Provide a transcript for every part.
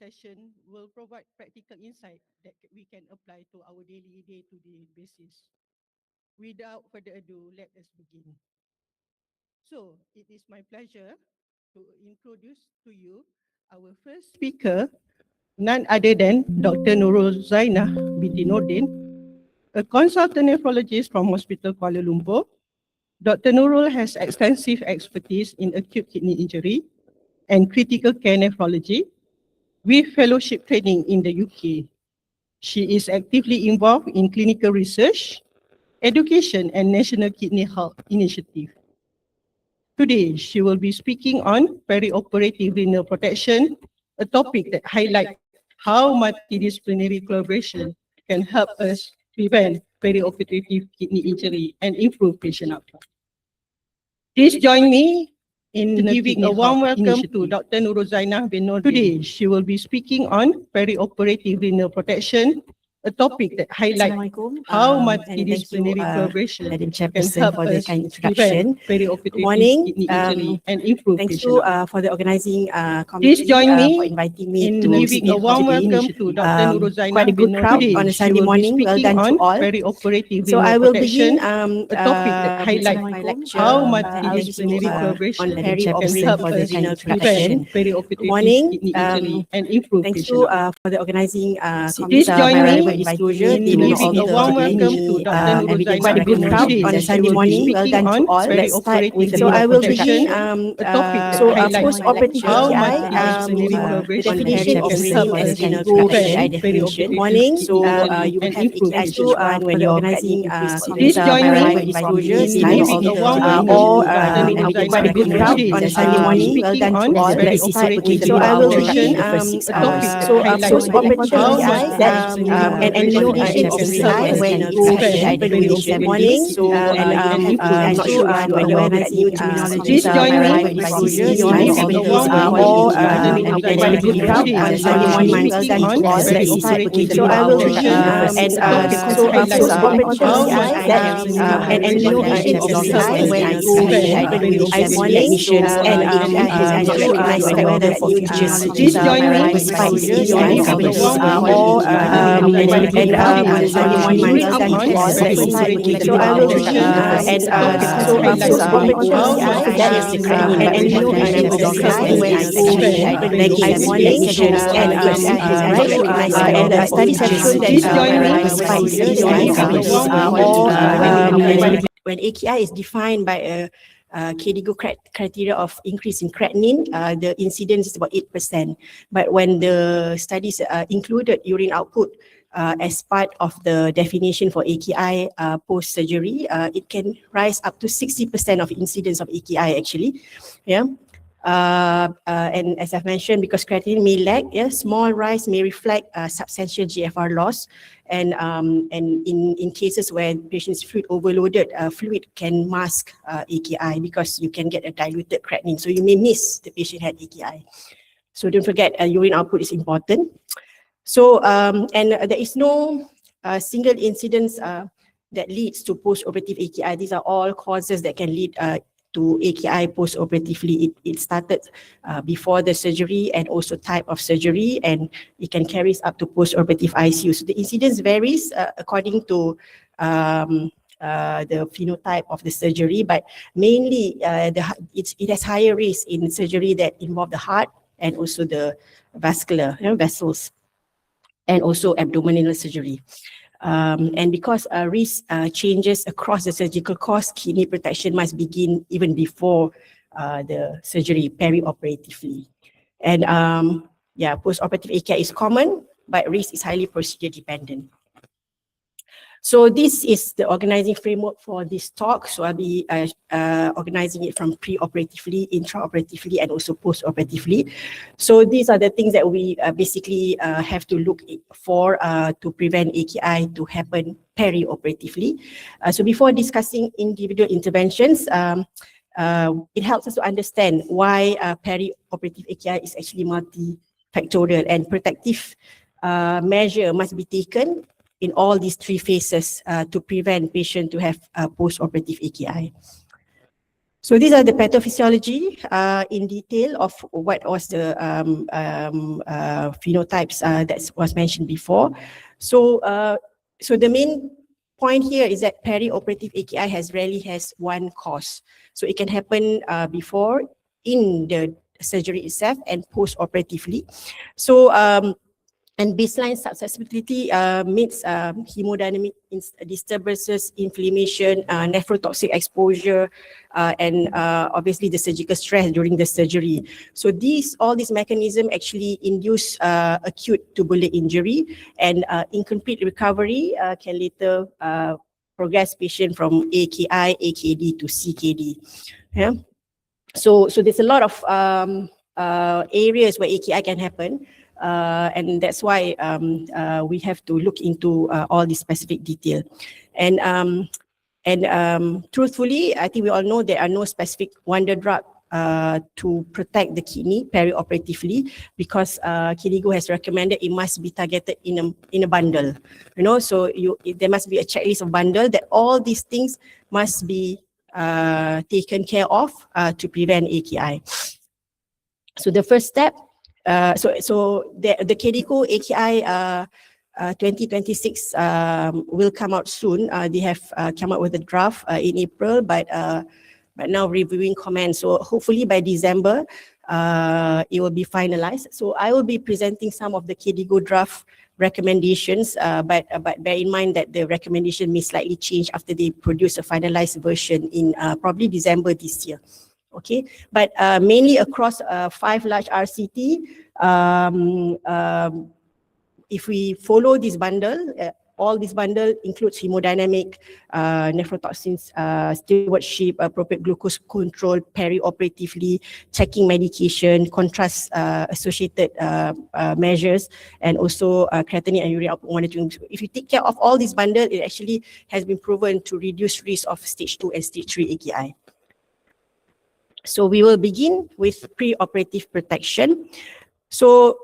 session will provide practical insight that we can apply to our daily day-to-day basis. Without further ado, let us begin. So, it is my pleasure to introduce to you our first speaker, none other than Dr. Nurul Liana Roslan, a consultant nephrologist from Hospital Kuala Lumpur. Dr. Nurul has extensive expertise in acute kidney injury and critical care nephrology with fellowship training in the UK. She is actively involved in clinical research, education, and National Kidney Health Initiative. Today, she will be speaking on perioperative renal protection, a topic that highlights how multidisciplinary collaboration can help us prevent perioperative kidney injury and improve patient outcome. Please join me in giving a warm welcome to Dr. Nurul Liana Roslan. Today, she will be speaking on perioperative renal protection, a topic that highlights how multidisciplinary collaboration can help for the us kind prevent introduction. perioperative Morning, kidney injury and improve Thank patient you outcome. for the organizing Please committee join for me inviting me in to giving a speak warm today. welcome to Dr. Nurul Liana Quite a good Roslan. crowd Today, on a she Sunday will be morning. Well speaking done to on all. perioperative So renal I will begin protection, a topic that highlights how multidisciplinary collaboration on can help perioperative us renal prevent protection. perioperative Morning, kidney injury and improve Thank patient you outcome. for the organizing Please committee join for me relevant disclosure. in They will giving a also warm welcome me, to Dr. Nurul and we did Liana quite a good crowd Roslan. on a She Sunday will be morning. Well speaking done to on all. Let's start with perioperative the renal I will protection, begin. a topic that So highlights post-operative how AKI, multidisciplinary the collaboration definition can is the help same as us renal prevent protection definition. perioperative Morning, kidney so injury you will and have improve AKI patient to outcome. when you're organizing Please join me disclosure. in They will giving a warm welcome or to Dr. and Nurul we did Liana quite a good crowd Roslan. on a She Sunday will be morning. Well speaking done to on all. Let's start perioperative with renal I will protection, begin. a topic that So highlights post-operative how AKI multidisciplinary and new collaboration of can CI help us when you prevent definition morning. perioperative So kidney injury and improve I'm not patient sure if outcome. you are aware that new terminology. Please join me disclosure. in Your giving a warm welcome or to Dr. and Nurul we did quite a good Liana crowd Roslan. on a She Sunday will be morning. Well speaking done on to all. perioperative So I renal will protection, begin. a topic that So highlights post-operative how CI and new multidisciplinary of collaboration can CI help when us you prevent I perioperative morning and kidney has injury not and recognized improve whether patient for outcome. future Please join me in disclosure giving a warm welcome or to Dr. Nurul Liana and Sunday Roslan. She morning. will Well speak done on to all. perioperative So renal I will protection, begin a topic that so highlights how and multidisciplinary new collaboration of can help CI us when prevent I morning and studies have shown that please join me when AKI is defined by a Kedigo criteria of increase in creatinine, the incidence is about 8%. But when the studies included urine output as part of the definition for AKI post-surgery, it can rise up to 60% of incidence of AKI actually. Yeah. And as I've mentioned, because creatinine may lag, small rise may reflect substantial GFR loss, and in cases where patients fluid overloaded, fluid can mask AKI because you can get a diluted creatinine, so you may miss the patient had AKI. So don't forget, urine output is important. So and there is no single incidence that leads to post-operative AKI. These are all causes that can lead to AKI post-operatively. It started before the surgery and also type of surgery, and it can carry up to post-operative ICU. So the incidence varies according to the phenotype of the surgery, but mainly it has higher risk in surgery that involve the heart and also the vascular vessels, and also abdominal surgery. And because risk changes across the surgical course, kidney protection must begin even before the surgery, perioperatively. And post-operative AKI is common, but risk is highly procedure dependent. So this is the organizing framework for this talk. So I'll be organizing it from pre-operatively, intraoperatively, and also post-operatively. So these are the things that we basically have to look for to prevent AKI to happen perioperatively. So before discussing individual interventions, it helps us to understand why perioperative AKI is actually multifactorial, and protective measure must be taken in all these three phases to prevent patient to have post-operative AKI. So these are the pathophysiology in detail of what was the phenotypes that was mentioned before. So, so the main point here is that perioperative AKI rarely has one cause. So it can happen before, in the surgery itself, and post-operatively. So and baseline susceptibility means hemodynamic disturbances, inflammation, nephrotoxic exposure, and obviously the surgical stress during the surgery. So all these mechanisms actually induce acute tubular injury, and incomplete recovery can later progress patient from AKI, AKD to CKD. Yeah. So there's a lot of areas where AKI can happen. And that's why we have to look into all the specific detail. And truthfully, I think we all know there are no specific wonder drug to protect the kidney perioperatively, because KDIGO has recommended it must be targeted in a bundle. You know, so there must be a checklist of bundle that all these things must be taken care of to prevent AKI. So the first step, so the KDIGO AKI 2026 will come out soon. They have come out with a draft in April, but now reviewing comments. So hopefully by December, it will be finalized. So I will be presenting some of the KDIGO draft recommendations, but bear in mind that the recommendation may slightly change after they produce a finalized version in probably December this year. Okay, but mainly across 5 large RCT, if we follow this bundle, all this bundle includes hemodynamic, nephrotoxins, stewardship, appropriate glucose control perioperatively, checking medication, contrast associated measures, and also creatinine and urea output monitoring. If you take care of all this bundle, it actually has been proven to reduce risk of stage 2 and stage 3 AKI. So we will begin with pre-operative protection. So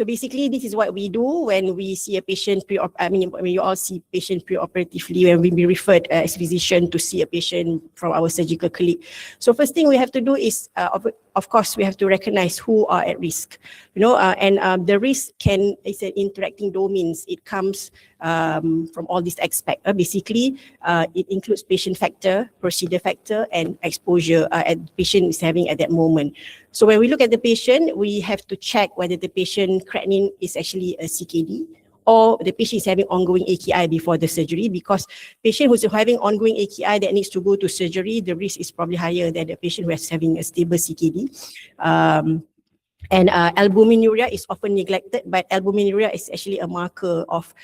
basically, this is what we do when we see a patient when you all see patient pre-operatively, when we be referred as physician to see a patient from our surgical colleague. So first thing we have to do is, of course, we have to recognize who are at risk. You know, and the risk is an interacting domains. It comes from all these aspects. Basically, it includes patient factor, procedure factor, and exposure the patient is having at that moment. So when we look at the patient, we have to check whether the patient creatinine is actually a CKD, or the patient is having ongoing AKI before the surgery, because patient who's having ongoing AKI that needs to go to surgery, the risk is probably higher than the patient who is having a stable CKD. And albuminuria is often neglected, but albuminuria is actually a marker of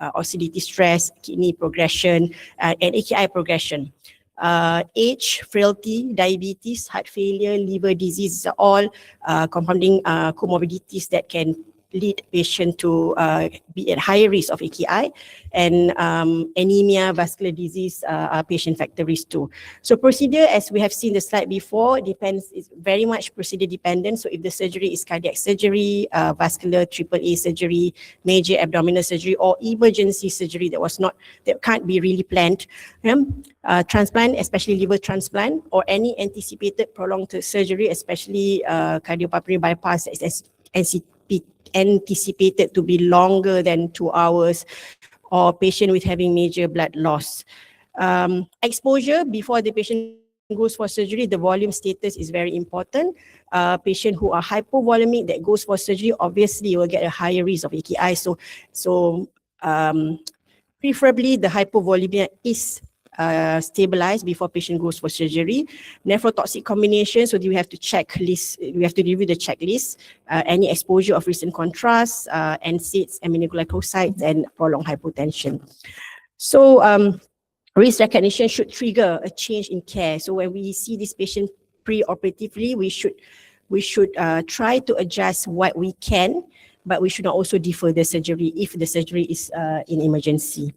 oxidative stress, kidney progression, and AKI progression. Age, frailty, diabetes, heart failure, liver disease are all compounding comorbidities that can lead patient to be at higher risk of AKI, and anemia, vascular disease are patient factor risk too. So procedure, as we have seen the slide before, is very much procedure dependent. So if the surgery is cardiac surgery, vascular AAA surgery, major abdominal surgery, or emergency surgery that can't be really planned, transplant, especially liver transplant, or any anticipated prolonged surgery, especially cardiopulmonary bypass is anticipated to be longer than 2 hours, or patient with having major blood loss. Exposure before the patient goes for surgery, the volume status is very important. Patient who are hypovolemic that goes for surgery obviously will get a higher risk of AKI. So preferably the hypovolemia is stabilized before patient goes for surgery. Nephrotoxic combination, so we have to review the checklist, any exposure of recent contrast, NSAIDs, aminoglycosides, and prolonged hypotension. So risk recognition should trigger a change in care. So when we see this patient pre-operatively, we should try to adjust what we can, but we should not also defer the surgery if the surgery is in emergency.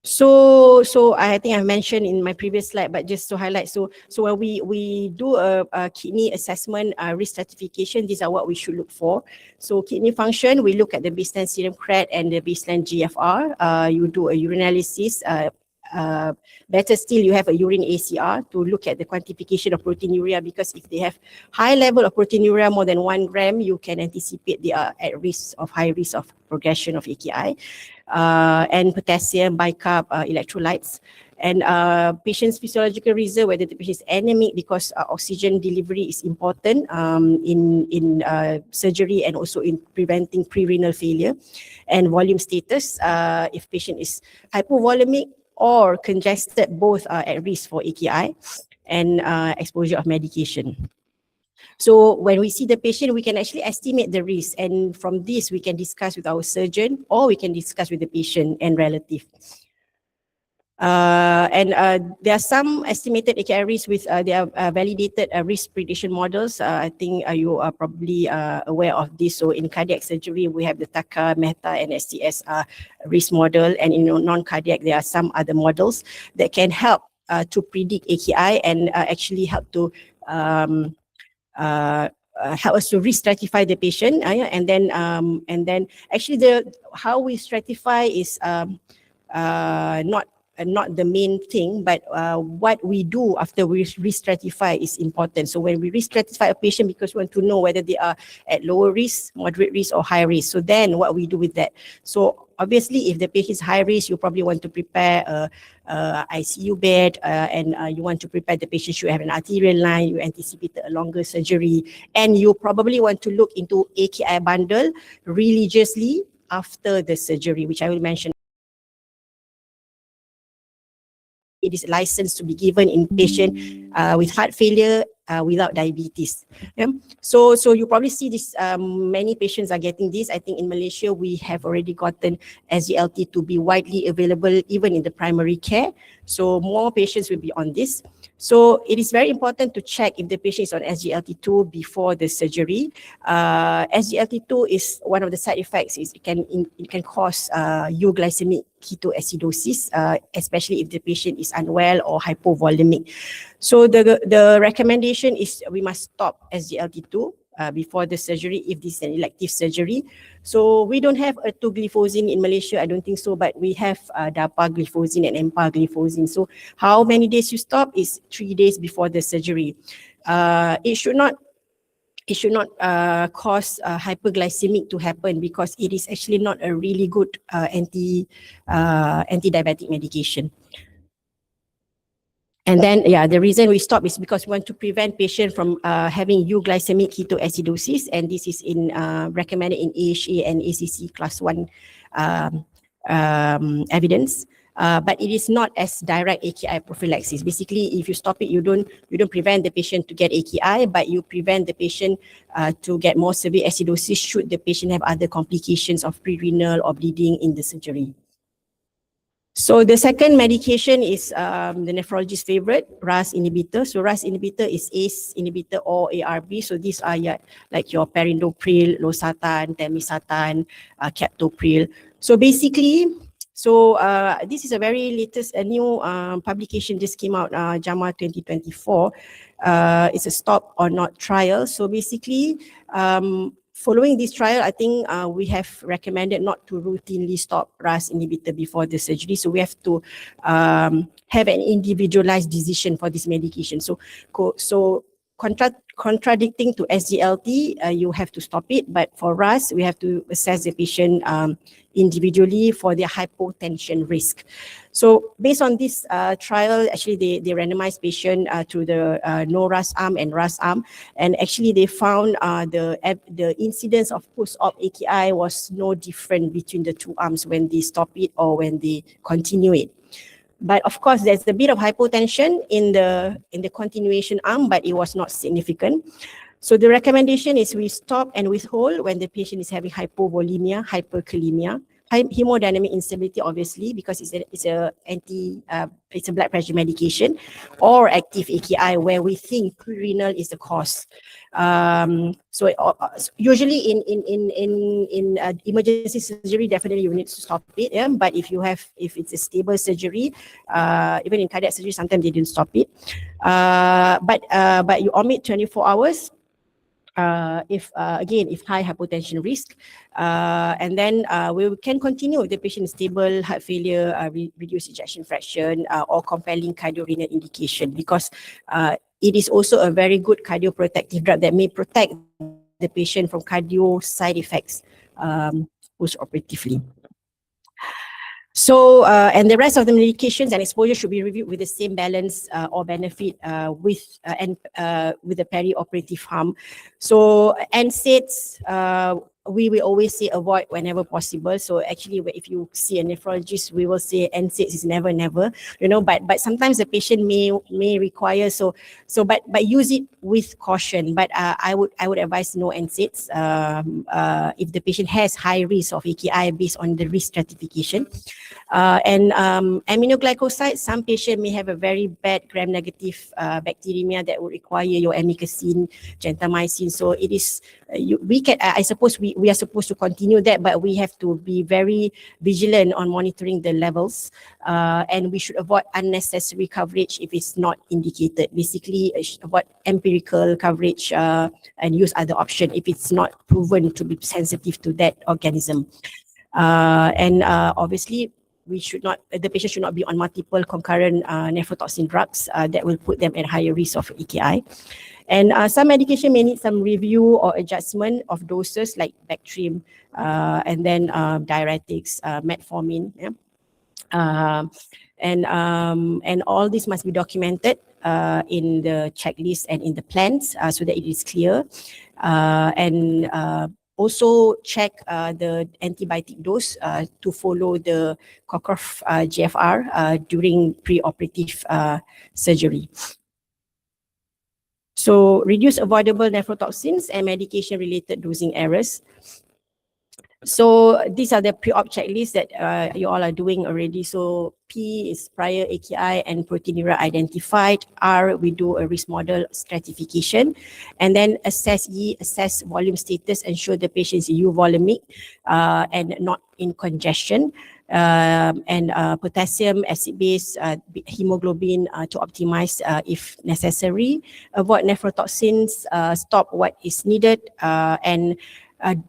So I think I mentioned in my previous slide, but just to highlight, so when we do a kidney assessment risk stratification, these are what we should look for. So kidney function, we look at the baseline serum creat and the baseline GFR. You do a urinalysis, better still, you have a urine ACR to look at the quantification of proteinuria, because if they have high level of proteinuria more than 1 gram, you can anticipate they are at risk of high risk of progression of AKI. And potassium, bicarb, electrolytes. And patient's physiological reason, whether the patient is anemic because oxygen delivery is important in surgery and also in preventing pre-renal failure. And volume status, if patient is hypovolemic or congested, both are at risk for AKI, and exposure of medication. So when we see the patient, we can actually estimate the risk, and from this we can discuss with our surgeon, or we can discuss with the patient and relative. There are some estimated AKI risks with their validated risk prediction models. I think you are probably aware of this. So in cardiac surgery, we have the TACA, META, and STS risk model, and in non-cardiac, there are some other models that can help to predict AKI and actually help to help us to re-stratify the patient, and then actually how we stratify is not the main thing, but what we do after we re-stratify is important. So when we re-stratify a patient, because we want to know whether they are at lower risk, moderate risk, or high risk. So then what we do with that? So obviously, if the patient is high risk, you probably want to prepare a ICU bed, and you want to prepare the patient should have an arterial line. You anticipate a longer surgery, and you probably want to look into AKI bundle religiously after the surgery, which I will mention. It is licensed to be given in patient with heart failure without diabetes. Yeah? So you probably see this, many patients are getting this. I think in Malaysia, we have already gotten SGLT to be widely available even in the primary care. So more patients will be on this. So it is very important to check if the patient is on SGLT2 before the surgery. SGLT2 is one of the side effects. It can cause euglycemic ketoacidosis, especially if the patient is unwell or hypovolemic. So the recommendation is we must stop SGLT2 before the surgery if this is an elective surgery. So we don't have ertugliflozin in Malaysia, I don't think so, but we have dapagliflozin and empagliflozin. So how many days you stop is 3 days before the surgery. It should not cause hyperglycemic to happen, because it is actually not a really good anti-diabetic medication. And then, the reason we stop is because we want to prevent patient from having euglycemic ketoacidosis, and this is recommended in AHA and ACC class 1 evidence. But it is not as direct AKI prophylaxis. Basically, if you stop it, you don't prevent the patient to get AKI, but you prevent the patient to get more severe acidosis should the patient have other complications of pre-renal or bleeding in the surgery. So the second medication is the nephrologist's favorite, RAS inhibitor. So RAS inhibitor is ACE inhibitor or ARB. So these are like your perindopril, losartan, temisartan, captopril. So basically, this is a very latest, a new publication just came out, JAMA 2024. It's a stop or not trial. So basically, following this trial, I think we have recommended not to routinely stop RAS inhibitor before the surgery. So we have to have an individualized decision for this medication. So contradicting to SGLT, you have to stop it. But for RAS, we have to assess the patient individually for their hypotension risk. So based on this trial, actually they randomized patient to the no RAS arm and RAS arm, and actually they found the incidence of post-op AKI was no different between the two arms when they stop it or when they continue it. But of course, there's a bit of hypotension in the continuation arm, but it was not significant. So the recommendation is we stop and withhold when the patient is having hypovolemia, hyperkalemia, hemodynamic instability, obviously, because it's a blood pressure medication, or active AKI where we think pre-renal is the cause. So usually in emergency surgery, definitely you need to stop it. Yeah? But if it's a stable surgery, even in cardiac surgery, sometimes they didn't stop it. But you omit 24 hours. if high hypotension risk, and then we can continue if the patient is stable heart failure, reduced ejection fraction, or compelling cardiorenal indication, because it is also a very good cardioprotective drug that may protect the patient from cardio side effects post-operatively. So, and the rest of the medications and exposure should be reviewed with the same balance or benefit with the perioperative harm. So, NSAIDs, we will always say avoid whenever possible. So actually, if you see a nephrologist, we will say NSAIDs is never, you know, but sometimes the patient may require, but use it with caution. But I would advise no NSAIDs if the patient has high risk of AKI based on the risk stratification. And aminoglycosides, some patients may have a very bad gram-negative bacteremia that would require your amikacin, gentamicin. So it is, I suppose we are supposed to continue that, but we have to be very vigilant on monitoring the levels, and we should avoid unnecessary coverage if it's not indicated. Basically, avoid empirical coverage and use other option if it's not proven to be sensitive to that organism. And obviously, the patient should not be on multiple concurrent nephrotoxin drugs that will put them at higher risk of AKI. And some medication may need some review or adjustment of doses like Bactrim, and then diuretics, metformin. Yeah? And all this must be documented in the checklist and in the plans so that it is clear. And also check the antibiotic dose to follow the Cockcroft GFR during preoperative surgery. So reduce avoidable nephrotoxins and medication-related dosing errors. So these are the pre-op checklists that you all are doing already. So P is prior AKI and proteinuria identified. R, we do a risk model stratification. And then assess volume status, ensure the patient is euvolemic and not in congestion. And potassium, acid base, hemoglobin to optimize if necessary. Avoid nephrotoxins, stop what is needed, and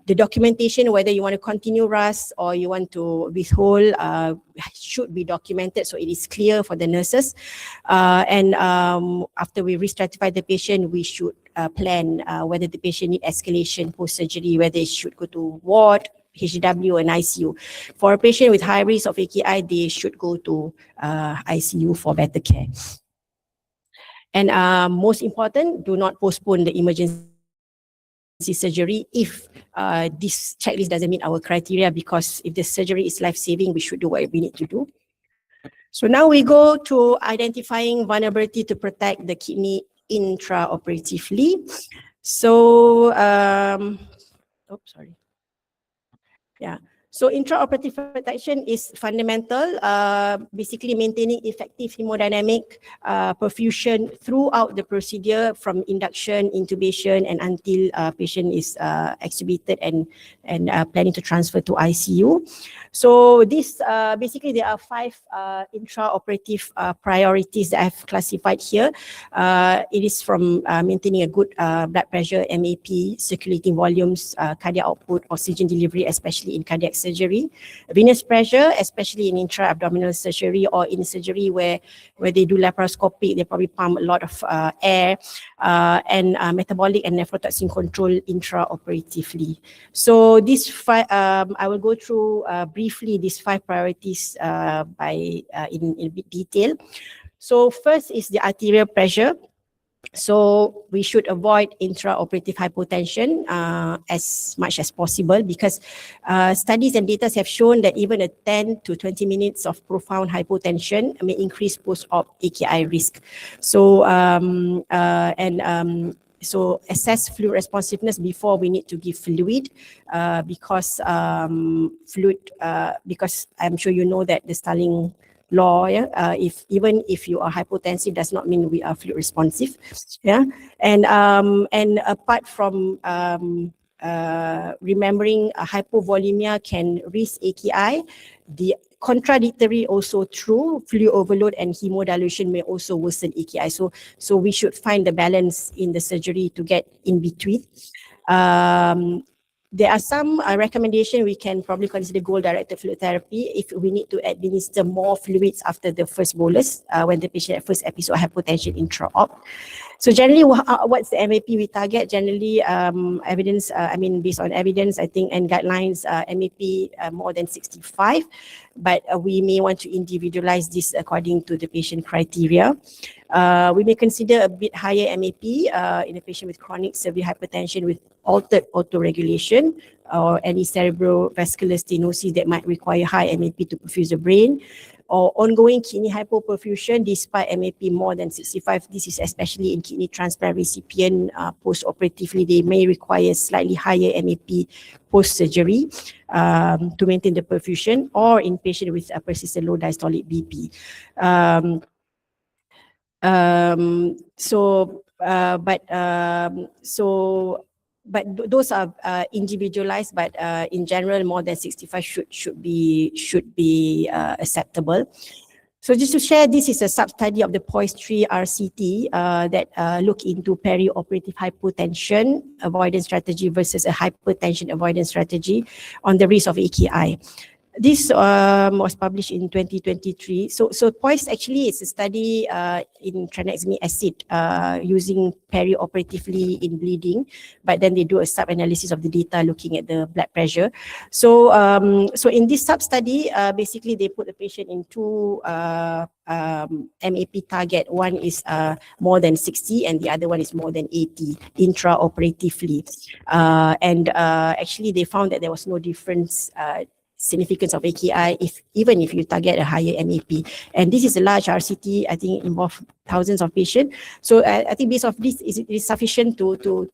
the documentation, whether you want to continue RAS or you want to withhold, should be documented so it is clear for the nurses. And after we re-stratify the patient, we should plan whether the patient needs escalation post-surgery, whether it should go to ward, HW and ICU. For a patient with high risk of AKI, they should go to ICU for better care. And most important, do not postpone the emergency surgery if this checklist doesn't meet our criteria, because if the surgery is life-saving, we should do what we need to do. So now we go to identifying vulnerability to protect the kidney intraoperatively. So, yeah. So intraoperative protection is fundamental, basically maintaining effective hemodynamic perfusion throughout the procedure from induction, intubation, and until patient is extubated and planning to transfer to ICU. So this basically there are 5 intraoperative priorities that I've classified here. It is from maintaining a good blood pressure, MAP, circulating volumes, cardiac output, oxygen delivery, especially in cardiac surgery, venous pressure, especially in intra-abdominal surgery or in surgery where they do laparoscopic, they probably pump a lot of air, and metabolic and nephrotoxin control intraoperatively. So this I will go through briefly these 5 priorities in bit detail. So first is the arterial pressure. So we should avoid intraoperative hypotension as much as possible, because studies and data have shown that even a 10 to 20 minutes of profound hypotension may increase post-op AKI risk. So so assess fluid responsiveness before we need to give fluid, because because I'm sure you know that the Starling law, yeah, even if you are hypotensive does not mean we are fluid responsive, yeah. And apart from remembering hypovolemia can risk AKI, the contradictory also true. Fluid overload and hemodilution may also worsen AKI. So we should find the balance in the surgery to get in between. There are some recommendation we can probably consider goal-directed fluid therapy if we need to administer more fluids after the first bolus when the patient at first episode of hypotension intra-op. So generally, what's the MAP we target? Generally, evidence, based on evidence, I think, and guidelines, MAP more than 65, but we may want to individualize this according to the patient criteria. We may consider a bit higher MAP in a patient with chronic severe hypertension with altered autoregulation or any cerebrovascular stenosis that might require high MAP to perfuse the brain, or ongoing kidney hypoperfusion despite MAP more than 65. This is especially in kidney transplant recipient post-operatively. They may require slightly higher MAP post-surgery to maintain the perfusion, or in patient with a persistent low diastolic BP. But those are individualized, but in general, more than 65 should be acceptable. So just to share, this is a sub-study of the POISE-3 RCT that look into perioperative hypotension avoidance strategy versus a hypertension avoidance strategy on the risk of AKI. This was published in 2023. So POISE actually is a study in tranexamic acid using perioperatively in bleeding, but then they do a sub-analysis of the data looking at the blood pressure. So in this sub-study, basically they put the patient in two MAP target. One is more than 60 and the other one is more than 80 intraoperatively. And actually they found that there was no difference significance of AKI even if you target a higher MAP. And this is a large RCT, I think involve thousands of patients. So I think based off this it is sufficient to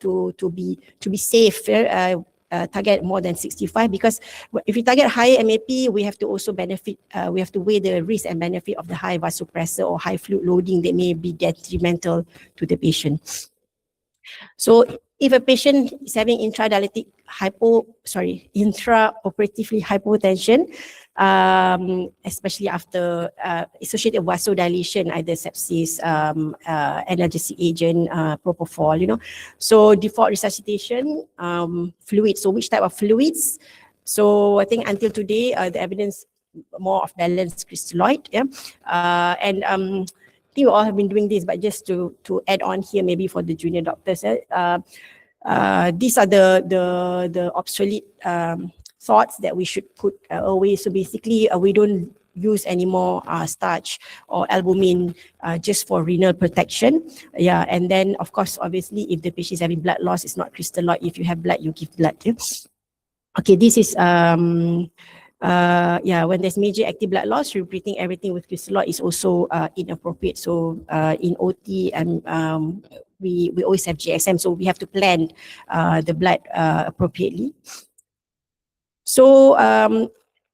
be safe. Target more than 65, because if you target higher MAP, we have to also we have to weigh the risk and benefit of the high vasopressor or high fluid loading that may be detrimental to the patient. So if a patient is having intraoperatively hypotension, especially after associated vasodilation, either sepsis, analgesic agent, propofol, So default resuscitation, fluids. So which type of fluids? So I think until today, the evidence more of balanced crystalloid, and I think we all have been doing this, but just to add on here, maybe for the junior doctors, these are the obsolete thoughts that we should put away. So basically, we don't use any more starch or albumin just for renal protection. Yeah, and then of course, obviously, if the patient is having blood loss, it's not crystalloid. If you have blood, you give blood. Yeah? Okay, this is when there's major active blood loss, repeating everything with crystalloid is also inappropriate. So in OT, and we always have GXM, so we have to plan the blood appropriately. So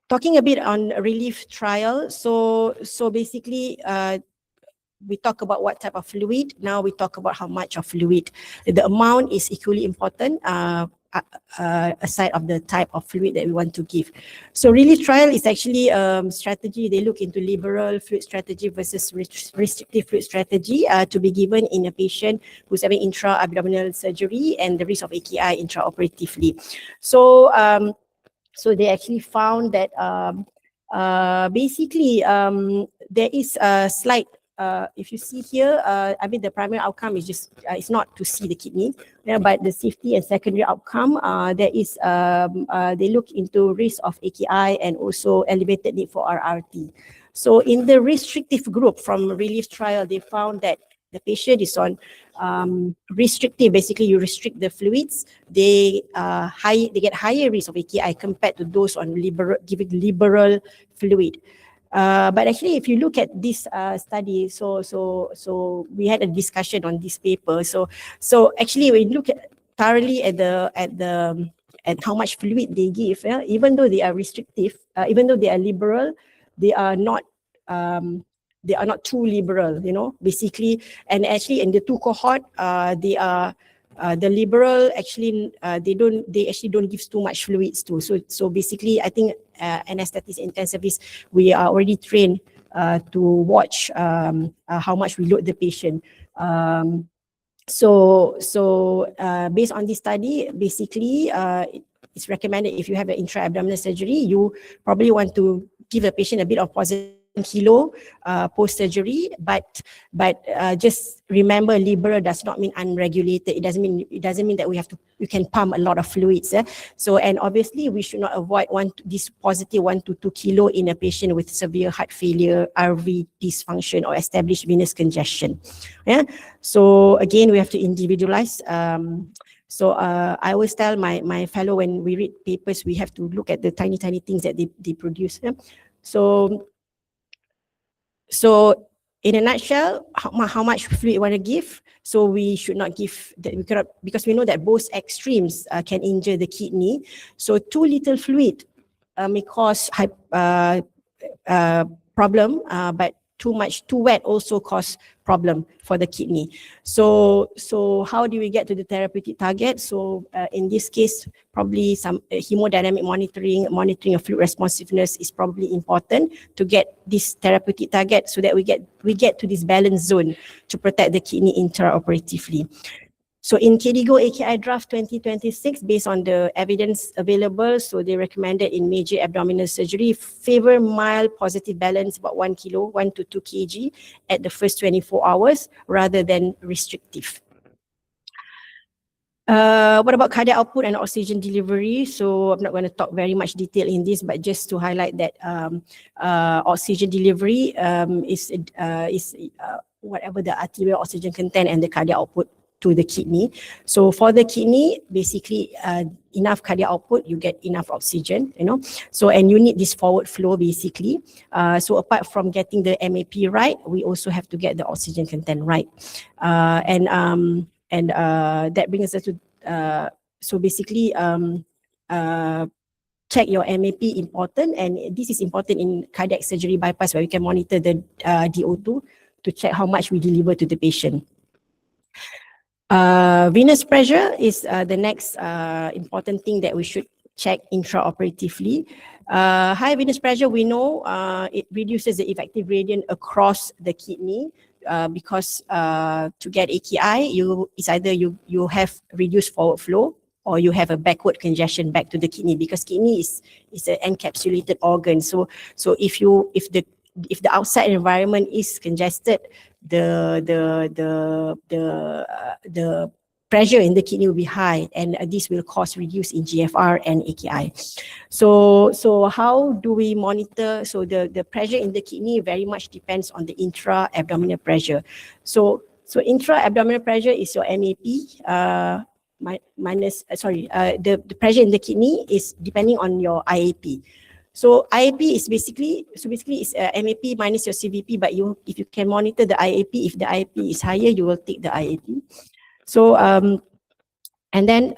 talking a bit on relief trial. So basically, we talk about what type of fluid. Now we talk about how much of fluid. The amount is equally important aside of the type of fluid that we want to give. So relief trial is actually strategy. They look into liberal fluid strategy versus restrictive fluid strategy to be given in a patient who's having intra-abdominal surgery and the risk of AKI intraoperatively. So they actually found that basically there is a slight if you see here, the primary outcome is just it's not to see the kidney, but the safety and secondary outcome. There is they look into risk of AKI and also elevated need for RRT. So in the restrictive group from relief trial, they found that the patient is on restrictive. Basically, you restrict the fluids. They get higher risk of AKI compared to those on giving liberal fluid. But actually, if you look at this study, so we had a discussion on this paper. So actually, when you look at thoroughly at how much fluid they give, even though they are restrictive, even though they are liberal, they are not too liberal, basically. And actually, in the two cohort, they are the liberal actually they actually don't give too much fluids too. So basically, I think anesthetists in intensivists, we are already trained to watch how much we load the patient. So based on this study, basically it's recommended if you have an intra-abdominal surgery, you probably want to give the patient a bit of positive kilo post-surgery, but just remember, liberal does not mean unregulated. It doesn't mean that we can pump a lot of fluids. So, and obviously we should not avoid this positive 1 to 2 kilo in a patient with severe heart failure, RV dysfunction, or established venous congestion. Yeah. So again, we have to individualize. So I always tell my fellow, when we read papers, we have to look at the tiny things that they produce. Yeah? So in a nutshell, how much fluid you want to give? So we should not give that, we cannot, because we know that both extremes can injure the kidney. So too little fluid may cause problem, but too wet also cause problem for the kidney. So how do we get to the therapeutic target? So in this case, probably some hemodynamic monitoring of fluid responsiveness is probably important to get this therapeutic target, so that we get to this balance zone to protect the kidney intraoperatively. So in KDIGO AKI draft 2026, based on the evidence available, so they recommended in major abdominal surgery, favor mild positive balance, about 1 kilo, 1 to 2 kg at the first 24 hours rather than restrictive. What about cardiac output and oxygen delivery? So I'm not going to talk very much detail in this, but just to highlight that oxygen delivery is whatever the arterial oxygen content and the cardiac output to the kidney. So for the kidney, basically enough cardiac output, you get enough oxygen, So, and you need this forward flow basically. So apart from getting the MAP right, we also have to get the oxygen content right. And that brings us to, so basically check your MAP important, and this is important in cardiac surgery bypass, where we can monitor the DO2 to check how much we deliver to the patient. Venous pressure is the next important thing that we should check intraoperatively. High venous pressure, we know it reduces the effective gradient across the kidney, because to get AKI, it's either you have reduced forward flow, or you have a backward congestion back to the kidney, because kidney is an encapsulated organ. So if the outside environment is congested, the pressure in the kidney will be high, and this will cause reduce in GFR and AKI. So how do we monitor? So the pressure in the kidney very much depends on the intra-abdominal pressure. So intra-abdominal pressure is your MAP minus the pressure in the kidney is depending on your IAP. So IAP is basically it's MAP minus your CVP, but if you can monitor the IAP, if the IAP is higher, you will take the IAP. So and then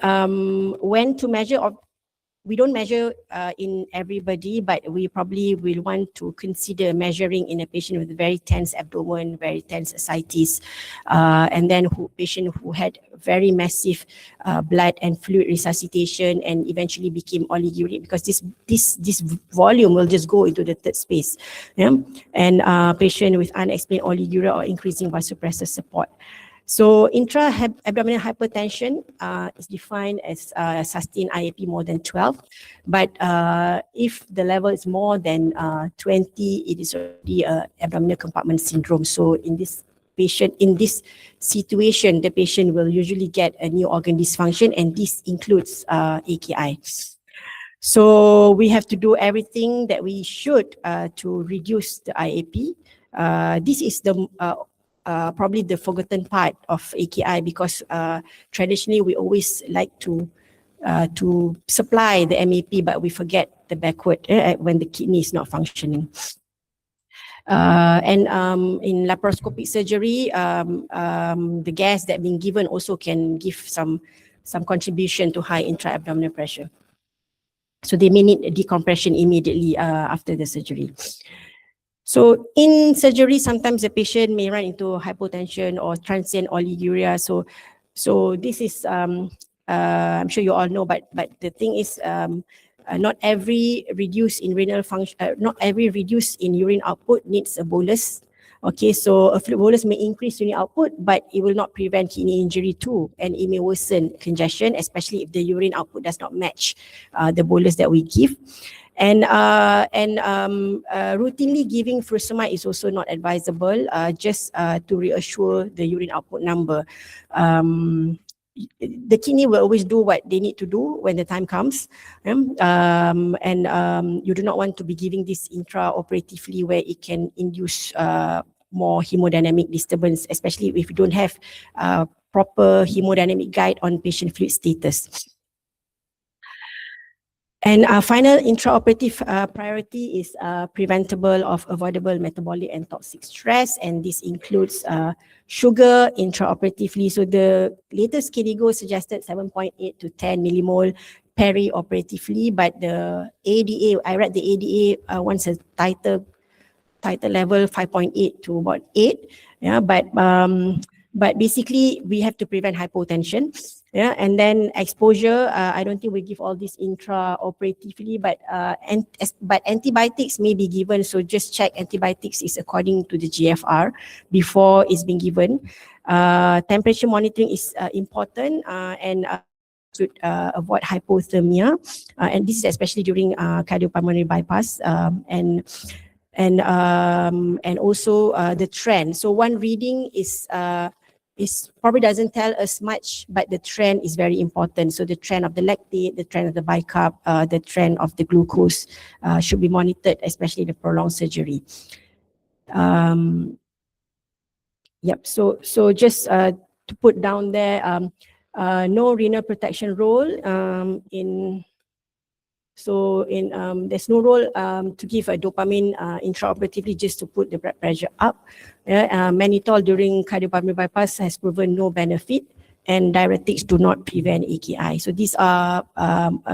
when to measure, we don't measure in everybody, but we probably will want to consider measuring in a patient with very tense abdomen, very tense ascites, and then patient who had very massive blood and fluid resuscitation and eventually became oliguria, because this volume will just go into the third space. Yeah? And patient with unexplained oliguria or increasing vasopressor support. So intra-abdominal hypertension is defined as sustained IAP more than 12, but if the level is more than 20, it is already abdominal compartment syndrome. So in this situation, the patient will usually get a new organ dysfunction, and this includes AKI. So we have to do everything that we should to reduce the IAP. This is the probably the forgotten part of AKI, because traditionally we always like to supply the MAP, but we forget the backward when the kidney is not functioning. And in laparoscopic surgery, the gas that being given also can give some contribution to high intra-abdominal pressure. So they may need a decompression immediately after the surgery. So in surgery, sometimes the patient may run into hypotension or transient oliguria. So So this is, I'm sure you all know, but the thing is, not every reduce in renal function, not every reduce in urine output needs a bolus. Okay, so a fluid bolus may increase urine output, but it will not prevent kidney injury too, and it may worsen congestion, especially if the urine output does not match the bolus that we give. And routinely giving furosemide is also not advisable, just to reassure the urine output number. The kidney will always do what they need to do when the time comes, and you do not want to be giving this intraoperatively where it can induce more hemodynamic disturbance, especially if you don't have proper hemodynamic guide on patient fluid status. And our final intraoperative priority is preventable of avoidable metabolic and toxic stress, and this includes sugar intraoperatively. So the latest KDIGO suggested 7.8 to 10 millimole perioperatively, but the ADA, I read the ADA wants a tighter level, 5.8 to about 8. Yeah, but basically we have to prevent hypotension. Yeah, and then exposure, I don't think we give all this intraoperatively, but antibiotics may be given, so just check antibiotics is according to the GFR before it's being given. Temperature monitoring is important, and should avoid hypothermia, and this is especially during cardiopulmonary bypass, and also the trend. So one reading is probably doesn't tell us much, but the trend is very important. So the trend of the lactate, the trend of the bicarb, the trend of the glucose should be monitored, especially the prolonged surgery. Yep. So just to put down there, no renal protection role in. So there's no role to give a dopamine intraoperatively just to put the blood pressure up. Mannitol during cardiopulmonary bypass has proven no benefit, and diuretics do not prevent AKI. So these are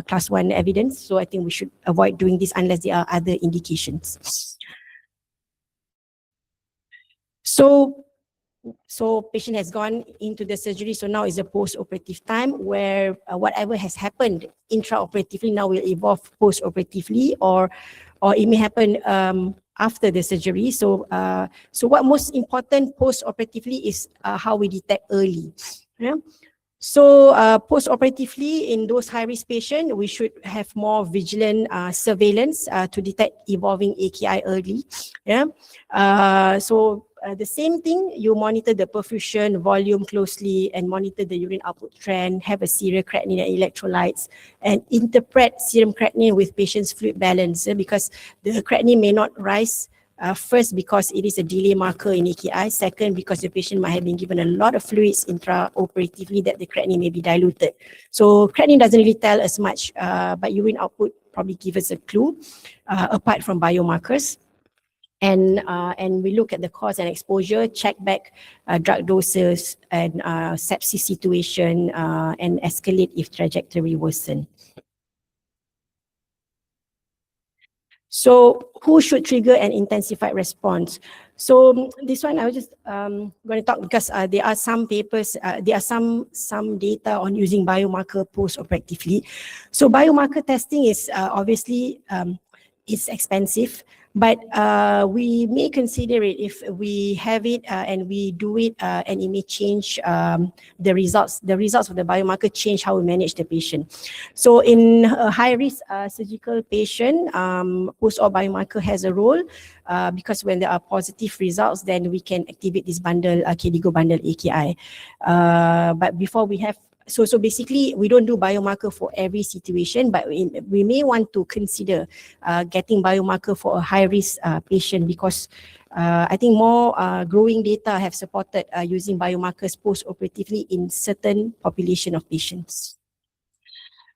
class 1 evidence. So I think we should avoid doing this unless there are other indications. So patient has gone into the surgery. So now is a post-operative time where whatever has happened intraoperatively now will evolve post-operatively, or it may happen after the surgery. So what most important post-operatively is how we detect early. Yeah. So post-operatively in those high-risk patients, we should have more vigilant surveillance to detect evolving AKI early. Yeah. So the same thing, you monitor the perfusion volume closely and monitor the urine output trend, have a serial creatinine and electrolytes, and interpret serum creatinine with patient's fluid balance, because the creatinine may not rise first because it is a delay marker in AKI. Second, because the patient might have been given a lot of fluids intraoperatively that the creatinine may be diluted. So creatinine doesn't really tell us much, but urine output probably gives us a clue apart from biomarkers. And we look at the cause and exposure, check back drug doses and sepsis situation, and escalate if trajectory worsen. So who should trigger an intensified response? So this one I was just going to talk because there are some papers, there are some data on using biomarker post-operatively. So biomarker testing is obviously it's expensive, but we may consider it if we have it and we do it, and it may change the results. The results of the biomarker change how we manage the patient. So in a high-risk surgical patient, post-op biomarker has a role because when there are positive results, then we can activate this bundle, KDIGO bundle AKI. But before we have, so basically we don't do biomarker for every situation, but we may want to consider getting biomarker for a high-risk patient, because I think more growing data have supported using biomarkers post-operatively in certain population of patients.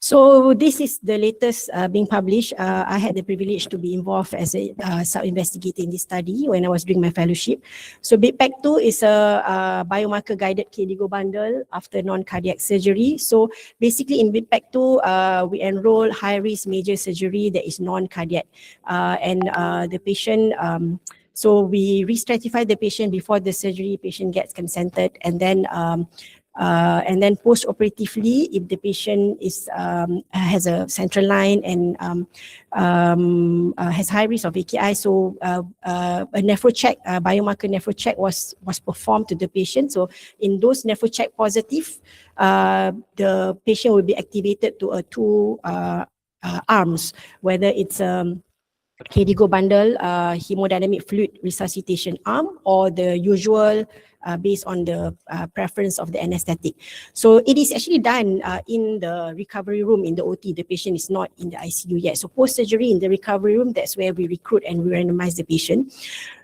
So this is the latest being published. I had the privilege to be involved as a sub-investigator in this study when I was doing my fellowship. So BIPAC2 is a biomarker-guided KDIGO bundle after non-cardiac surgery. So basically in BIPAC2, we enroll high-risk major surgery that is non-cardiac. And the patient, so we re-stratify the patient before the surgery, patient gets consented, and then And then post-operatively, if the patient is has a central line and has high risk of AKI, so a nephro check, biomarker nephro check was performed to the patient. So in those nephro check positive, the patient will be activated to a two arms, whether it's KDIGO bundle, hemodynamic fluid resuscitation arm, or the usual based on the preference of the anesthetic. So it is actually done in the recovery room in the OT. The patient is not in the ICU yet. So post-surgery in the recovery room, that's where we recruit and we randomize the patient.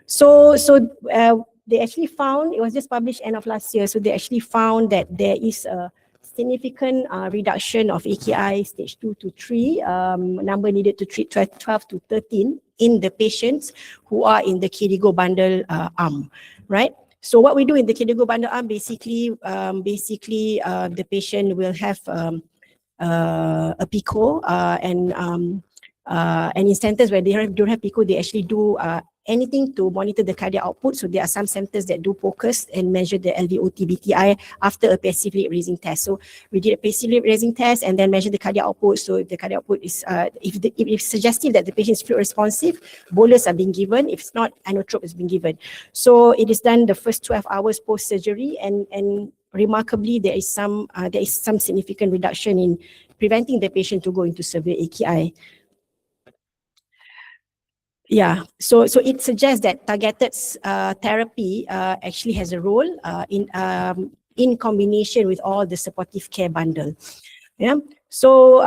So they actually found, it was just published end of last year, so they actually found that there is a significant reduction of AKI stage 2 to 3, number needed to treat 12 to 13 in the patients who are in the KDIGO bundle arm, right? So what we do in the KDIGO bundle arm, basically the patient will have a PICO and in centers where they don't have PICO, they actually do anything to monitor the cardiac output. So there are some centers that do POCUS and measure the LVOT BTI after a passive lead raising test. So we did a passive lead raising test and then measure the cardiac output. So if the cardiac output is, if it's suggestive that the patient is fluid responsive, bolus are being given. If it's not, inotrope is being given. So it is done the first 12 hours post-surgery, and remarkably there is some significant reduction in preventing the patient to go into severe AKI. Yeah, so it suggests that targeted therapy actually has a role in combination with all the supportive care bundle. Yeah, so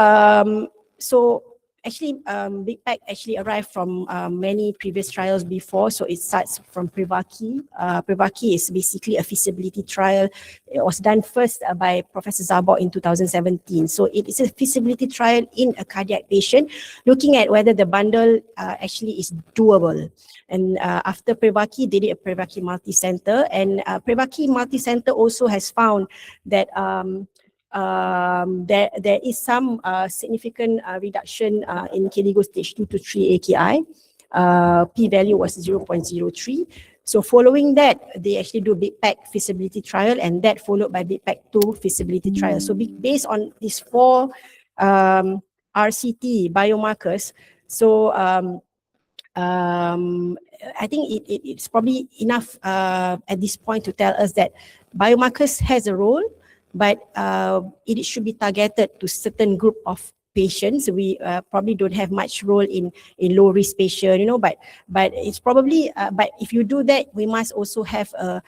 actually Big Pack actually arrived from many previous trials before. So it starts from Privaki. Privaki is basically a feasibility trial. It was done first by Professor Zabok in 2017. So it is a feasibility trial in a cardiac patient, looking at whether the bundle actually is doable. And after Privaki, they did a Privaki multi-center, and Privaki multi-center also has found that there is some significant reduction in KDIGO stage 2 to 3 AKI. P-value was 0.03. So following that, they actually do Big Pack feasibility trial, and that followed by Big Pack 2 feasibility trial. So based on these 4 RCT biomarkers, so I think it's probably enough at this point to tell us that biomarkers has a role, but it should be targeted to certain group of patients. We probably don't have much role in low risk patient, but it's probably, but if you do that, we must also have a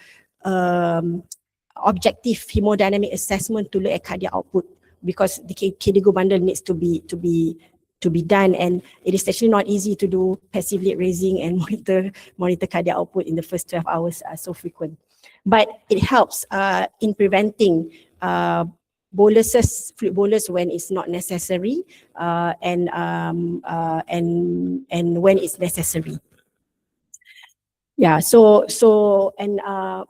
objective hemodynamic assessment to look at cardiac output, because the KDIGO bundle needs to be done, and it is actually not easy to do passive lead raising and monitor cardiac output in the first 12 hours so frequent. But it helps in preventing boluses, fluid bolus when it's not necessary, and when it's necessary. Yeah,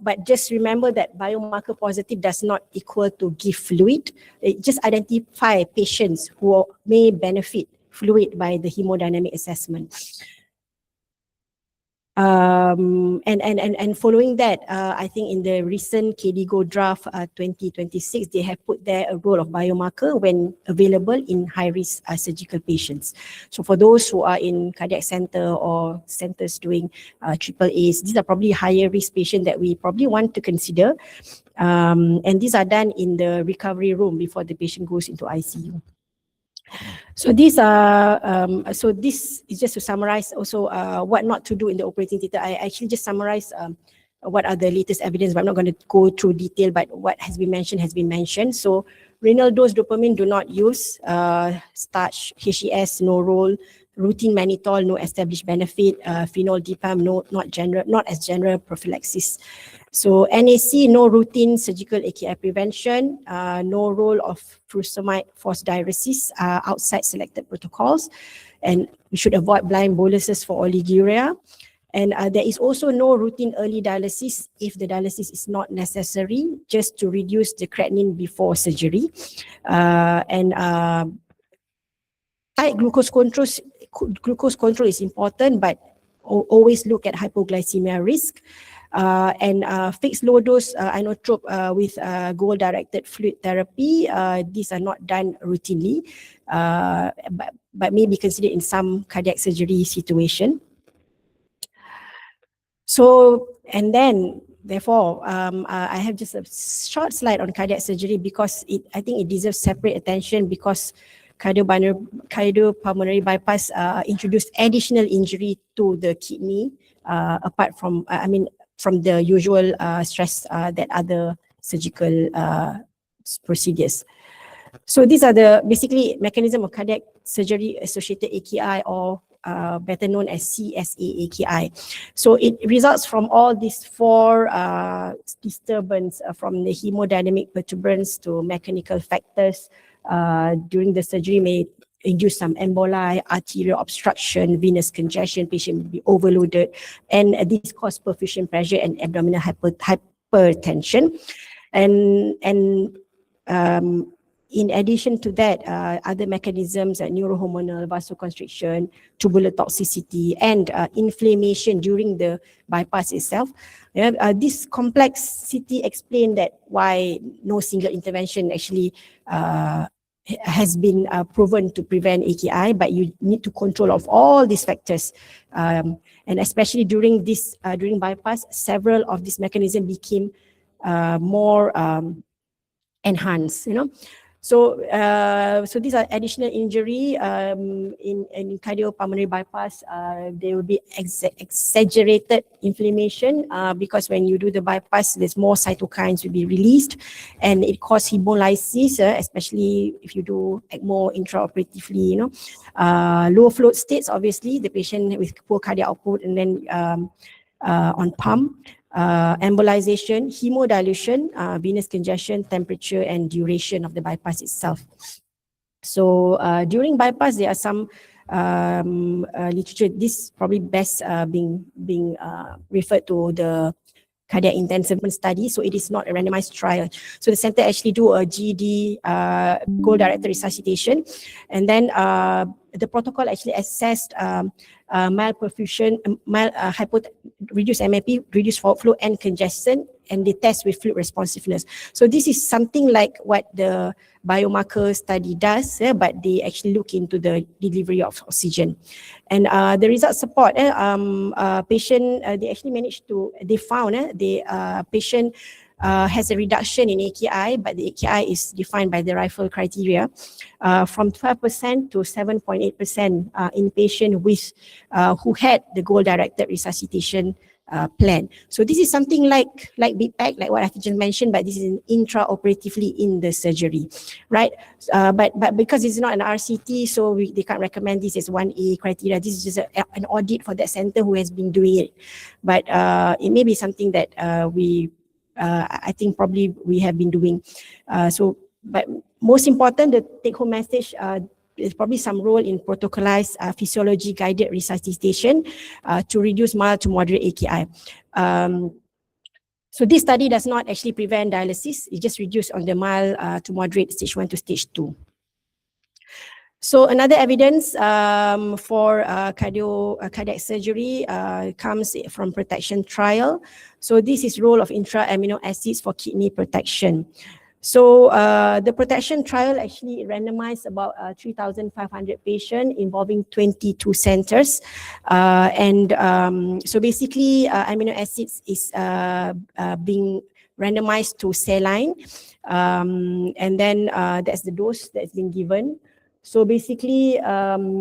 but just remember that biomarker positive does not equal to give fluid. It just identify patients who may benefit fluid by the hemodynamic assessment. And following that, I think in the recent KDIGO draft 2026, they have put there a role of biomarker when available in high-risk surgical patients. So for those who are in cardiac center or centers doing AAAs, these are probably higher risk patients that we probably want to consider. And these are done in the recovery room before the patient goes into ICU. So these are, so this is just to summarize also what not to do in the operating theatre. I actually just summarize what are the latest evidence, but I'm not going to go through detail, but what has been mentioned. So renal dose dopamine, do not use. Starch, HES, no role. Routine mannitol, no established benefit. Phenol dipam, not as general prophylaxis. So NAC, no routine surgical AKI prevention, no role of furosemide forced diuresis outside selected protocols, and we should avoid blind boluses for oliguria. And there is also no routine early dialysis if the dialysis is not necessary, just to reduce the creatinine before surgery. Tight glucose control is important, but always look at hypoglycemia risk. and fixed low dose inotrope with goal-directed fluid therapy. These are not done routinely, but may be considered in some cardiac surgery situation. So, and then therefore, I have just a short slide on cardiac surgery because I think it deserves separate attention because cardiopulmonary bypass introduced additional injury to the kidney apart from, from the usual stress that other surgical procedures. So these are the basically mechanism of cardiac surgery associated AKI, or better known as CSA AKI. So it results from all these four disturbance from the hemodynamic perturbance to mechanical factors during the surgery may induce some emboli, arterial obstruction, venous congestion, patient will be overloaded, and this cause perfusion pressure and abdominal hypertension. And in addition to that, other mechanisms like neurohormonal vasoconstriction, tubular toxicity, and inflammation during the bypass itself. This complexity explains that why no single intervention actually has been proven to prevent AKI, but you need to control of all these factors. And especially during this, during bypass, several of these mechanisms became more enhanced, So, so these are additional injury in cardiopulmonary bypass. There will be exaggerated inflammation because when you do the bypass, there's more cytokines will be released, and it causes hemolysis, especially if you do ECMO intraoperatively. Low float states, obviously, the patient with poor cardiac output, and then on pump. Embolization, hemodilution, venous congestion, temperature, and duration of the bypass itself. So during bypass, there are some literature. This probably best being referred to the cardiac intensivement study. So it is not a randomized trial. So the center actually do a GD, goal-directed resuscitation, and then the protocol actually assessed malperfusion, reduced MAP, reduced forward flow, and congestion, and they test with fluid responsiveness. So this is something like what the biomarker study does, but they actually look into the delivery of oxygen. And the results support patient, they actually managed to, they found the patient has a reduction in AKI, but the AKI is defined by the rifle criteria from 12% to 7.8% in patient with who had the goal-directed resuscitation plan. So this is something like BPAC, like what I just mentioned, but this is intraoperatively in the surgery, right? But because it's not an RCT, so they can't recommend this as 1A criteria. This is just an audit for that center who has been doing it. But it may be something that I think probably we have been doing. But most important, the take-home message, there's probably some role in protocolized physiology-guided resuscitation to reduce mild to moderate AKI. So this study does not actually prevent dialysis. It just reduces on the mild to moderate stage 1 to stage 2. So another evidence for cardiac surgery comes from protection trial. So this is role of intra-amino acids for kidney protection. So the protection trial actually randomized about 3,500 patients involving 22 centers. So basically amino acids is being randomized to saline. And then that's the dose that's been given. So basically, the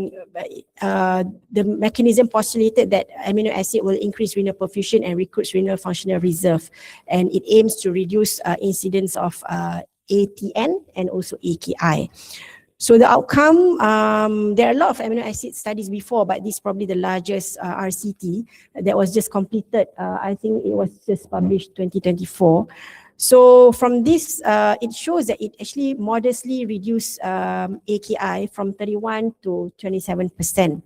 mechanism postulated that amino acid will increase renal perfusion and recruits renal functional reserve, and it aims to reduce incidence of ATN and also AKI. So the outcome, there are a lot of amino acid studies before, but this is probably the largest RCT that was just completed. I think it was just published 2024. So from this, it shows that it actually modestly reduced AKI from 31 to 27%.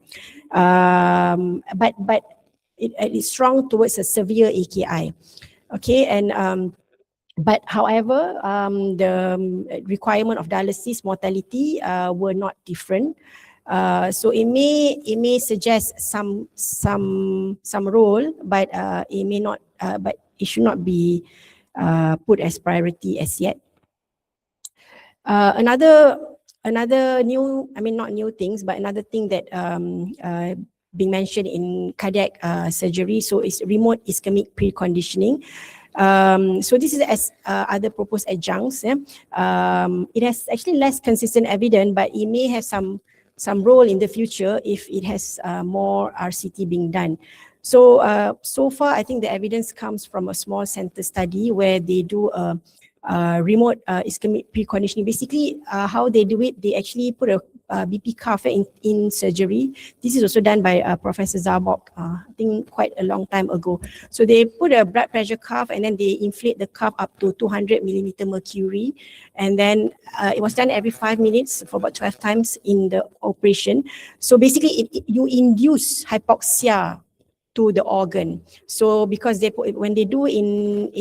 But it is strong towards a severe AKI. Okay, and but however, the requirement of dialysis mortality were not different. So it may suggest some role, but it may not. But it should not be put as priority as yet. Another new, I mean not new things, but another thing that being mentioned in cardiac surgery, so it's remote ischemic preconditioning. So this is as other proposed adjuncts. It has actually less consistent evidence, but it may have some role in the future if it has more RCT being done. So so far, I think the evidence comes from a small center study where they do a remote ischemic preconditioning. Basically, how they do it, they actually put a BP cuff in surgery. This is also done by Professor Zarbok, I think quite a long time ago. So they put a blood pressure cuff and then they inflate the cuff up to 200 millimeter mercury. And then it was done every 5 minutes for about 12 times in the operation. So basically, you induce hypoxia to the organ. So because they put, when they do in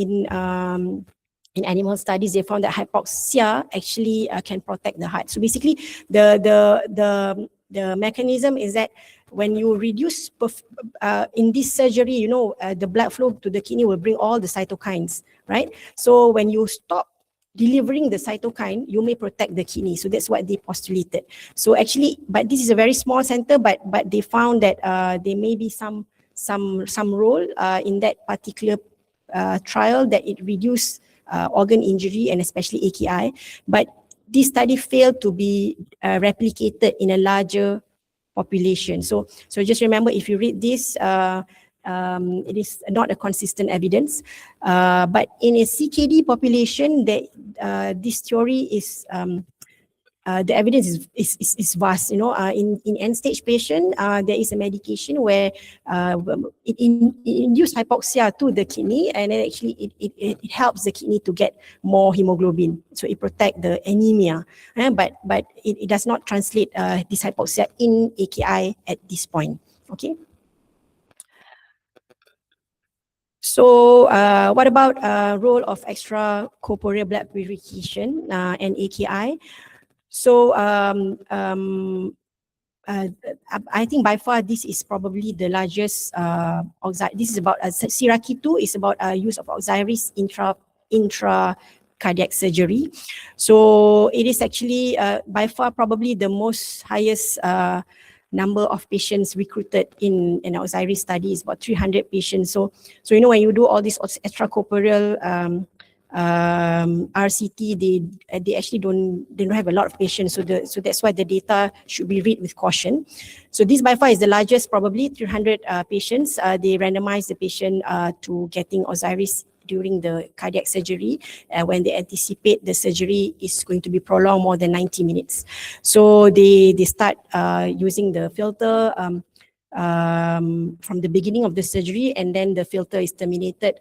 animal studies, they found that hypoxia actually can protect the heart. So basically, the mechanism is that when you reduce in this surgery, you know, the blood flow to the kidney will bring all the cytokines, right? So when you stop delivering the cytokine, you may protect the kidney. So that's what they postulated. So actually, but this is a very small center, but they found that there may be some role in that particular trial, that it reduced organ injury and especially AKI, but this study failed to be replicated in a larger population. So just remember, if you read this, it is not a consistent evidence, but in a CKD population, this theory is the evidence is vast. You know, in end stage patient, there is a medication where it induces hypoxia to the kidney, and then actually it helps the kidney to get more hemoglobin, so it protects the anemia. But it does not translate this hypoxia in AKI at this point. Okay. So what about role of extracorporeal blood purification and AKI? So I think by far this is probably the largest this is about Siraki 2 is about use of auxiliaries intra cardiac surgery. So it is actually by far probably the most highest number of patients recruited in an auxiliary study is about 300 patients. So you know, when you do all this extracorporeal RCT, they actually don't have a lot of patients, so that's why the data should be read with caution. So this by far is the largest, probably 300 patients. They randomize the patient to getting auxiliaries during the cardiac surgery when they anticipate the surgery is going to be prolonged more than 90 minutes. So they start using the filter from the beginning of the surgery, and then the filter is terminated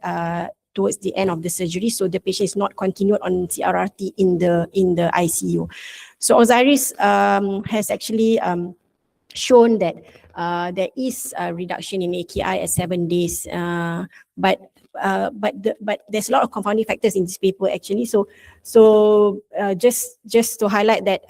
towards the end of the surgery, so the patient is not continued on CRRT in the ICU. So auxiliaries has actually shown that there is a reduction in AKI at 7 days, but there's a lot of confounding factors in this paper actually. So just to highlight that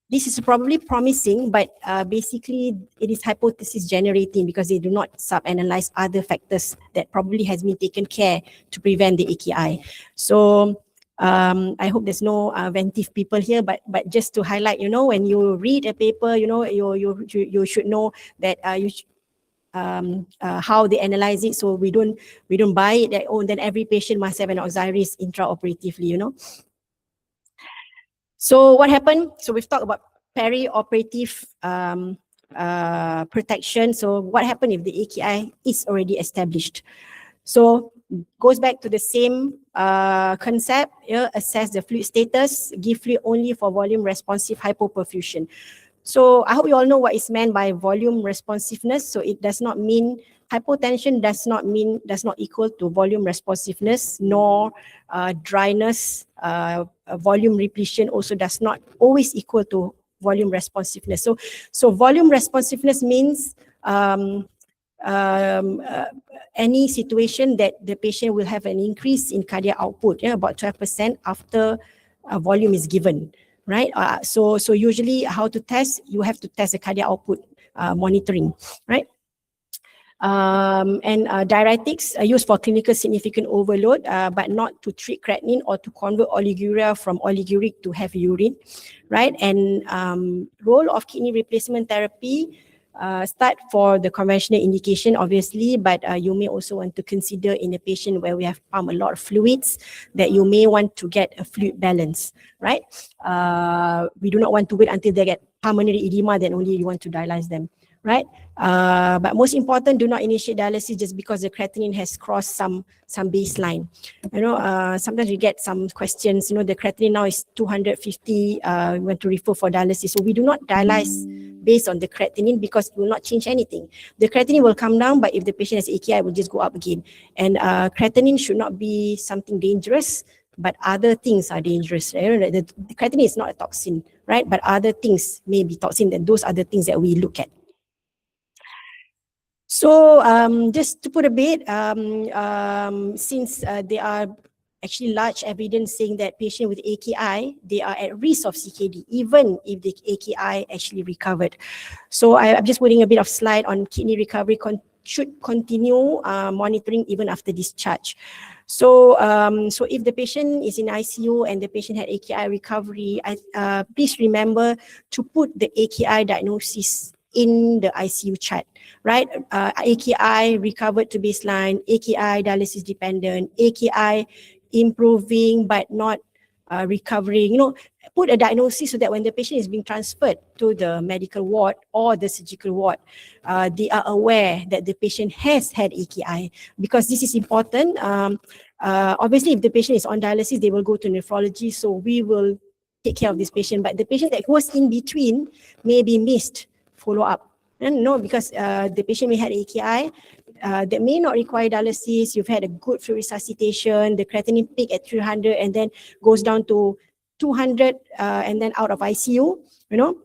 this is probably promising, but basically it is hypothesis generating because they do not sub-analyze other factors that probably has been taken care to prevent the AKI. So I hope there's no ventive people here, but just to highlight, you know, when you read a paper, you know, you should know that how they analyze it, so we don't buy it that then every patient must have an auxiliaries intraoperatively, you know. So what happened? So we've talked about perioperative protection. So what happened if the AKI is already established? So goes back to the same concept. Assess the fluid status, give fluid only for volume responsive hypoperfusion. So I hope you all know what is meant by volume responsiveness. So it does not mean hypotension, does not equal to volume responsiveness, nor dryness. Volume repletion also does not always equal to volume responsiveness. So volume responsiveness means any situation that the patient will have an increase in cardiac output, about 12% after volume is given. right? So usually how to test, you have to test the cardiac output monitoring, right? And diuretics are used for clinical significant overload, but not to treat creatinine or to convert oliguria from oliguric to heavy urine, right? And role of kidney replacement therapy, start for the conventional indication, obviously, but you may also want to consider in a patient where we have pumped a lot of fluids that you may want to get a fluid balance, right? We do not want to wait until they get pulmonary edema, then only you want to dialyze them, right? But most important, do not initiate dialysis just because the creatinine has crossed some baseline. You know, sometimes we get some questions, you know, the creatinine now is 250, we want to refer for dialysis. So we do not dialyze based on the creatinine because it will not change anything. The creatinine will come down, but if the patient has AKI, it will just go up again. And creatinine should not be something dangerous, but other things are dangerous. You know, the creatinine is not a toxin, right? But other things may be toxin, and those are the things that we look at. So just to put a bit, since there are actually large evidence saying that patients with AKI, they are at risk of CKD, even if the AKI actually recovered. So I'm just putting a bit of slide on kidney recovery should continue monitoring even after discharge. So, so if the patient is in ICU and the patient had AKI recovery, please remember to put the AKI diagnosis in the ICU chart, right? AKI recovered to baseline, AKI dialysis dependent, AKI improving but not recovering. You know, put a diagnosis so that when the patient is being transferred to the medical ward or the surgical ward, they are aware that the patient has had AKI, because this is important. Obviously, if the patient is on dialysis, they will go to nephrology, so we will take care of this patient. But the patient that was in between may be missed follow up. And no, because the patient may have AKI that may not require dialysis. You've had a good fluid resuscitation, the creatinine peak at 300 and then goes down to 200 and then out of ICU. You know,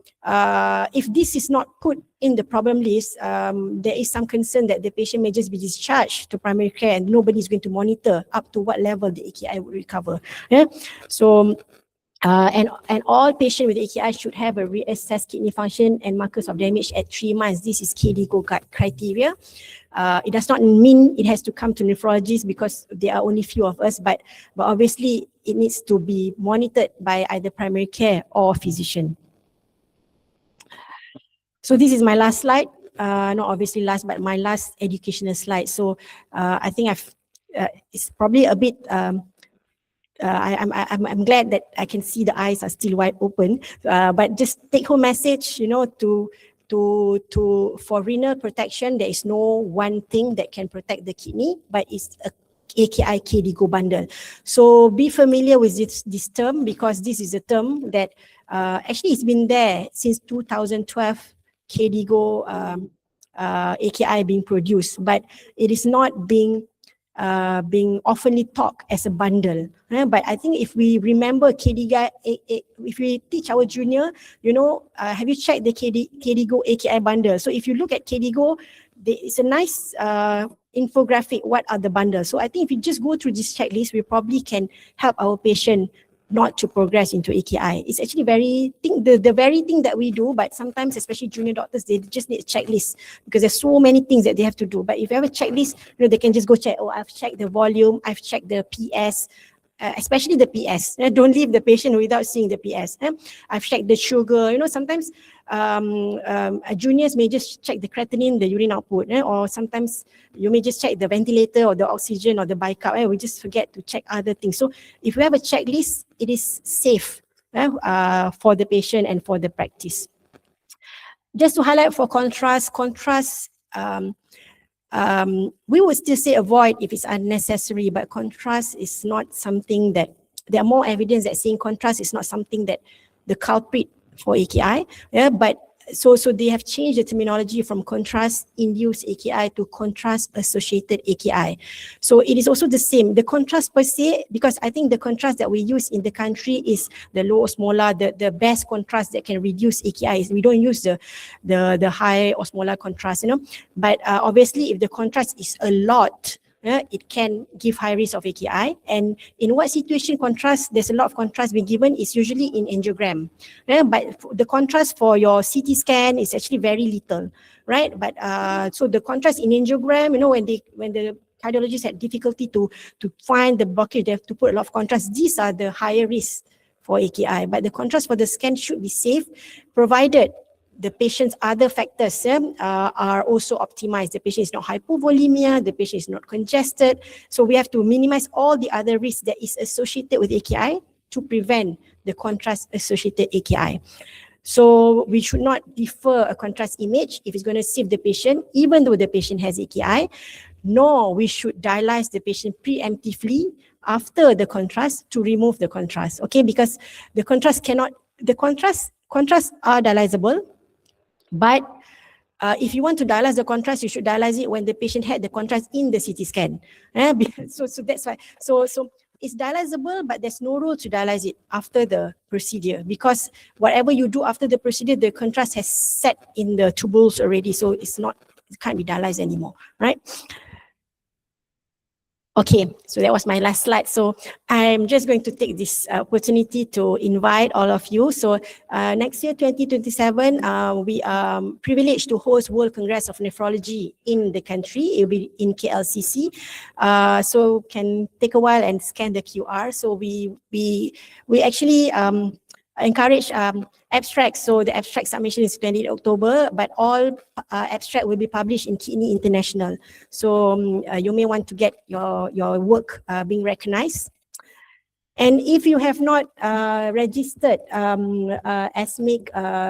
if this is not put in the problem list, there is some concern that the patient may just be discharged to primary care and nobody is going to monitor up to what level the AKI will recover. Yeah, so. And all patients with AKI should have a reassessed kidney function and markers of damage at 3 months. This is KDIGO criteria. It does not mean it has to come to nephrologists because there are only few of us, but obviously it needs to be monitored by either primary care or physician. So this is my last slide. Not obviously last, but my last educational slide. So I think it's probably a bit. I'm glad that I can see the eyes are still wide open, but just take home message, you know, for renal protection, there is no one thing that can protect the kidney, but it's a AKI KDIGO bundle. So be familiar with this term, because this is a term that actually it's been there since 2012, KDIGO AKI being produced, but it is not being oftenly talked as a bundle. But I think if we remember KDIGO, if we teach our junior, you know, have you checked the KDIGO AKI bundle? So if you look at KDIGO, it's a nice infographic, what are the bundles. So I think if you just go through this checklist, we probably can help our patient not to progress into AKI. It's actually the very thing that we do, but sometimes, especially junior doctors, they just need a checklist because there's so many things that they have to do. But if you have a checklist, you know, they can just go check, oh, I've checked the volume, I've checked the PS, especially the PS. Don't leave the patient without seeing the PS. I've checked the sugar. You know, sometimes juniors may just check the creatinine, the urine output, or sometimes you may just check the ventilator or the oxygen or the bicarb. We just forget to check other things. So if you have a checklist, it is safe for the patient and for the practice. Just to highlight for contrast, we would still say avoid if it's unnecessary, but contrast is not something that, there are more evidence that saying contrast is not something that the culprit for AKI, but so they have changed the terminology from contrast-induced AKI to contrast-associated AKI. So it is also the same. The contrast per se, because I think the contrast that we use in the country is the low osmolar, the best contrast that can reduce AKI. We don't use the high osmolar contrast, you know. But obviously, if the contrast is a lot, it can give high risk of AKI. And in what situation contrast, there's a lot of contrast being given, is usually in angiogram. But the contrast for your CT scan is actually very little, right? But so the contrast in angiogram, when the cardiologists had difficulty to find the blockage, they have to put a lot of contrast. These are the higher risks for AKI. But the contrast for the scan should be safe, provided the patient's other factors are also optimized. The patient is not hypovolemia, the patient is not congested. So we have to minimize all the other risks that is associated with AKI to prevent the contrast-associated AKI. So we should not defer a contrast image if it's going to save the patient, even though the patient has AKI, nor we should dialyze the patient preemptively after the contrast to remove the contrast, okay? Because the contrasts are dialyzable, but if you want to dialyze the contrast, you should dialyze it when the patient had the contrast in the CT scan. So that's why. So it's dialyzable, but there's no rule to dialyze it after the procedure, because whatever you do after the procedure, the contrast has set in the tubules already, so it can't be dialyzed anymore, right? Okay, so that was my last slide. So I'm just going to take this opportunity to invite all of you. So next year, 2027, we are privileged to host World Congress of Nephrology in the country. It will be in KLCC. So can take a while and scan the QR. So we actually encourage abstracts. So the abstract submission is 20 October, but all abstract will be published in Kidney International. So you may want to get your work being recognized. And if you have not registered ASMIC,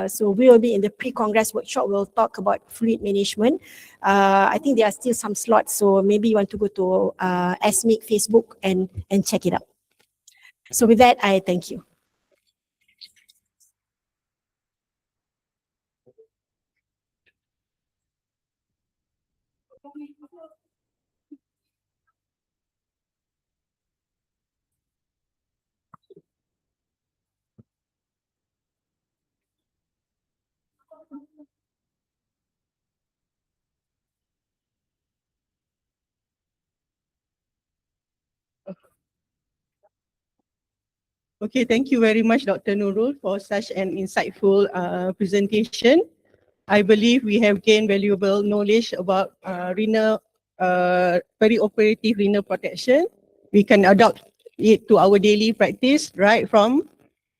so we will be in the pre-congress workshop. We'll talk about fluid management. I think there are still some slots, so maybe you want to go to ASMIC Facebook and check it out. So with that, I thank you. Okay, thank you very much, Dr. Nurul, for such an insightful presentation. I believe we have gained valuable knowledge about renal, perioperative renal protection. We can adopt it to our daily practice, right from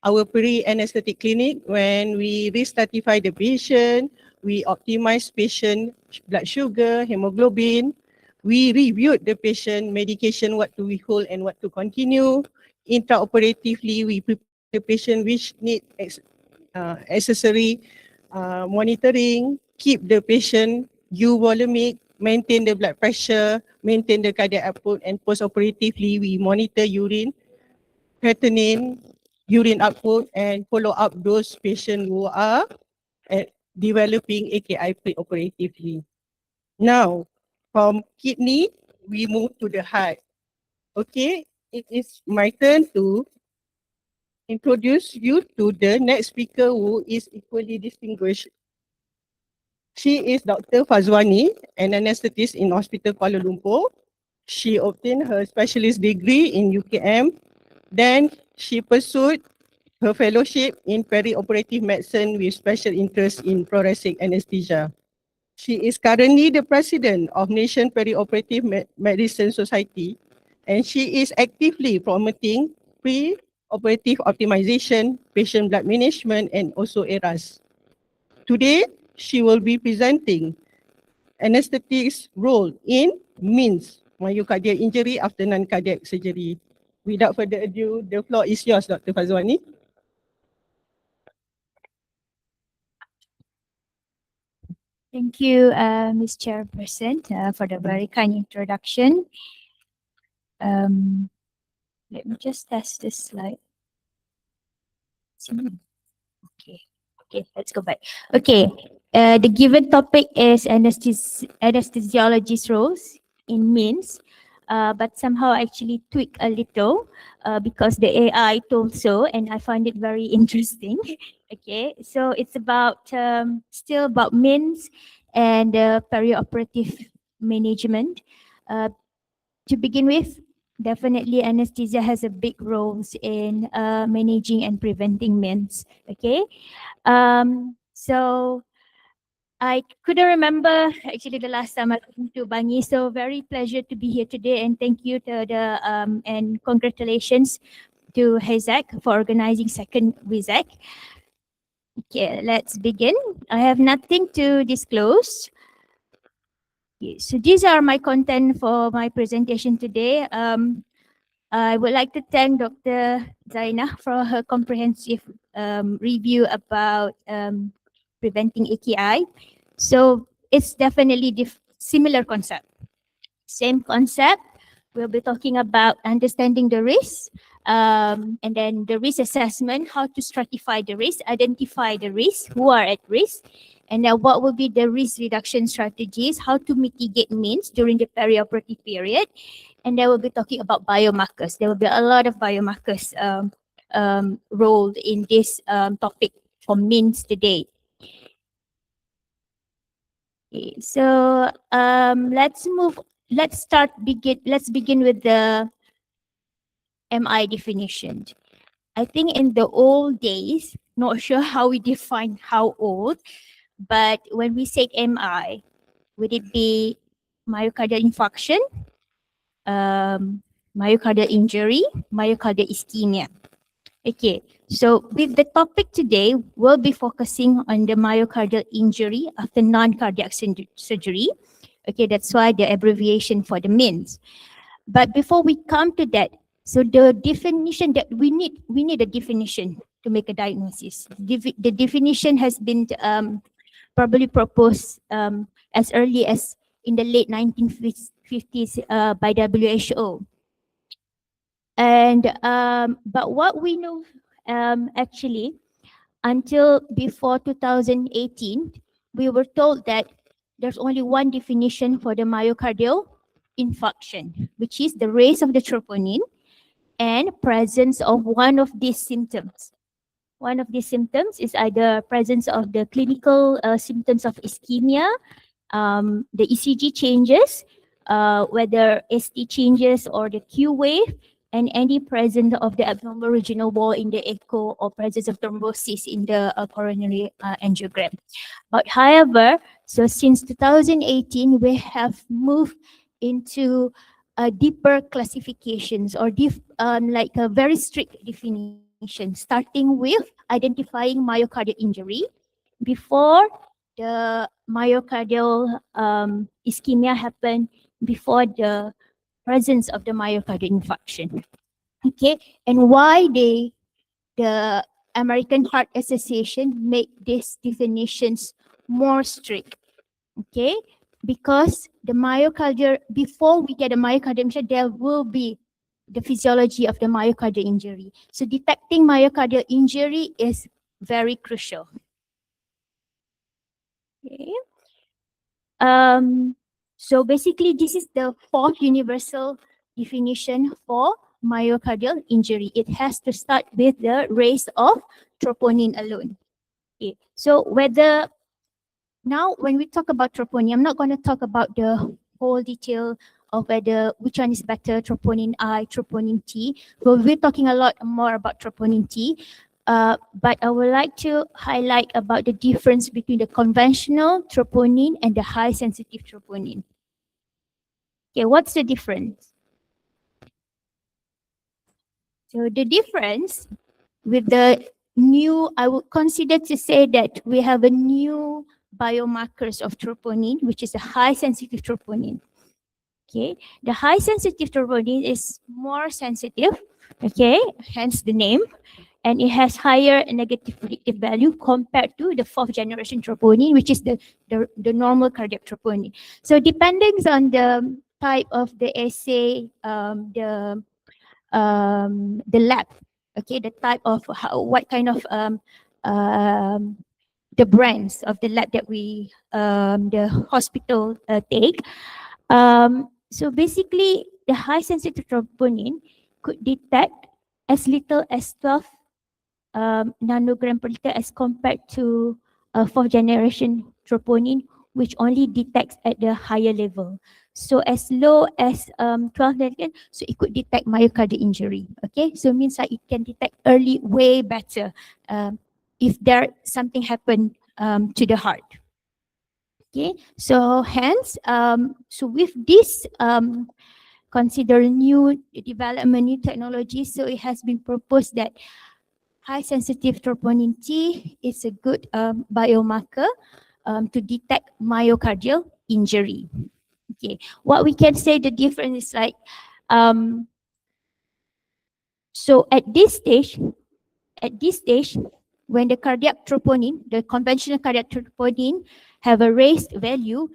our pre-anesthetic clinic. When we re-stratify the patient, we optimize patient blood sugar, hemoglobin. We reviewed the patient medication, what to withhold and what to continue. Intraoperatively, we prepare the patient which need accessory monitoring, keep the patient euvolemic, maintain the blood pressure, maintain the cardiac output, and post-operatively, we monitor urine, creatinine, urine output, and follow up those patients who are developing AKI pre-operatively. Now, from kidney, we move to the heart. Okay, it is my turn to introduce you to the next speaker who is equally distinguished. She is Dr. Fazwani, an anesthetist in Hospital Kuala Lumpur. She obtained her specialist degree in UKM. Then she pursued her fellowship in perioperative medicine with special interest in thoracic anesthesia. She is currently the president of Nation Perioperative Medicine Society, and she is actively promoting pre-operative optimization, patient blood management, and also ERAS. Today, she will be presenting anesthetics role in MINS, myocardial injury after non-cardiac surgery. Without further ado, the floor is yours, Dr. Fazwani. Thank you, Ms. Chairperson, for the very kind introduction. Let me just test this slide. Okay, let's go back. Okay, the given topic is anesthesiologist roles in MINS, but somehow I actually tweak a little because the AI told so, and I find it very interesting. Okay, so it's about still about MINS and perioperative management. to begin with, definitely anesthesia has a big roles in managing and preventing MINS. Okay, so I couldn't remember actually the last time I came to Bangi, so very pleasure to be here today, and thank you to the and congratulations to WSAC for organizing second WSAC. Okay, let's begin. I have nothing to disclose. Okay, so these are my content for my presentation today. I would like to thank Dr. Zaina for her comprehensive review about preventing AKI. So it's definitely similar concept. Same concept. We'll be talking about understanding the risk, and then the risk assessment, how to stratify the risk, identify the risk, who are at risk, and then what will be the risk reduction strategies, how to mitigate means during the perioperative period, and then we'll be talking about biomarkers. There will be a lot of biomarkers rolled in this topic for means today. Okay, so let's begin with the MI definition. I think in the old days, not sure how we define how old, but when we say MI, would it be myocardial infarction, myocardial injury, myocardial ischemia? Okay, so with the topic today, we'll be focusing on the myocardial injury after non-cardiac surgery. Okay, that's why the abbreviation for the MINS. But before we come to that, so the definition that we need a definition to make a diagnosis. The definition has been probably proposed as early as in the late 1950s by WHO. And but what we know actually until before 2018, we were told that there's only one definition for the myocardial infarction, which is the raise of the troponin and presence of one of these symptoms. One of these symptoms is either presence of the clinical symptoms of ischemia, the ECG changes, whether ST changes or the Q wave, and any presence of the abnormal regional wall in the echo or presence of thrombosis in the coronary angiogram. But however, so since 2018, we have moved into deeper classifications or like a very strict definition, starting with identifying myocardial injury before the myocardial ischemia happened, before the presence of the myocardial infarction. Okay, and why the American Heart Association make these definitions more strict? Okay, because the myocardial, before we get a myocardial injury, there will be the physiology of the myocardial injury. So detecting myocardial injury is very crucial. Okay. So basically, this is the fourth universal definition for myocardial injury. It has to start with the raise of troponin alone. Okay. So whether now when we talk about troponin, I'm not going to talk about the whole detail of whether which one is better, troponin I, troponin T. But we're talking a lot more about troponin T. But I would like to highlight about the difference between the conventional troponin and the high sensitive troponin. Okay, what's the difference? So the difference with the new, I would consider to say that we have a new biomarkers of troponin, which is a high sensitive troponin. Okay, the high sensitive troponin is more sensitive, okay, hence the name, and it has higher negative predictive value compared to the fourth generation troponin, which is the normal cardiac troponin. So depending on the type of the assay, the lab, okay, the type of what kind of the brands of the lab that we the hospital take. So basically, the high sensitive troponin could detect as little as 12 nanogram per liter as compared to fourth generation troponin, which only detects at the higher level. So as low as 12 million, so it could detect myocardial injury. Okay, so it means that it can detect early way better if there something happened to the heart. Okay, so hence, so with this consider new development, new technology, so it has been proposed that high sensitive troponin T is a good biomarker to detect myocardial injury. Okay, what we can say the difference is like, so at this stage, when the cardiac troponin, the conventional cardiac troponin have a raised value,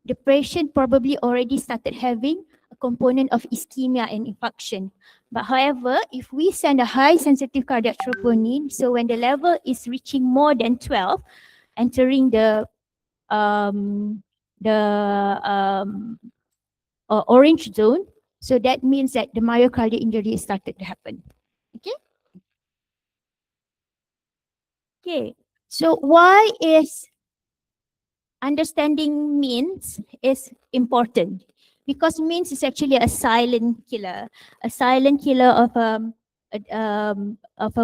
the patient probably already started having a component of ischemia and infarction. But however, if we send a high sensitive cardiac troponin, so when the level is reaching more than 12, entering the orange zone, so that means that the myocardial injury is started to happen. Okay? Okay. So why is understanding means is important? Because means is actually a silent killer of a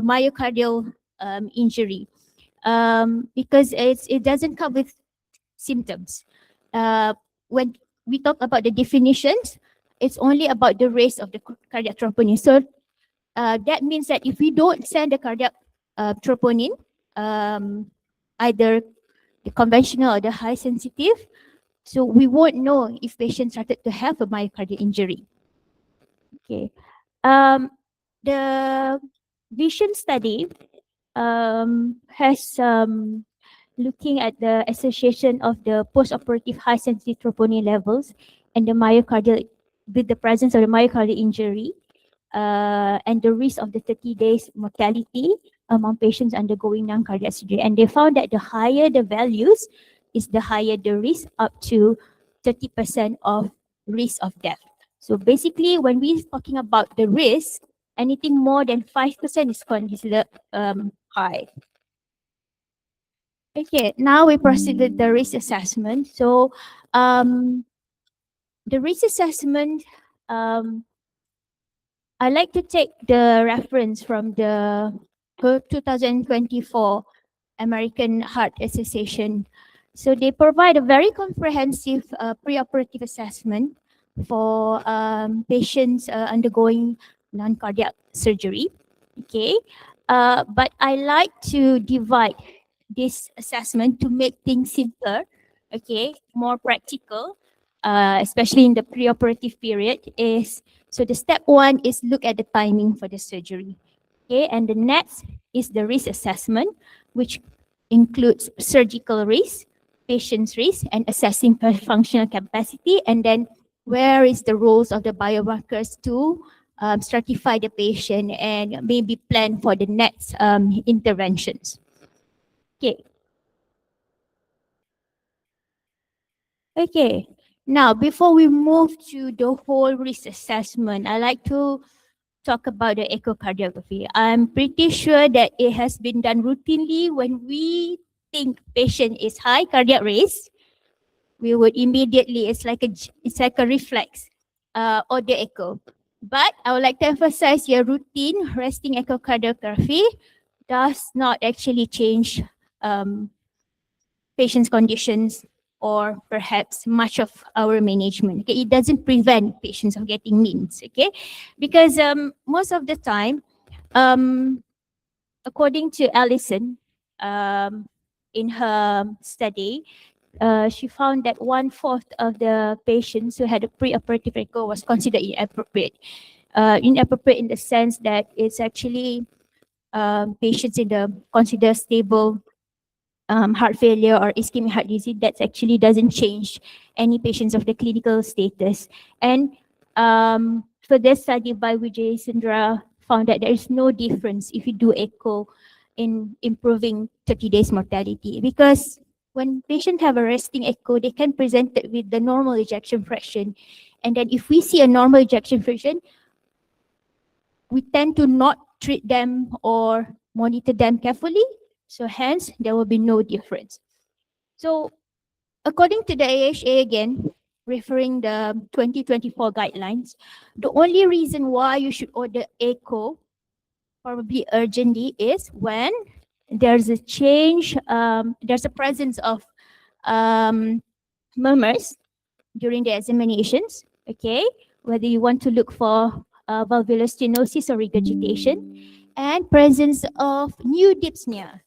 myocardial injury. Because it doesn't come with symptoms. When we talk about the definitions, it's only about the raise of the cardiac troponin. So that means that if we don't send the cardiac troponin, either the conventional or the high sensitive, so we won't know if patient started to have a myocardial injury. Okay. The vision study has looking at the association of the post-operative high sensitive troponin levels and the myocardial, with the presence of the myocardial injury and the risk of the 30 days mortality among patients undergoing non-cardiac surgery. And they found that the higher the values is the higher the risk, up to 30% of risk of death. So basically, when we're talking about the risk, anything more than 5% is considered high. Okay, now we proceed with the risk assessment. So the risk assessment, I like to take the reference from the 2024 American Heart Association. So they provide a very comprehensive preoperative assessment for patients undergoing non-cardiac surgery. Okay, but I like to divide this assessment to make things simpler, okay, more practical, especially in the preoperative period. Is so the step one is look at the timing for the surgery, okay, and the next is the risk assessment, which includes surgical risk, patient's risk, and assessing functional capacity, and then where is the roles of the biomarkers to stratify the patient and maybe plan for the next interventions. Okay. Okay. Now, before we move to the whole risk assessment, I like to talk about the echocardiography. I'm pretty sure that it has been done routinely. When we think patient is high cardiac risk, we would immediately, it's like a reflex, or the echo. But I would like to emphasize your routine resting echocardiography does not actually change patient's conditions or perhaps much of our management. Okay, it doesn't prevent patients of getting means. Okay, because most of the time, according to Allison, in her study, she found that 1/4 of the patients who had a preoperative echo was considered inappropriate. Inappropriate in the sense that it's actually patients in the considered stable heart failure or ischemic heart disease that actually doesn't change any patients of the clinical status. And for this study by Vijay Sundra found that there is no difference if you do echo in improving 30 days mortality, because when patients have a resting echo, they can present it with the normal ejection fraction. And then if we see a normal ejection fraction, we tend to not treat them or monitor them carefully. So hence, there will be no difference. So according to the AHA again, referring the 2024 guidelines, the only reason why you should order echo probably urgently is when there's a change, there's a presence of murmurs during the examinations, okay? Whether you want to look for valvular stenosis or regurgitation, and presence of new dyspnea,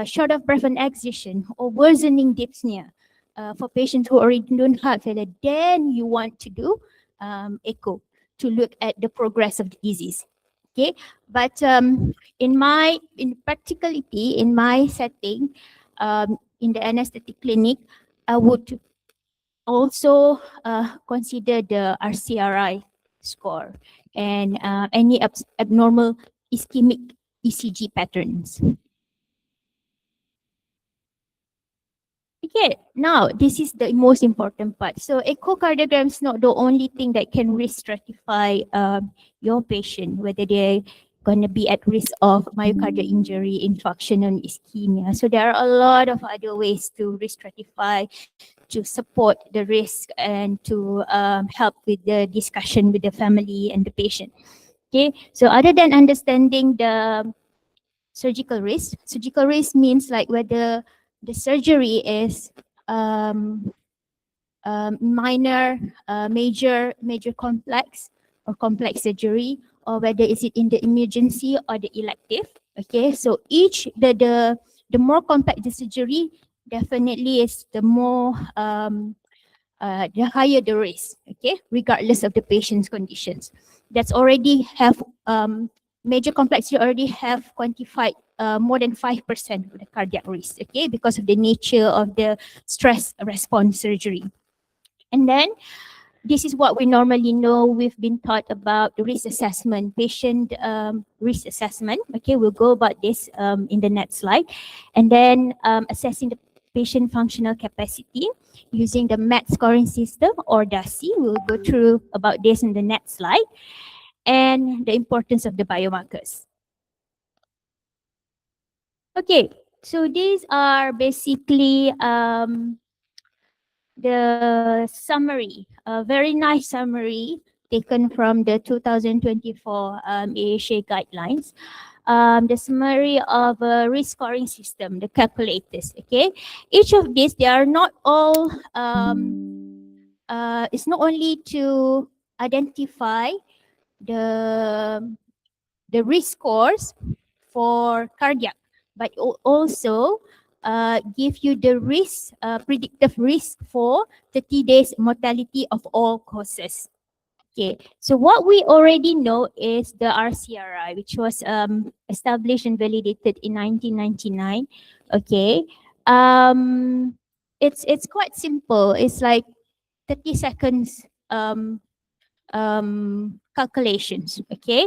short of breath and exertion, or worsening dyspnea for patients who already don't heart failure, then you want to do echo to look at the progress of the disease. Okay, but in practicality, in my setting, in the anesthetic clinic, I would also consider the RCRI score and any abnormal ischemic ECG patterns. Okay, now this is the most important part. So echocardiogram is not the only thing that can risk stratify your patient, whether they're going to be at risk of myocardial injury, infarction, and ischemia. So there are a lot of other ways to risk stratify, to support the risk, and to help with the discussion with the family and the patient. Okay, so other than understanding the surgical risk means like whether the surgery is minor, major complex, or complex surgery, or whether is it in the emergency or the elective. Okay, so each the more complex the surgery, definitely is the more the higher the risk. Okay, regardless of the patient's conditions. That's already have major complexity already have quantified more than 5% of the cardiac risk. Okay, because of the nature of the stress response surgery. And then this is what we normally know. We've been taught about the risk assessment, patient risk assessment. Okay, we'll go about this in the next slide. And then assessing the patient functional capacity using the MAT scoring system or DASI. We'll go through about this in the next slide. And the importance of the biomarkers. Okay, so these are basically the summary, a very nice summary taken from the 2024 AHA guidelines. The summary of a risk scoring system, the calculators. Okay, each of these, they are not all. It's not only to identify the risk scores for cardiac, but also give you the risk, predictive risk for 30 days mortality of all causes. Okay, so what we already know is the RCRI, which was established and validated in 1999. Okay, it's quite simple. It's like 30 seconds calculations. Okay,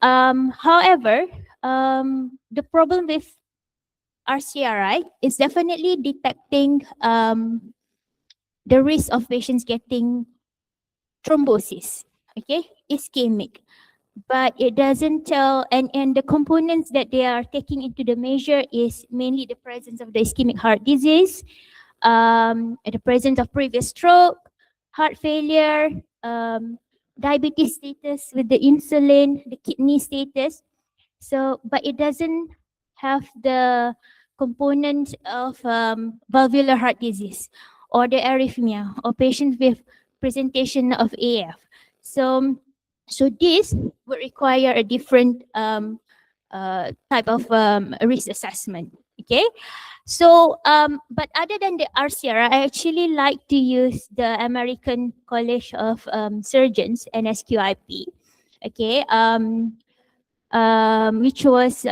however, the problem with RCRI is definitely detecting the risk of patients getting thrombosis, okay, ischemic, but it doesn't tell, and the components that they are taking into the measure is mainly the presence of the ischemic heart disease, the presence of previous stroke, heart failure, diabetes status with the insulin, the kidney status. So, but it doesn't have the component of valvular heart disease or the arrhythmia or patients with presentation of AF. So this would require a different type of risk assessment. Okay, so but other than the RCR, I actually like to use the American College of Surgeons, NSQIP. Okay, which was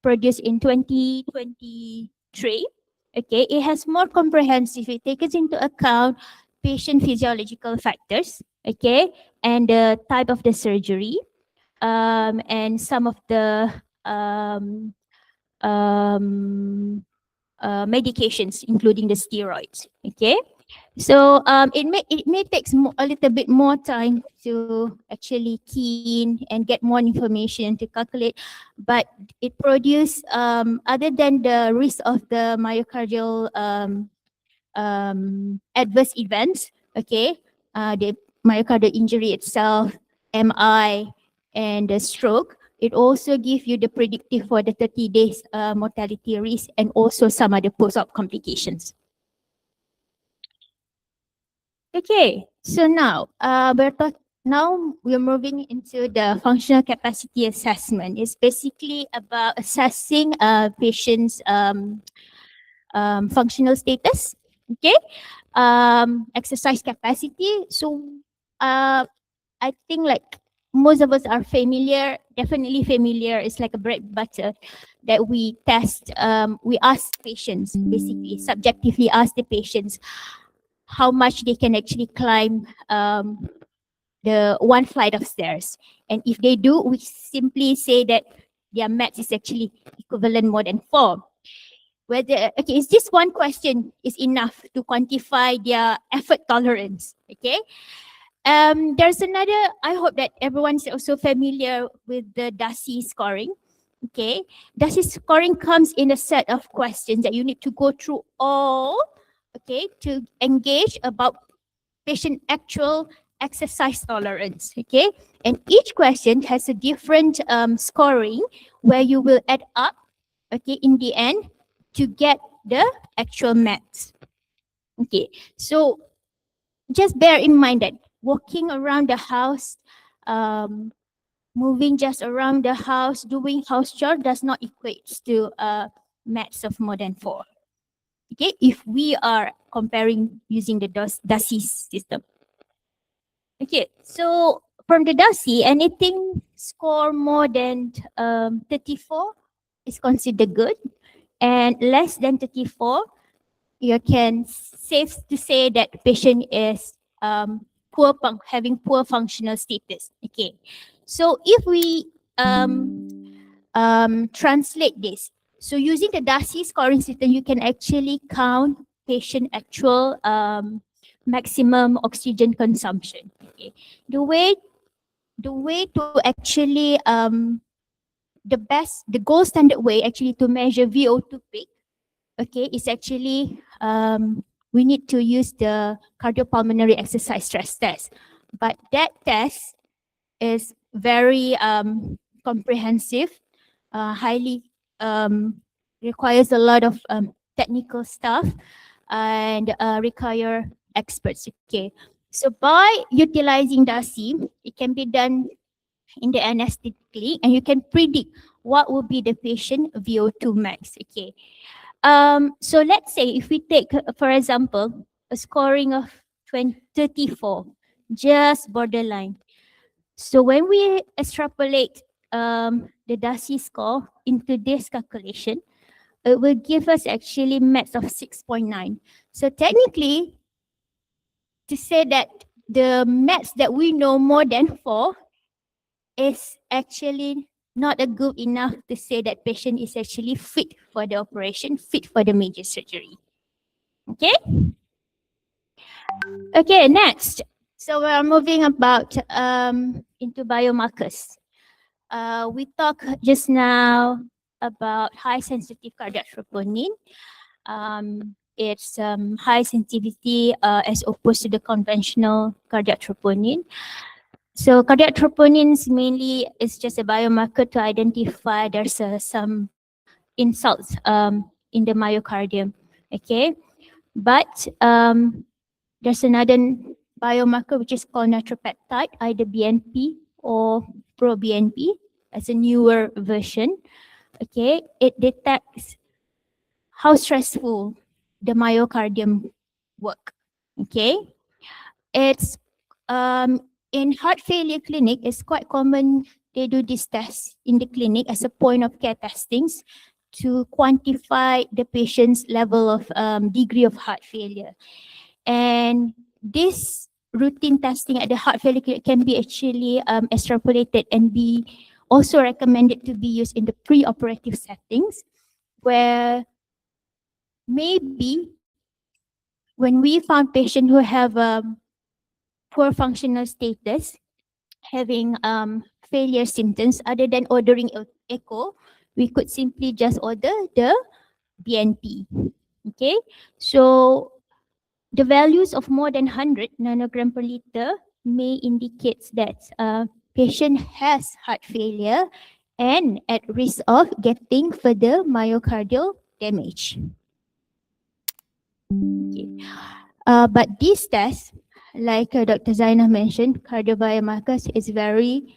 produced in 2023. Okay, it has more comprehensive. It takes into account patient physiological factors, okay, and the type of the surgery, and some of the medications, including the steroids. Okay, so it may take a little bit more time to actually key in and get more information to calculate, but it produces other than the risk of the myocardial adverse events, okay, the myocardial injury itself, MI, and the stroke. It also gives you the predictive for the 30 days mortality risk and also some other post-op complications. Okay, so now we're moving into the functional capacity assessment. It's basically about assessing patients' functional status. Okay, exercise capacity. So I think like most of us are familiar, definitely familiar. It's like a bread and butter that we test. We ask patients, basically subjectively ask the patients how much they can actually climb the one flight of stairs. And if they do, we simply say that their maths is actually equivalent more than 4. Whether, okay, is this one question is enough to quantify their effort tolerance? Okay. There's another, I hope that everyone's also familiar with the DASI scoring. Okay. DASI scoring comes in a set of questions that you need to go through all, okay, to engage about patient actual exercise tolerance. Okay. And each question has a different scoring where you will add up, okay, in the end to get the actual maths. Okay. So just bear in mind that walking around the house, moving just around the house, doing house chores does not equate to maths of more than 4. Okay, if we are comparing using the DASI system. Okay, so from the DASI, anything score more than 34 is considered good, and less than 34, you can safe to say that the patient is having poor functional status. Okay, so if we translate this, so using the DASI scoring system, you can actually count patient actual maximum oxygen consumption. Okay, the way to actually the gold standard way actually to measure VO2 peak, okay, is actually we need to use the cardiopulmonary exercise stress test. But that test is very comprehensive, highly requires a lot of technical stuff and require experts. Okay, so by utilizing DASI, it can be done in the anesthetic clinic and you can predict what will be the patient VO2 max. Okay. So let's say if we take, for example, a scoring of 34, just borderline. So when we extrapolate the DASI score into this calculation, it will give us actually maths of 6.9. So technically, to say that the maths that we know more than 4 is actually not a good enough to say that patient is actually fit for the operation, fit for the major surgery. Okay? Okay, next. So we're moving about into biomarkers. We talked just now about high sensitive cardiac troponin. It's high sensitivity as opposed to the conventional cardiac troponin. So cardiac troponins mainly is just a biomarker to identify there's some insults in the myocardium. Okay, but there's another biomarker which is called nitropeptide, either BNP or proBNP as a newer version. Okay, it detects how stressful the myocardium work. Okay, it's in heart failure clinic, it's quite common they do this test in the clinic as a point of care testings to quantify the patient's level of degree of heart failure. And this routine testing at the heart failure clinic can be actually extrapolated and be also recommended to be used in the pre-operative settings, where maybe when we found patients who have poor functional status, having failure symptoms, other than ordering echo, we could simply just order the BNP. Okay, so The values of more than 100 nanogram per liter may indicate that patient has heart failure and at risk of getting further myocardial damage. Okay. But these tests, like Dr. Zainah mentioned, cardiobiomarkers is very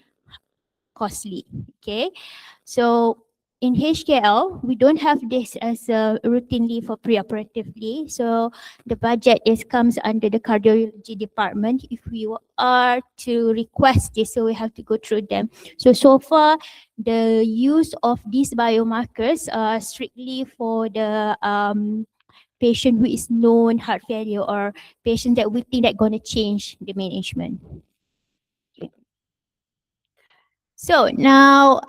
costly. Okay, so in HKL, we don't have this as a routinely for preoperatively. So the budget comes under the cardiology department. If we are to request this, so we have to go through them. So far, the use of these biomarkers are strictly for the patient who is known heart failure or patient that we think that going to change the management. Okay. So now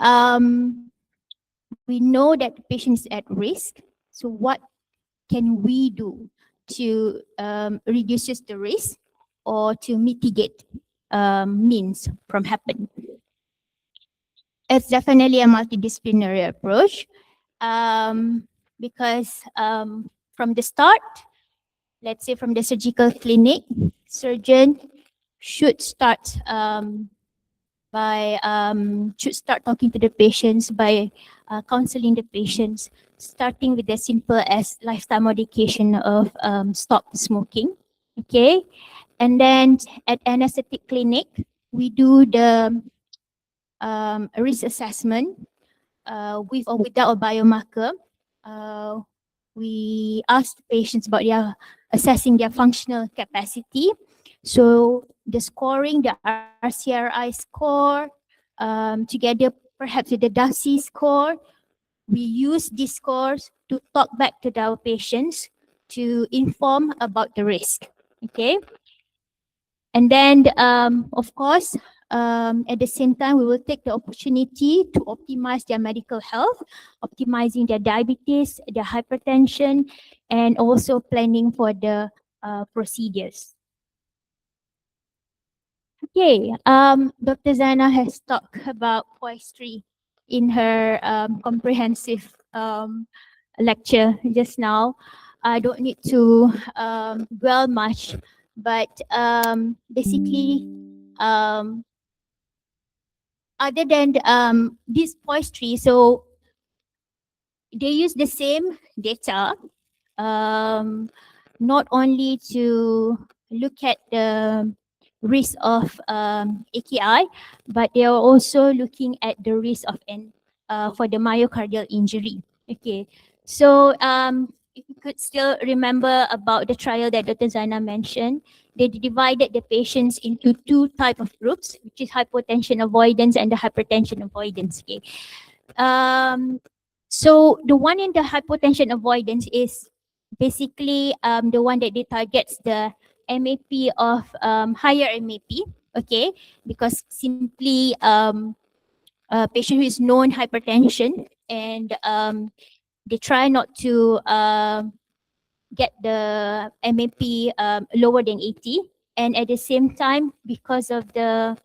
we know that the patient is at risk. So what can we do to reduce the risk or to mitigate means from happening? It's definitely a multidisciplinary approach because from the start, let's say from the surgical clinic, surgeon should start should start talking to the patients by counseling the patients, starting with as simple as lifestyle modification of stop smoking. Okay, and then at anesthetic clinic, we do the risk assessment with or without a biomarker. We ask the patients about their assessing their functional capacity. So the scoring, the RCRI score, together perhaps with the DASI score, we use these scores to talk back to our patients to inform about the risk. Okay. And then, of course, at the same time, we will take the opportunity to optimize their medical health, optimizing their diabetes, their hypertension, and also planning for the procedures. Okay, Dr. Zainah has talked about poetry in her comprehensive lecture just now. I don't need to dwell much, but basically, other than this poetry, so they use the same data, not only to look at the risk of AKI, but they are also looking at the risk of for the myocardial injury. Okay, so if you could still remember about the trial that Dr. Zainah mentioned, they divided the patients into two type of groups, which is hypotension avoidance and the hypertension avoidance. Okay, so the one in the hypotension avoidance is basically the one that they targets the MAP of higher MAP, okay, because simply a patient who is known hypertension and they try not to get the MAP lower than 80, and at the same time because of the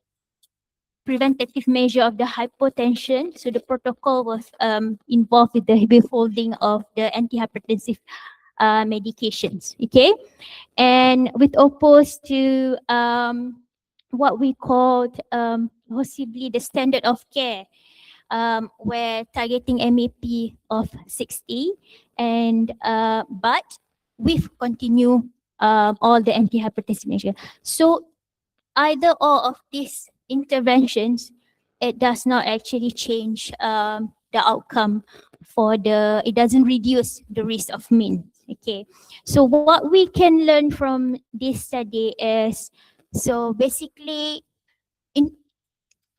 preventative measure of the hypotension, so the protocol was involved with the withholding of the antihypertensive medications, okay, and with opposed to what we called possibly the standard of care, where targeting MAP of 60 and but with continue all the antihypertensive measure. So either or of these interventions, it does not actually change the outcome for the, it doesn't reduce the risk of MIN. Okay, so what we can learn from this study is, so basically in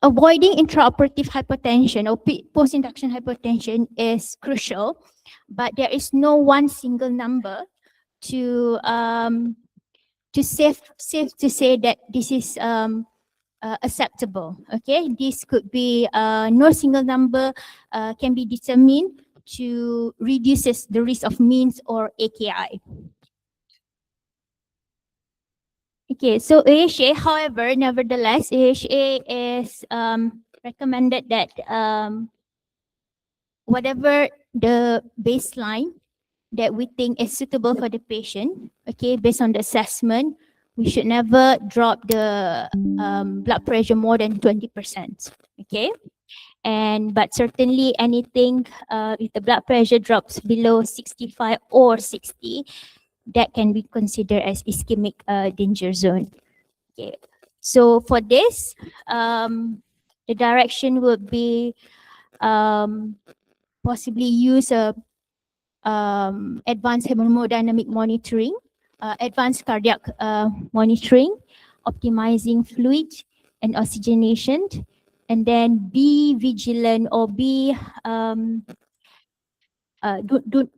avoiding intraoperative hypertension or post-induction hypertension is crucial, but there is no one single number to safe to say that this is acceptable. Okay, this could be no single number can be determined to reduces the risk of MINS or AKI. Okay, so AHA, however, nevertheless, AHA is recommended that whatever the baseline, that we think is suitable for the patient, okay, based on the assessment, we should never drop the blood pressure more than 20%, okay? But certainly anything, if the blood pressure drops below 65 or 60, that can be considered as ischemic danger zone. Okay. So for this, the direction would be possibly use a advanced hemodynamic monitoring, advanced cardiac monitoring, optimizing fluid and oxygenation, and then be vigilant or be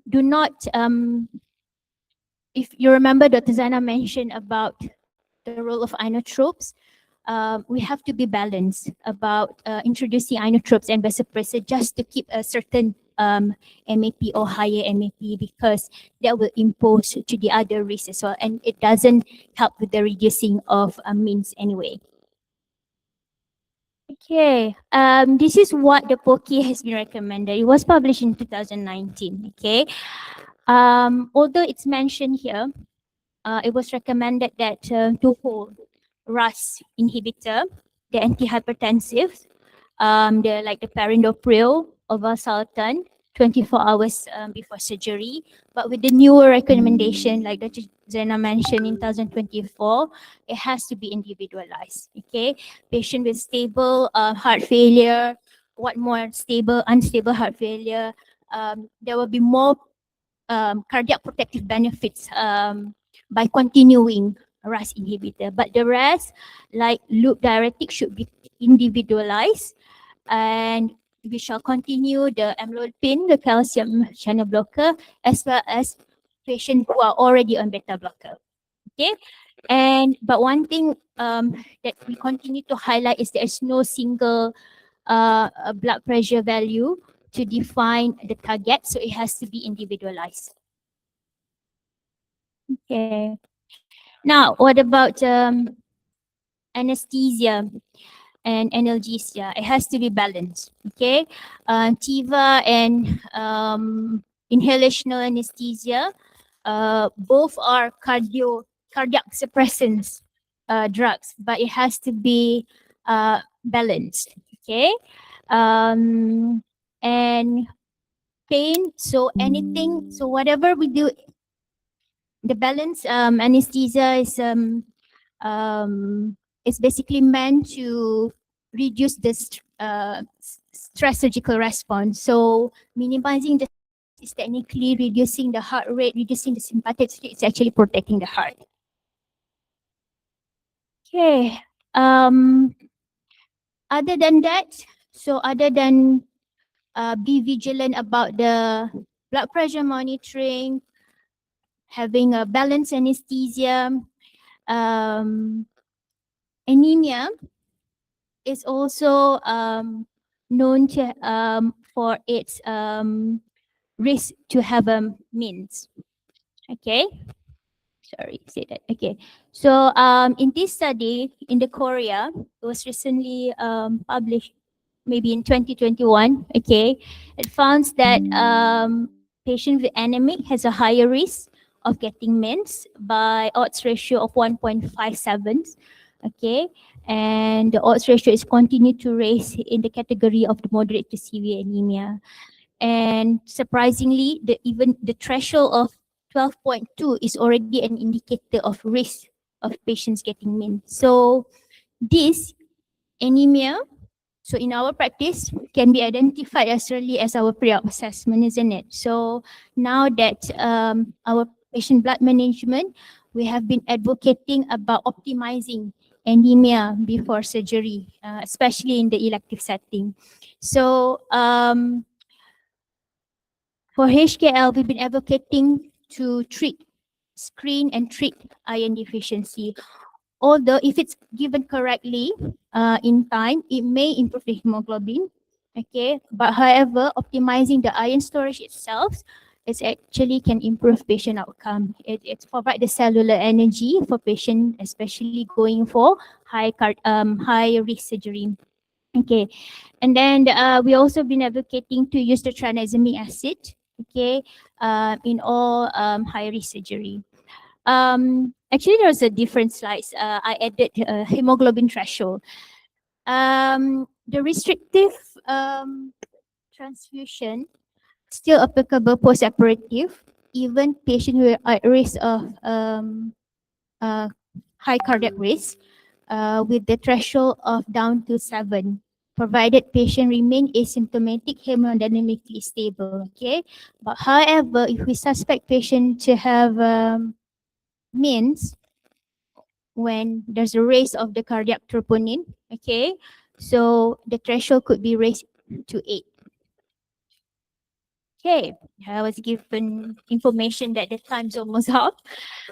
do not if you remember Dr. Zana mentioned about the role of inotropes, we have to be balanced about introducing inotropes and vasopressor just to keep a certain MAP or higher MAP, because that will impose to the other risks as well, and it doesn't help with the reducing of means anyway. Okay, this is what the POCI has been recommended. It was published in 2019. Okay, although it's mentioned here, it was recommended that to hold RAS inhibitor, the antihypertensive, the perindopril or valsartan, 24 hours before surgery. But with the newer recommendation, like Dr. Zena mentioned in 2024, it has to be individualized. Okay, patient with stable heart failure, what more stable, unstable heart failure, there will be more cardiac protective benefits by continuing RAS inhibitor. But the rest, like loop diuretic, should be individualized, and we shall continue the amlodipine, the calcium channel blocker, as well as patients who are already on beta blocker. Okay, but one thing that we continue to highlight is there is no single blood pressure value to define the target, so it has to be individualized. Okay. Now, what about anesthesia and analgesia? It has to be balanced. Okay. TIVA and inhalational anesthesia, both are cardiac suppressants drugs, but it has to be balanced. Okay. And pain. So anything. So whatever we do, the balance anesthesia is basically meant to reduce the stress surgical response. So minimizing the is technically reducing the heart rate, reducing the sympathetic state. It's actually protecting the heart. Okay. Other than that, so other than be vigilant about the blood pressure monitoring, having a balanced anesthesia, anemia is also known to for its risk to have means. Okay, sorry, say that. Okay, so in this study in the Korea, it was recently published, maybe in 2021. Okay, it found that patient with anemic has a higher risk of getting MENS by odds ratio of 1.57. Okay, and the odds ratio is continued to raise in the category of the moderate to severe anemia. And surprisingly, even the threshold of 12.2 is already an indicator of risk of patients getting MENS. So this anemia, so in our practice, can be identified as early as our pre-op assessment, isn't it? So now that our patient blood management, we have been advocating about optimizing anemia before surgery, especially in the elective setting. So for HKL, we've been advocating to screen and treat iron deficiency. Although if it's given correctly in time, it may improve the hemoglobin. Okay, but however, optimizing the iron storage itself, it actually can improve patient outcome. It provides the cellular energy for patient, especially going for high risk surgery. Okay, and then we also been advocating to use the tranexamic acid. okay, in all high-risk surgery. Actually, there's a different slides. I added hemoglobin threshold. The restrictive transfusion still applicable post-operative, even patient who are at risk of uh, high cardiac risk, with the threshold of down to 7, provided patient remain asymptomatic, hemodynamically stable. Okay, but however, if we suspect patient to have means when there's a raise of the cardiac troponin, okay, so the threshold could be raised to 8. Okay, I was given information that the time's almost up.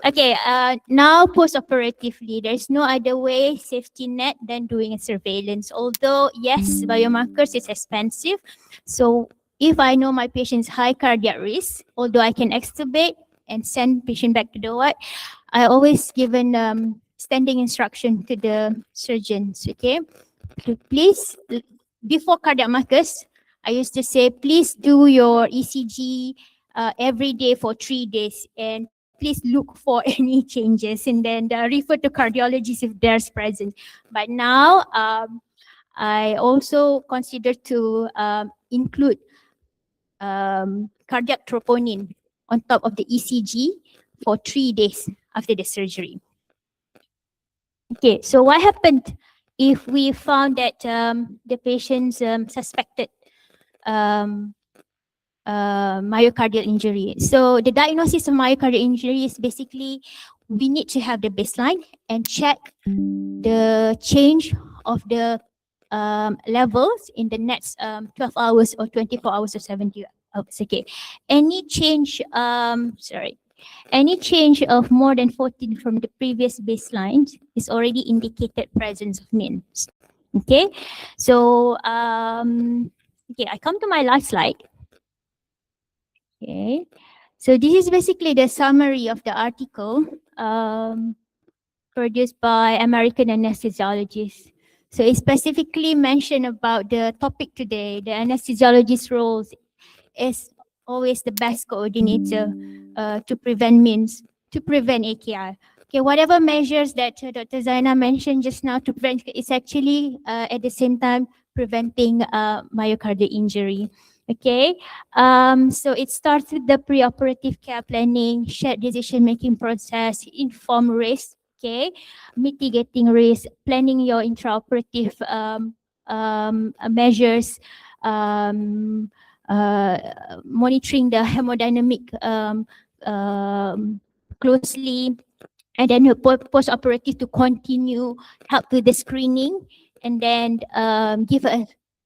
Okay, now post-operatively, there's no other way safety net than doing a surveillance. Although, yes, biomarkers is expensive. So if I know my patient's high cardiac risk, although I can extubate and send patient back to the ward, I always given standing instruction to the surgeons, okay? To please, before cardiac markers, I used to say, please do your ECG every day for 3 days, and please look for any changes, and then refer to cardiologists if there's present. But now, I also consider to include cardiac troponin on top of the ECG for 3 days after the surgery. Okay, so what happened if we found that the patient's suspected myocardial injury? So the diagnosis of myocardial injury is basically we need to have the baseline and check the change of the levels in the next 12 hours or 24 hours or 70 hours. Okay, any change any change of more than 14 from the previous baseline is already indicated presence of MINS. Okay, so okay, I come to my last slide. Okay, so this is basically the summary of the article produced by American anesthesiologists. So it specifically mentioned about the topic today, the anesthesiologist's roles is always the best coordinator to prevent MINS, to prevent AKI. Okay, whatever measures that Dr. Zaina mentioned just now to prevent, it's actually at the same time preventing myocardial injury. Okay, so it starts with the preoperative care planning, shared decision-making process, inform risk, okay, mitigating risk, planning your intraoperative measures, monitoring the hemodynamic closely, and then post-operative to continue help with the screening, and then give a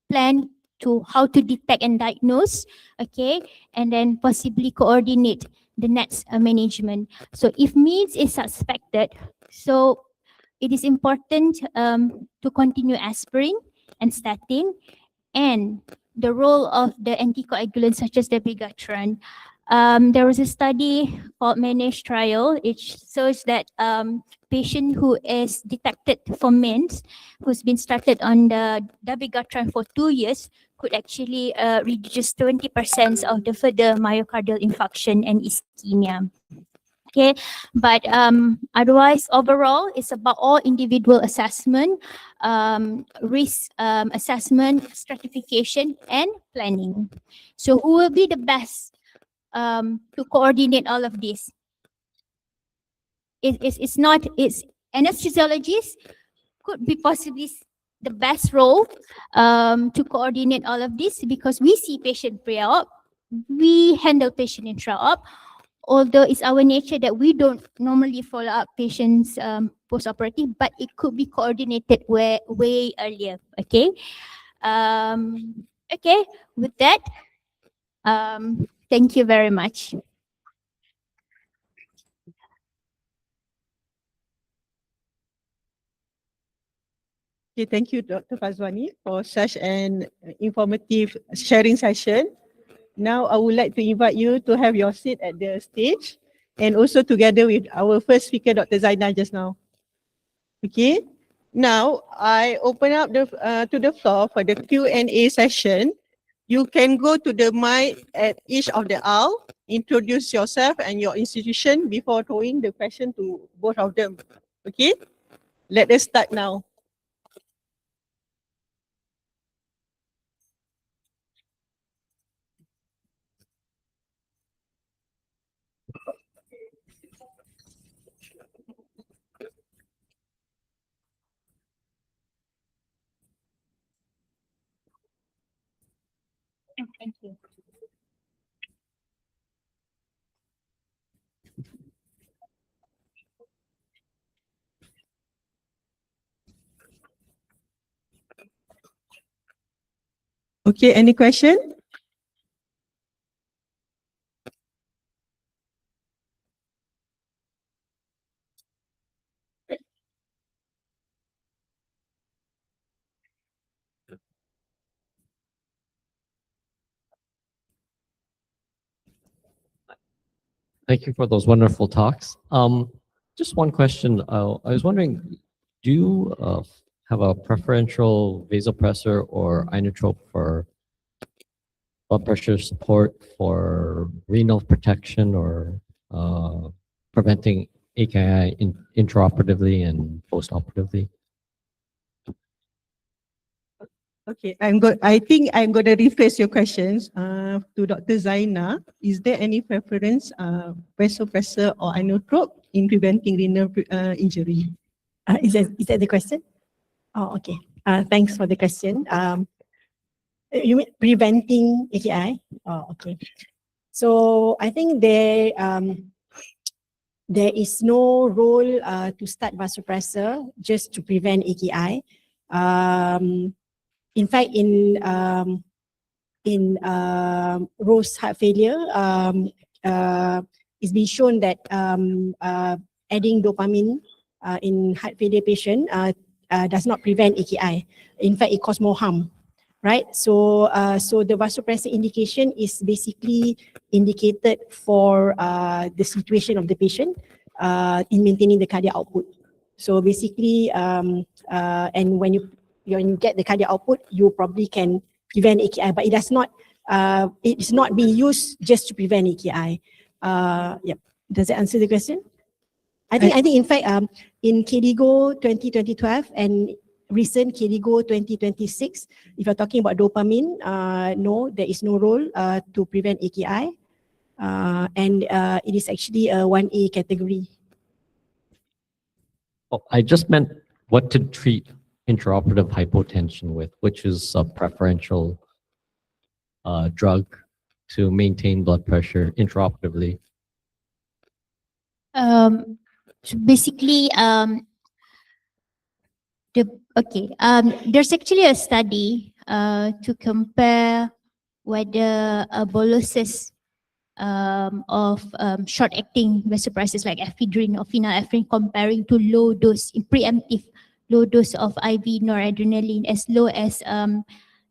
plan to how to detect and diagnose, okay, and then possibly coordinate the next management. So if MINS is suspected, so it is important to continue aspirin and statin, and the role of the anticoagulants such as the dabigatran. There was a study called MANAGE trial. It shows that patient who is detected for MINS, who's been started on the dabigatran for 2 years, could actually reduce 20% of the further myocardial infarction and ischemia. Okay, but otherwise, overall, it's about all individual assessment, risk assessment, stratification, and planning. So who will be the best to coordinate all of this? It's not, it's anesthesiologists could be possibly the best role to coordinate all of this, because we see patient pre-op, we handle patient intra-op, although it's our nature that we don't normally follow up patients post-operative, but it could be coordinated way earlier. Okay. Okay, with that, thank you very much. Okay, thank you, Dr. Fazwani, for such an informative sharing session. Now, I would like to invite you to have your seat at the stage, and also together with our first speaker, Dr. Zaina, just now. Okay. Now, I open up to the floor for the Q&A session. You can go to the mic at each of the aisle, introduce yourself and your institution before throwing the question to both of them. Okay, let us start now. Thank you. Okay, any question? Thank you for those wonderful talks. Just one question. I was wondering, do you have a preferential vasopressor or inotrope for blood pressure support, for renal protection, or preventing AKI intraoperatively and postoperatively? Okay, I think I'm going to rephrase your questions to Dr. Zaina. Is there any preference, vasopressor or inotrope in preventing renal injury? Is that the question? Oh, okay. Thanks for the question. You mean preventing AKI? Oh, okay. So I think there is no role to start vasopressor just to prevent AKI. In fact, in Rose heart failure, it's been shown that adding dopamine in heart failure patient does not prevent AKI. In fact, it causes more harm, right? So, so the vasopressor indication is basically indicated for the situation of the patient in maintaining the cardiac output. So basically, and when you get the cardiac output, you probably can prevent AKI, but it is not being used just to prevent AKI. Yep. Does that answer the question? I think in fact in KDIGO 2012 and recent KDIGO 2026, if you're talking about dopamine, no, there is no role to prevent AKI, and it is actually a 1A category. Oh, I just meant what to treat intraoperative hypotension with, which is a preferential drug to maintain blood pressure intraoperatively. So basically, there's actually a study to compare whether boluses of short-acting vasopressors like ephedrine or phenylephrine comparing to low dose, preemptive low dose of IV noradrenaline as low as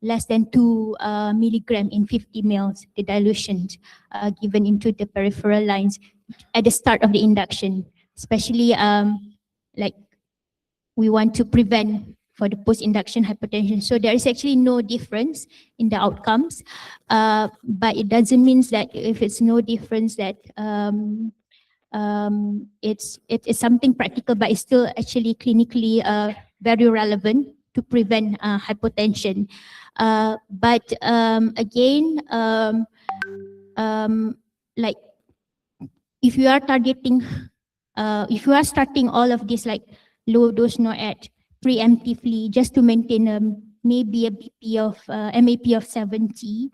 less than 2 milligram in 50 mL, the dilution given into the peripheral lines at the start of the induction, especially like we want to prevent for the post-induction hypertension. So there is actually no difference in the outcomes, but it doesn't mean that if it's no difference that it's something practical, but it's still actually clinically very relevant to prevent hypotension. But again, like if you are targeting, if you are starting all of this like low dose NOAD preemptively just to maintain maybe a BP of MAP of 70,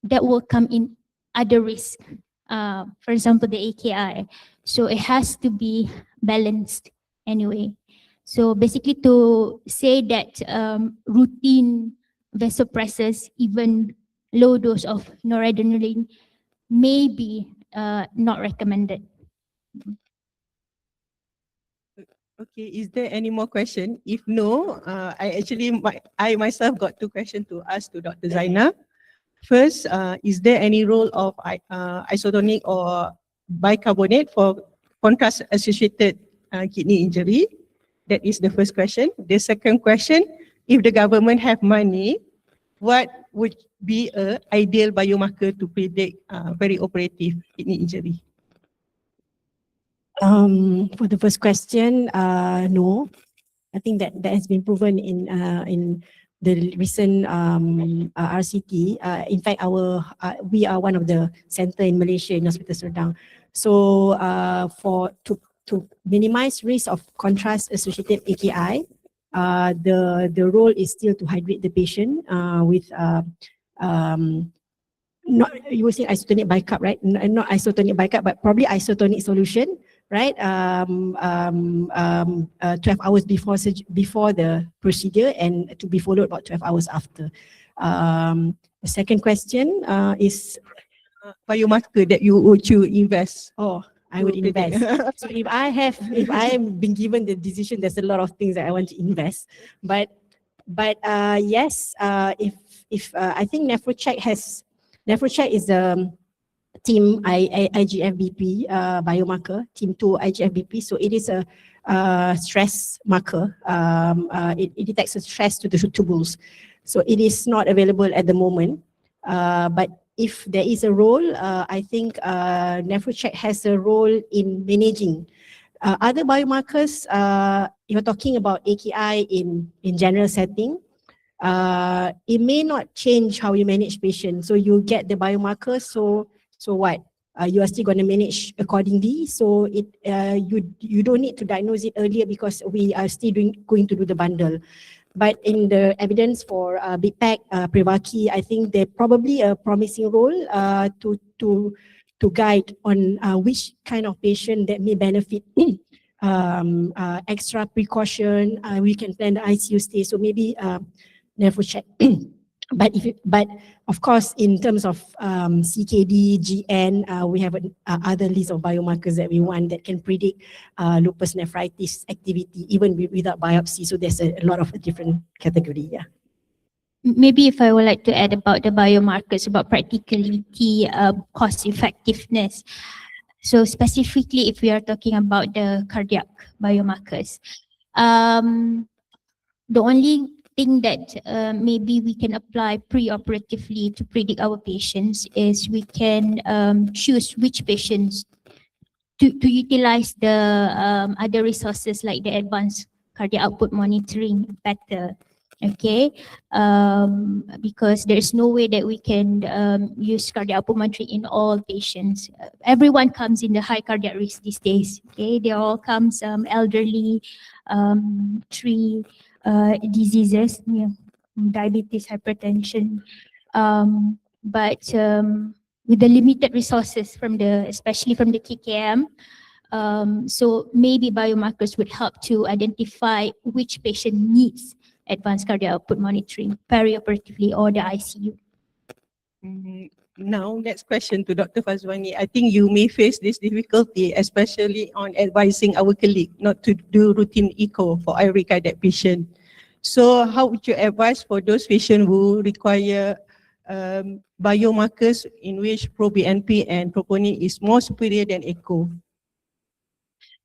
that will come in other risks. For example, the AKI. So it has to be balanced anyway. So basically to say that routine vasopressors, even low dose of noradrenaline, may be not recommended. Okay, is there any more question? If no, I myself got 2 questions to ask to Dr. Zaina. First, is there any role of isotonic or bicarbonate for contrast-associated kidney injury? That is the first question. The second question, if the government have money, what would be a ideal biomarker to predict perioperative kidney injury? For the first question, no. I think that has been proven in the recent RCT. In fact, we are one of the center in Malaysia in Hospital Serdang. So to minimize risk of contrast associated AKI, the role is still to hydrate the patient with not, you were saying isotonic bicarb, right? Not isotonic bicarb, but probably isotonic solution, right? 12 hours before the procedure and to be followed about 12 hours after. The second question is Biomarker that would you invest? Oh, I would invest. So if I have been given the decision, there's a lot of things that I want to invest. But yes, if I think NephroCheck is the team IGFBP biomarker, team 2 IGFBP. So it is a stress marker. It detects a stress to the tubules. So it is not available at the moment. But if there is a role, I think NephroCheck has a role in managing. Other biomarkers, you're talking about AKI in general setting. It may not change how you manage patients. So you get the biomarker. So what? You are still going to manage accordingly. So you don't need to diagnose it earlier because we are still going to do the bundle. But in the evidence for BPAC, Prevaki, I think they're probably a promising role to guide on which kind of patient that may benefit extra precaution. We can plan the ICU stay. So maybe NephroCheck. But of course, in terms of CKD, GN, we have other list of biomarkers that we want that can predict lupus nephritis activity even without biopsy. So there's a lot of different category. Yeah. Maybe if I would like to add about the biomarkers, about practicality, cost effectiveness. So specifically, if we are talking about the cardiac biomarkers, the only thing that maybe we can apply pre-operatively to predict our patients is we can choose which patients to utilize the other resources like the advanced cardiac output monitoring better. Okay, because there's no way that we can use cardiac output monitoring in all patients. Everyone comes in the high cardiac risk these days. Okay, they all comes elderly, diseases, diabetes, hypertension, but with the limited resources especially from the KKM, so maybe biomarkers would help to identify which patient needs advanced cardiac output monitoring perioperatively or the ICU. Now, next question to Dr. Fazwani. I think you may face this difficulty, especially on advising our colleague not to do routine echo for every cardiac patient. So how would you advise for those patients who require biomarkers in which proBNP and troponin is more superior than echo?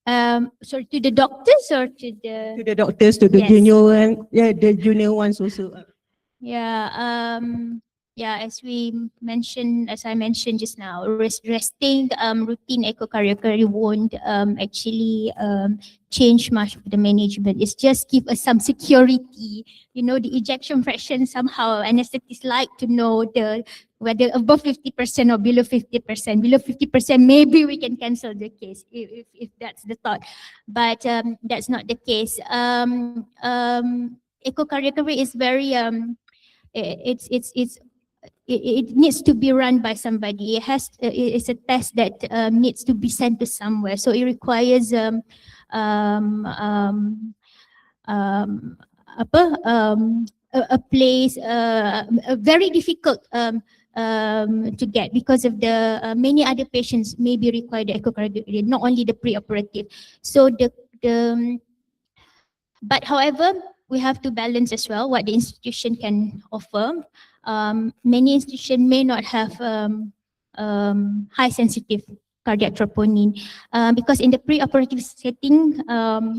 Sorry, to the doctors or to the... To the doctors, to the Yes. junior one, yeah, the junior ones also. Yeah, as I mentioned just now, resting routine echocardiography won't actually change much of the management. It's just give us some security. You know, the ejection fraction somehow anesthetists like to know whether above 50% or below 50%. Below 50%, maybe we can cancel the case if that's the thought. But that's not the case. Echocardiography is very it needs to be run by somebody. It's a test that needs to be sent to somewhere. So it requires a place very difficult to get because of the many other patients may be required the echocardiography, not only the preoperative. So but however, we have to balance as well what the institution can offer. Many institutions may not have high sensitive cardiac troponin because in the preoperative setting,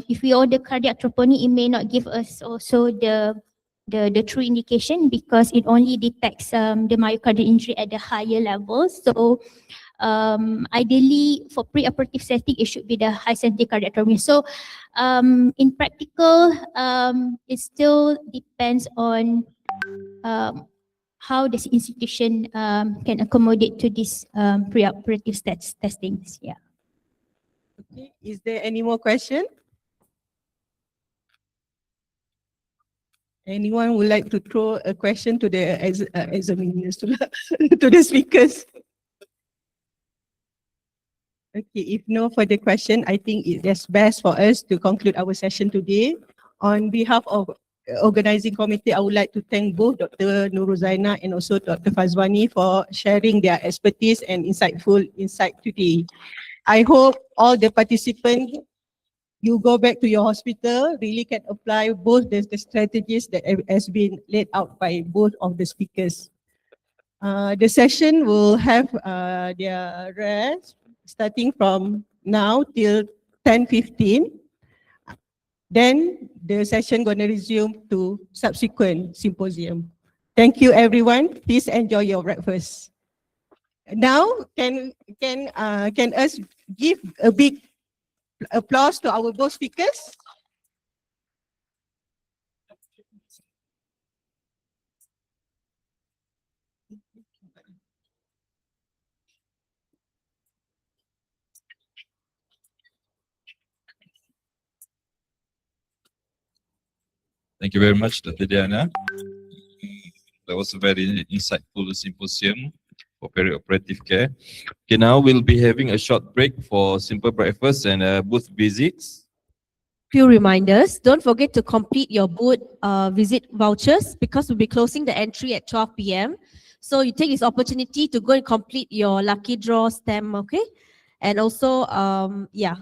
if we order cardiac troponin, it may not give us also the the true indication because it only detects the myocardial injury at the higher level. So ideally for preoperative setting, it should be the high sensitivity cardiectomy. So in practical, it still depends on how this institution can accommodate to this preoperative testings. Yeah. Okay. Is there any more question? Anyone would like to throw a question to the examiners, to the speakers? Okay, if no further question, I think it's best for us to conclude our session today. On behalf of organizing committee, I would like to thank both Dr. Nurul Zaina and also Dr. Fazwani for sharing their expertise and insightful insight today. I hope all the participants, you go back to your hospital, really can apply both the strategies that has been laid out by both of the speakers. The session will have their rest starting from now till 10:15. Then the session gonna resume to subsequent symposium. Thank you everyone. Please enjoy your breakfast. Now can us give a big applause to our both speakers? Thank you very much, Dr. Diana. That was a very insightful symposium for perioperative care. Okay, now we'll be having a short break for simple breakfast and booth visits. Few reminders. Don't forget to complete your booth visit vouchers because we'll be closing the entry at 12 p.m. So you take this opportunity to go and complete your lucky draw stamp, okay? And also, yeah.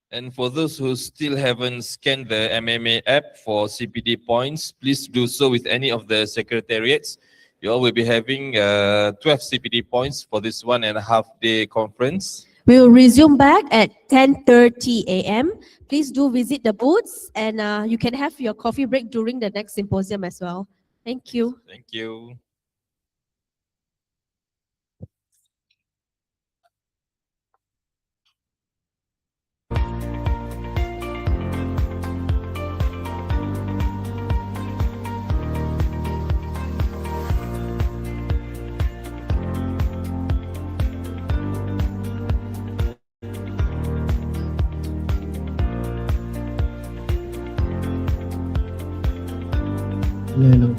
And for those who still haven't scanned the MMA app for CPD points, please do so with any of the secretariats. You all will be having 12 CPD points for this 1.5 day conference. We will resume back at 10:30 a.m. Please do visit the booths and you can have your coffee break during the next symposium as well. Thank you. Thank you. No.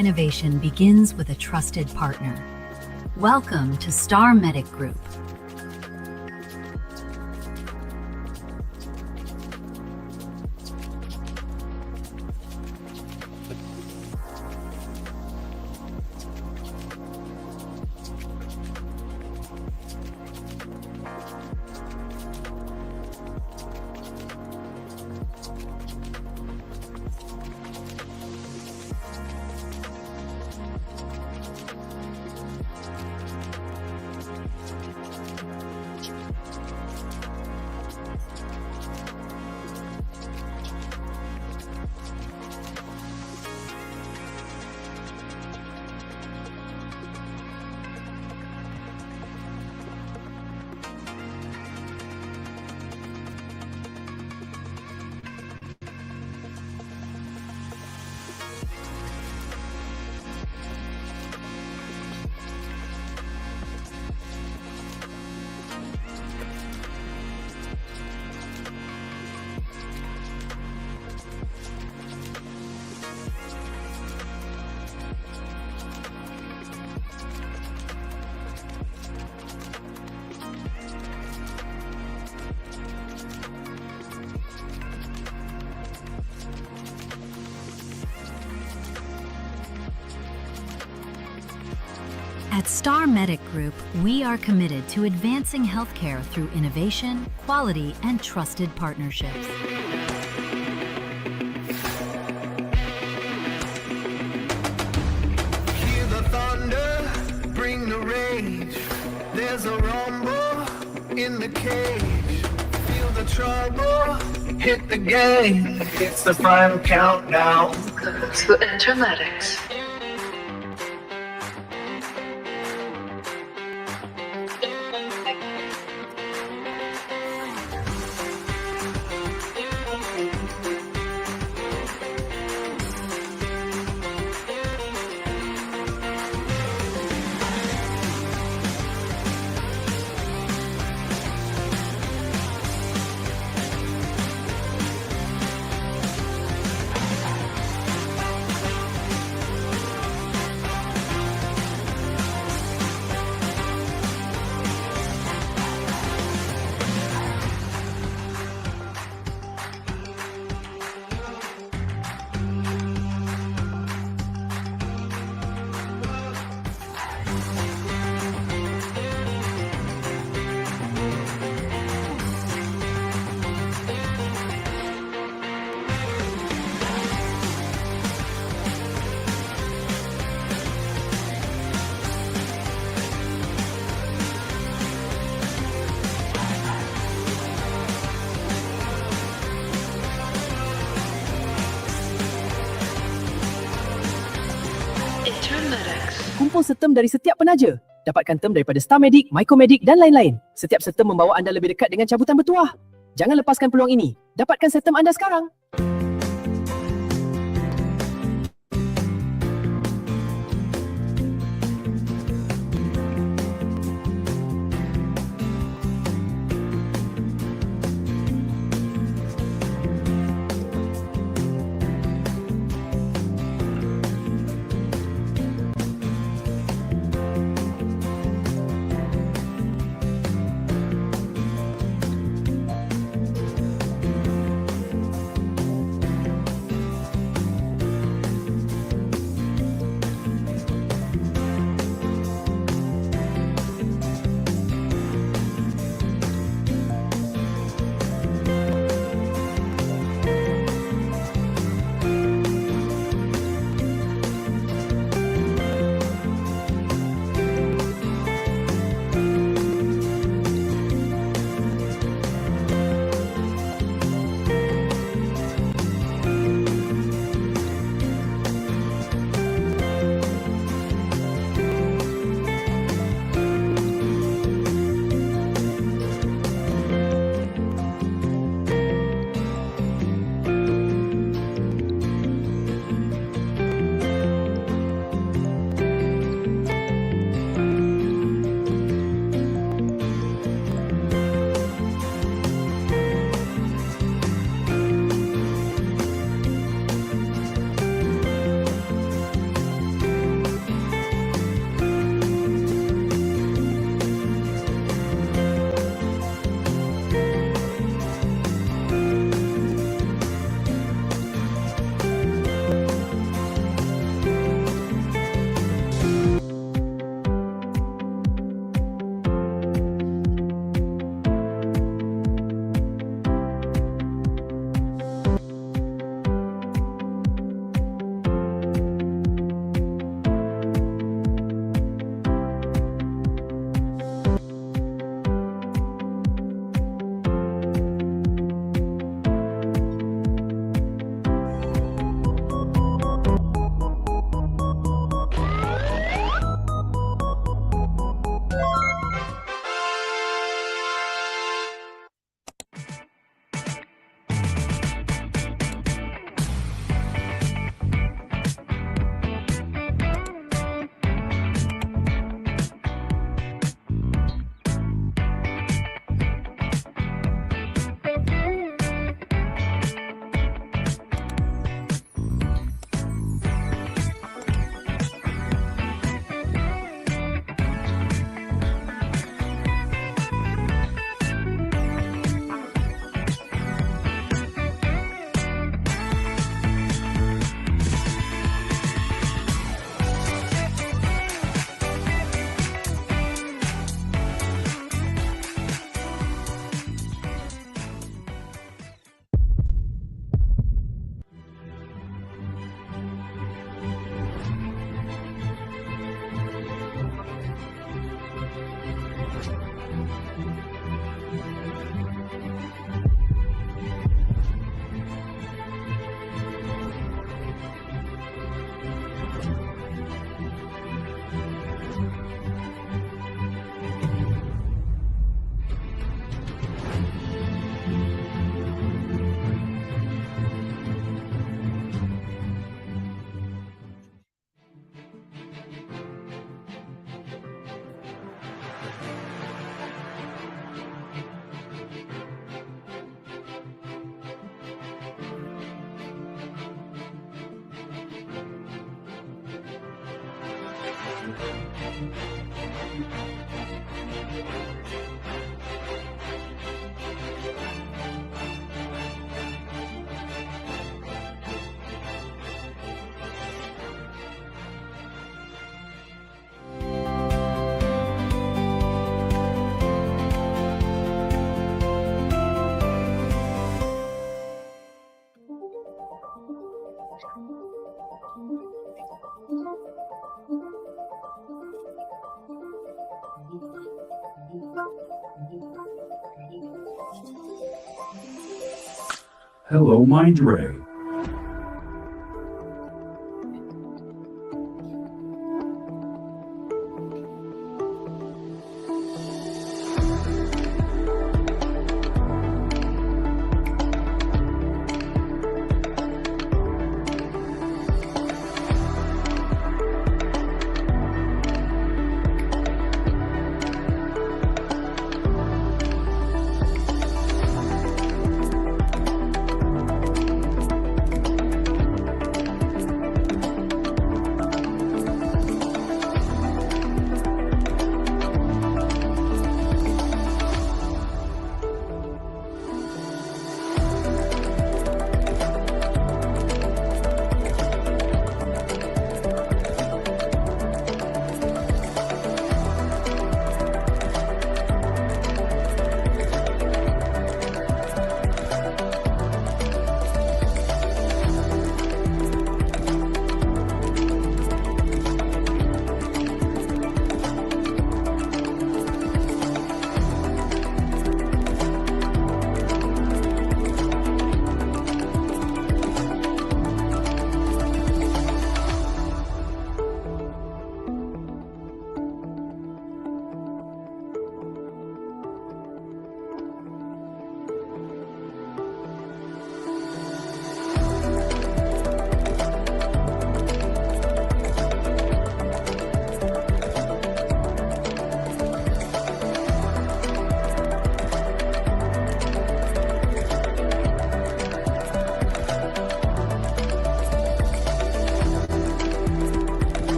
innovation begins with a trusted partner. Welcome to Star Medic Group. At Star Medic Group, we are committed to advancing healthcare through innovation, quality, and trusted partnerships. Hear the thunder, bring the rage. There's a rumble in the cage. Feel the trouble, hit the game. It's the final countdown. Welcome to Intermedics. Kumpul sertem dari setiap penaja. Dapatkan term daripada Star Medic, Mycomedic dan lain-lain. Setiap sertem membawa anda lebih dekat dengan cabutan bertuah. Jangan lepaskan peluang ini. Dapatkan sertem anda sekarang. Hello, Mind Ray.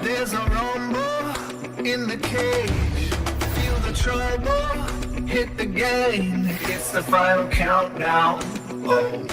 There's a rumble in the cage. Feel the trouble, hit the game. It's the final countdown. Oh.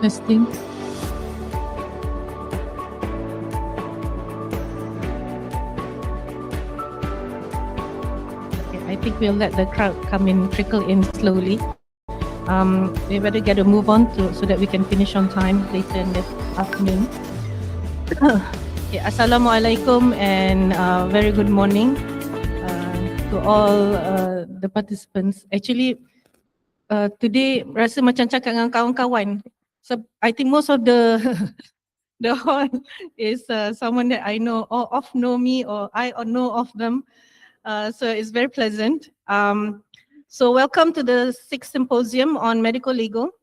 Testing. I think we'll let the crowd come in, trickle in slowly. We better get a move on so that we can finish on time later in the afternoon. Okay, Assalamualaikum and very good morning to all the participants. Actually, today rasa macam cakap dengan kawan-kawan. So I think most of the the hall is someone that I know or know me or I know of them. So it's very pleasant. So welcome to the 6th Symposium on Medicolegal.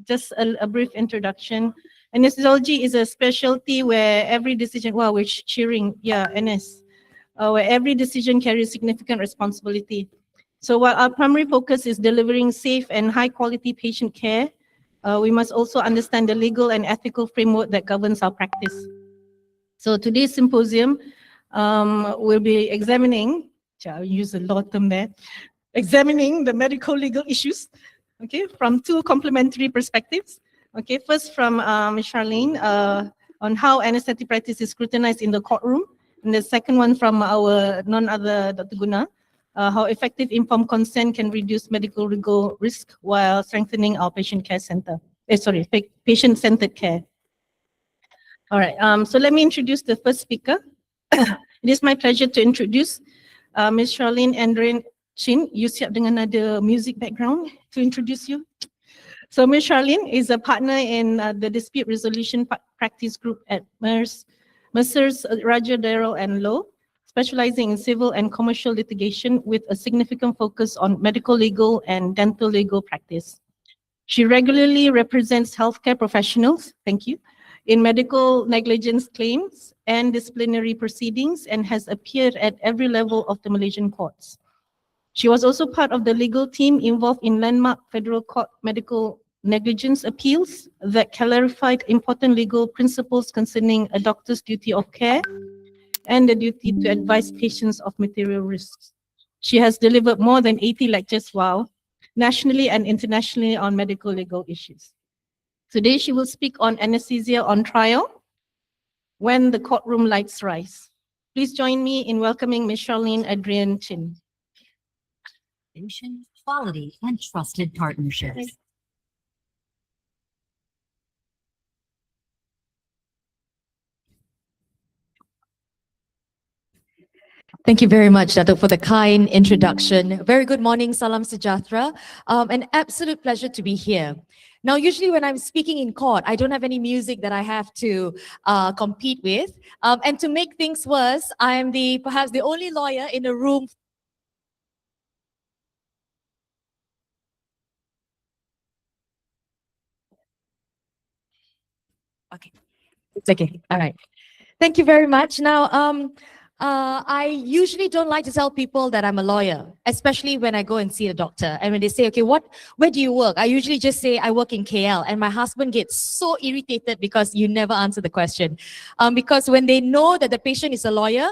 Just a brief introduction. Anesthesiology is a specialty where every decision, wow, we're cheering, yeah, NS, where every decision carries significant responsibility. So while our primary focus is delivering safe and high quality patient care, we must also understand the legal and ethical framework that governs our practice. So today's symposium, we'll be examining, I'll use a law term there, examining the medical legal issues, okay, from two complementary perspectives. Okay, first from Ms. Charlene on how anesthetic practice is scrutinized in the courtroom, and the second one from our none other Dr. Guna, how effective informed consent can reduce medical legal risk while strengthening our patient care center. Patient-centered care. All right, so let me introduce the first speaker. It is my pleasure to introduce Ms. Charlene Andrian Chin. You siap dengan ada music background to introduce you. So Ms. Charlene is a partner in the dispute resolution practice group at Mercer's Raja Darrell and Low, specializing in civil and commercial litigation with a significant focus on medical legal and dental legal practice. She regularly represents healthcare professionals, thank you, in medical negligence claims and disciplinary proceedings and has appeared at every level of the Malaysian courts. She was also part of the legal team involved in landmark federal court medical negligence appeals that clarified important legal principles concerning a doctor's duty of care and the duty to advise patients of material risks. She has delivered more than 80 lectures, nationally and internationally on medical legal issues. Today she will speak on anesthesia on trial, when the courtroom lights rise. Please join me in welcoming Ms. Charlene Andrian Chin. Quality and trusted partnerships. Thank you very much, Dato, for the kind introduction. Very good morning, salam sejahtera. An absolute pleasure to be here. Now, usually when I'm speaking in court, I don't have any music that I have to compete with. And to make things worse, I am perhaps the only lawyer in a room. Okay, it's okay. All right. Thank you very much. Now, I usually don't like to tell people that I'm a lawyer, especially when I go and see a doctor. And when they say, okay, where do you work? I usually just say I work in KL. And my husband gets so irritated because you never answer the question. Because when they know that the patient is a lawyer,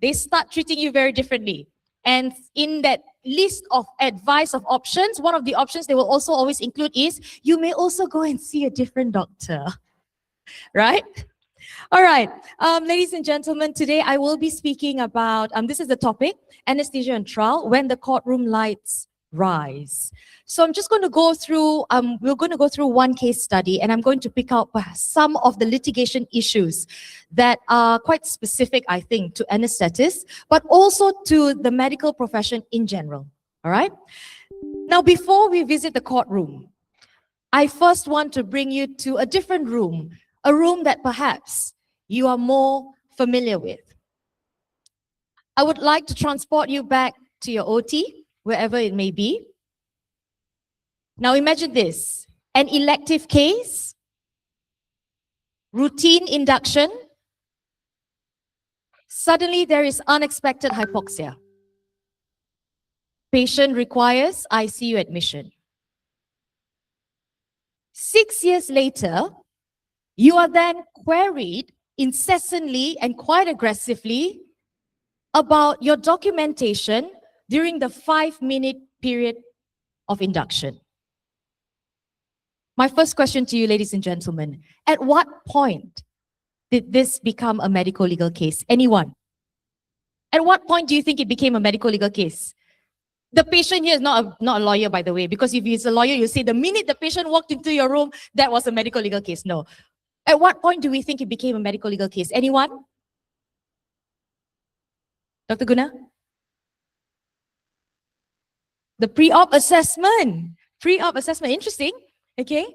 they start treating you very differently. And in that list of advice of options, one of the options they will also always include is, you may also go and see a different doctor. Right? All right, ladies and gentlemen, today I will be speaking about, this is the topic, anesthesia and trial, when the courtroom lights rise. So I'm just going to go through, we're going to go through one case study and I'm going to pick out some of the litigation issues that are quite specific, I think, to anesthetists, but also to the medical profession in general, all right? Now, before we visit the courtroom, I first want to bring you to a different room, a room that perhaps you are more familiar with. I would like to transport you back to your OT, wherever it may be. Now imagine this, an elective case, routine induction, suddenly there is unexpected hypoxia. Patient requires ICU admission. 6 years later, you are then queried incessantly and quite aggressively about your documentation during the 5-minute period of induction. My first question to you, ladies and gentlemen, at what point did this become a medical legal case? Anyone? At what point do you think it became a medical legal case? The patient here is not a lawyer, by the way, because if he's a lawyer, you say the minute the patient walked into your room, that was a medical legal case. No. At what point do we think it became a medical legal case? Anyone? Dr. Guna? The pre-op assessment. Pre-op assessment, interesting. Okay.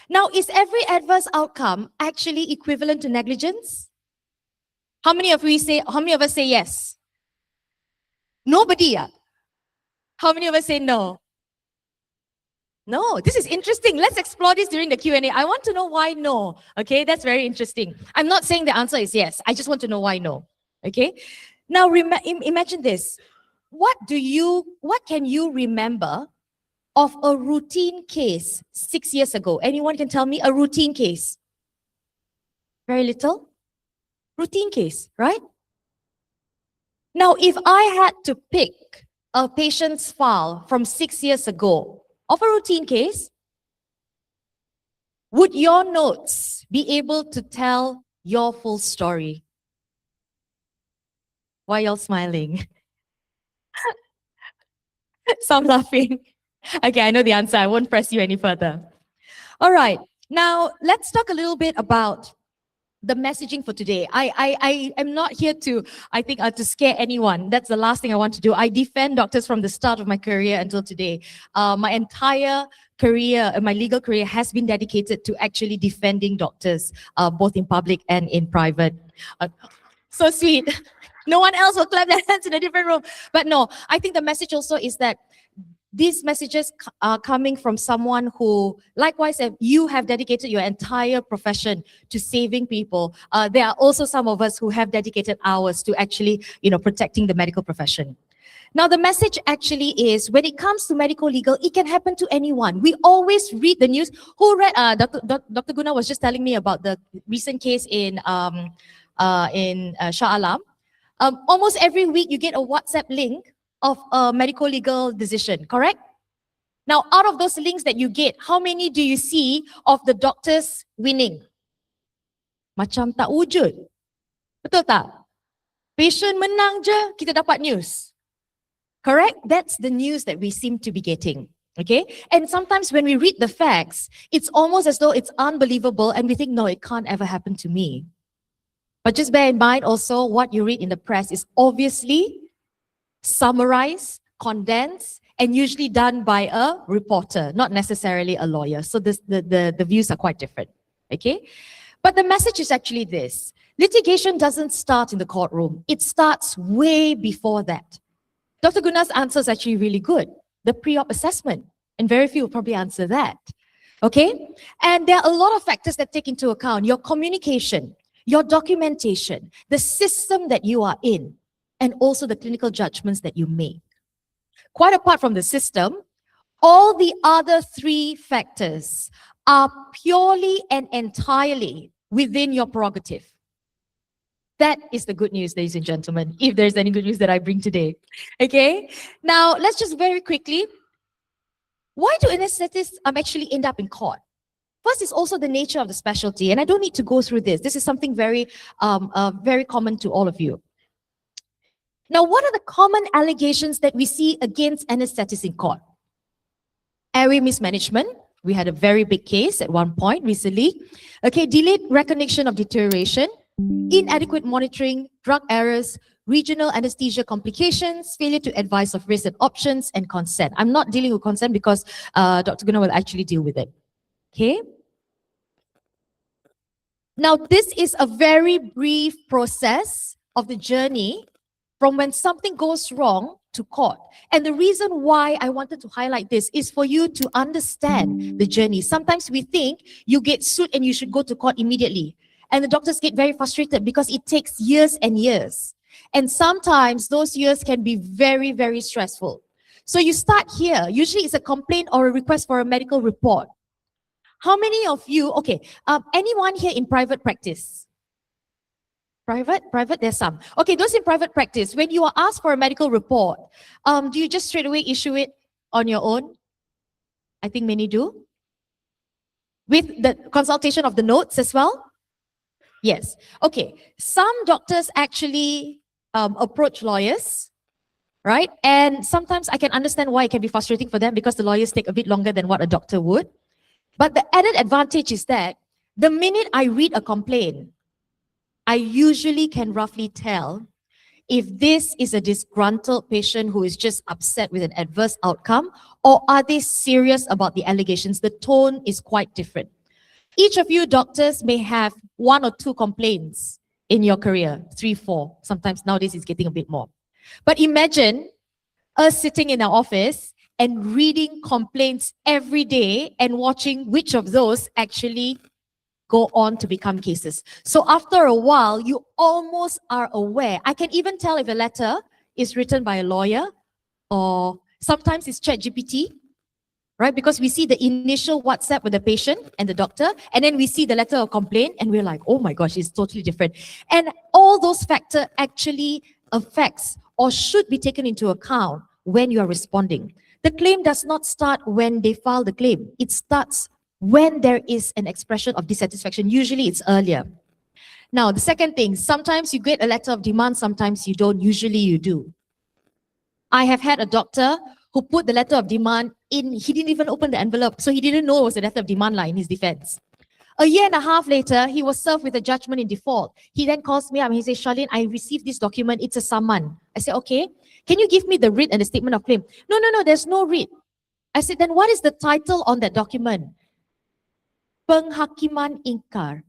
Now, is every adverse outcome actually equivalent to negligence? How many of us say yes? Nobody. How many of us say no? No, this is interesting. Let's explore this during the Q&A. I want to know why no. Okay, that's very interesting. I'm not saying the answer is yes. I just want to know why no. Okay. Now, imagine this. What can you remember of a routine case 6 years ago? Anyone can tell me a routine case? Very little? Routine case, right? Now, if I had to pick a patient's file from 6 years ago of a routine case, would your notes be able to tell your full story? Why y'all smiling? Some laughing. Okay, I know the answer. I won't press you any further. All right. Now, let's talk a little bit about the messaging for today. I am not here to, to scare anyone. That's the last thing I want to do. I defend doctors from the start of my career until today. My entire career, my legal career has been dedicated to actually defending doctors, both in public and in private. So sweet. No one else will clap their hands in a different room. But no, I think the message also is that these messages are coming from someone who, likewise, you have dedicated your entire profession to saving people. There are also some of us who have dedicated hours to actually, protecting the medical profession. Now, the message actually is, when it comes to medical legal, it can happen to anyone. We always read the news. Who read? Dr. Guna was just telling me about the recent case in Shah Alam. Almost every week, you get a WhatsApp link of a medical legal decision, correct? Now, out of those links that you get, how many do you see of the doctors winning? Macam tak wujud. Betul tak? Patient menang je, kita dapat news. Correct? That's the news that we seem to be getting. Okay? And sometimes when we read the facts, it's almost as though it's unbelievable and we think, no, it can't ever happen to me. But just bear in mind also, what you read in the press is obviously summarized, condensed, and usually done by a reporter, not necessarily a lawyer. So the views are quite different. Okay? But the message is actually this. Litigation doesn't start in the courtroom. It starts way before that. Dr. Guna's answer is actually really good. The pre-op assessment. And very few will probably answer that. Okay? And there are a lot of factors that take into account your communication, your documentation, the system that you are in, and also the clinical judgments that you make. Quite apart from the system, all the other three factors are purely and entirely within your prerogative. That is the good news, ladies and gentlemen, if there's any good news that I bring today. Okay? Now, let's just very quickly, why do anesthetists actually end up in court? First is also the nature of the specialty, and I don't need to go through this. This is something very, very common to all of you. Now, what are the common allegations that we see against anesthetists in court? Airway mismanagement. We had a very big case at one point recently. Okay, delayed recognition of deterioration, inadequate monitoring, drug errors, regional anesthesia complications, failure to advise of risks and options, and consent. I'm not dealing with consent because Dr. Guna will actually deal with it. Okay. Now, this is a very brief process of the journey from when something goes wrong to court. And the reason why I wanted to highlight this is for you to understand the journey. Sometimes we think you get sued and you should go to court immediately. And the doctors get very frustrated because it takes years and years. And sometimes those years can be very, very stressful. So you start here. Usually it's a complaint or a request for a medical report. How many of you, okay, anyone here in private practice? Private, there's some. Okay, those in private practice, when you are asked for a medical report, do you just straight away issue it on your own? I think many do. with the consultation of the notes as well? Yes. Okay. Some doctors actually approach lawyers, right? And sometimes I can understand why it can be frustrating for them because the lawyers take a bit longer than what a doctor would. But the added advantage is that the minute I read a complaint, I usually can roughly tell if this is a disgruntled patient who is just upset with an adverse outcome, or are they serious about the allegations? The tone is quite different. Each of you doctors may have 1 or 2 complaints in your career, 3, 4. Sometimes nowadays it's getting a bit more. But imagine us sitting in our office and reading complaints every day and watching which of those actually go on to become cases. So after a while, you almost are aware. I can even tell if a letter is written by a lawyer, or sometimes it's ChatGPT, right? Because we see the initial WhatsApp with the patient and the doctor, and then we see the letter of complaint, and we're like, oh my gosh, it's totally different. And all those factors actually affects or should be taken into account when you are responding. The claim does not start when they file the claim. It starts when there is an expression of dissatisfaction. Usually it's earlier. Now, the second thing, sometimes you get a letter of demand, sometimes you don't. Usually you do. I have had a doctor who put the letter of demand in, he didn't even open the envelope, so he didn't know it was a letter of demand in his defense. A year and a half later, he was served with a judgment in default. He then calls me up and he says, Charlene, I received this document, it's a summon. I said, okay, can you give me the writ and the statement of claim? No, there's no writ. I said, then what is the title on that document? Penghakiman Ingkar.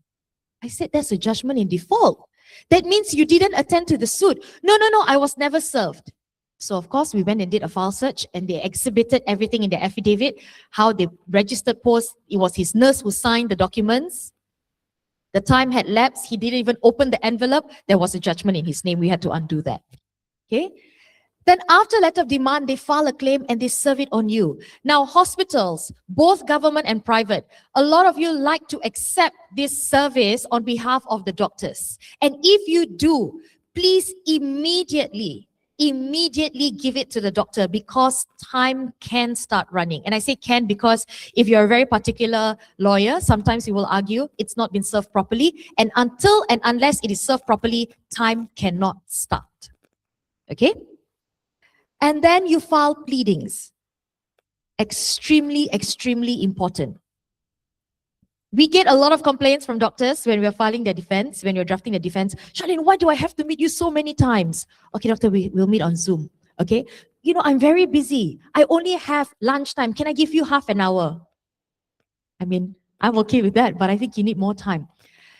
I said, that's a judgment in default. That means you didn't attend to the suit. No, I was never served. So of course, we went and did a file search and they exhibited everything in the affidavit, how they registered post. It was his nurse who signed the documents. The time had lapsed. He didn't even open the envelope. There was a judgment in his name. We had to undo that. Okay. Then after letter of demand, they file a claim and they serve it on you. Now, hospitals, both government and private, a lot of you like to accept this service on behalf of the doctors. And if you do, please immediately give it to the doctor because time can start running. And I say can because if you're a very particular lawyer, sometimes you will argue it's not been served properly. And until and unless it is served properly, time cannot start. Okay? And then you file pleadings. Extremely important. We get a lot of complaints from doctors when we're filing their defense, when you're drafting the defense. Charlene, why do I have to meet you so many times? Okay, doctor, we'll meet on Zoom. Okay? You know, I'm very busy. I only have lunchtime. Can I give you half an hour? I mean, I'm okay with that, but I think you need more time.